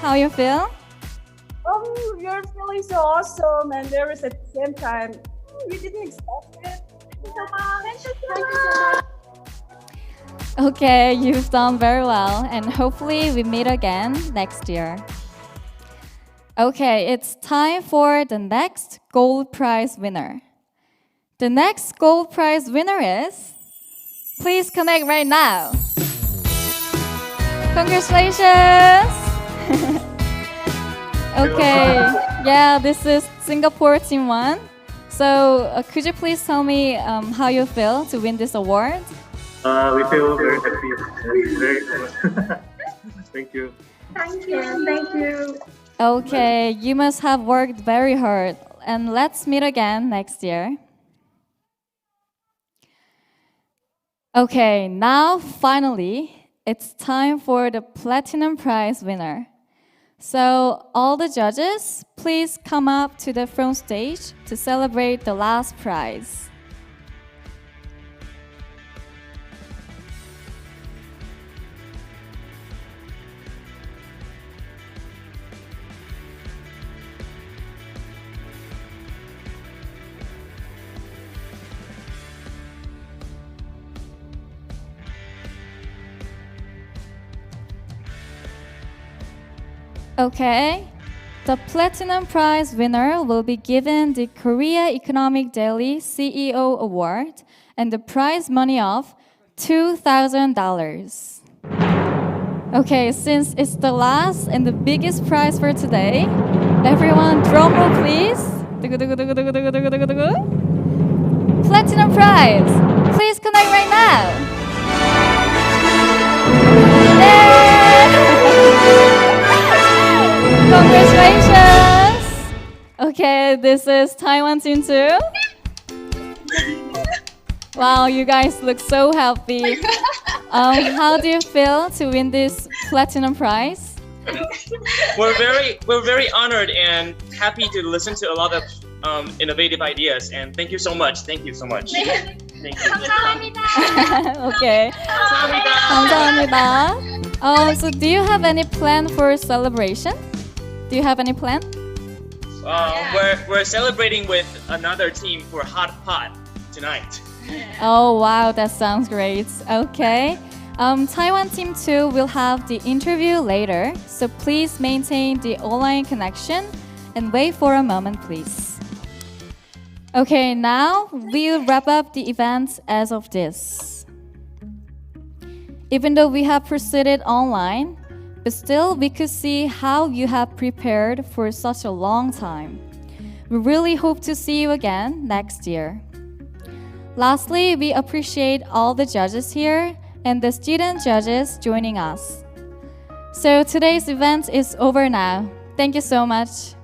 Speaker 2: how you feel?
Speaker 19: You're feeling so awesome and nervous at the same time. We didn't expect it. Thank you so much.
Speaker 2: Okay, you've done very well, and hopefully we meet again next year. Okay, it's time for the next Gold Prize winner. The next Gold Prize winner is... Please connect right now. Congratulations! Okay, yeah, this is Singapore Team 1. So, could you please tell me how you feel to win this award?
Speaker 1: We feel very happy. Very Thank you.
Speaker 19: Thank you. Thank you.
Speaker 2: Okay, you must have worked very hard, and let's meet again next year. Okay, now finally, it's time for the Platinum Prize winner. So, all the judges, please come up to the front stage to celebrate the last prize. Okay. The Platinum Prize winner will be given the Korea Economic Daily CEO Award and the prize money of $2,000. Okay, since it's the last and the biggest prize for today, everyone drum roll please. Platinum Prize, please connect right now. Congratulations! Okay, this is Taiwan team 2. Wow, you guys look so happy. How do you feel to win this platinum prize?
Speaker 4: We're very honored and happy to listen to a lot of innovative ideas. And thank you so much. Thank you so much. Thank you.
Speaker 2: Okay. 감사합니다. So do you have any plan for celebration? Do you have any plan?
Speaker 4: We're celebrating with another team for hot pot tonight.
Speaker 2: Oh wow, that sounds great. Okay. Taiwan Team 2 will have the interview later, so please maintain the online connection and wait for a moment, please. Okay, now we'll wrap up the event as of this. Even though we have proceeded online, but still we could see how you have prepared for such a long time. We really hope to see you again next year. Lastly, we appreciate all the judges here and the student judges joining us. So today's event is over now. Thank you so much.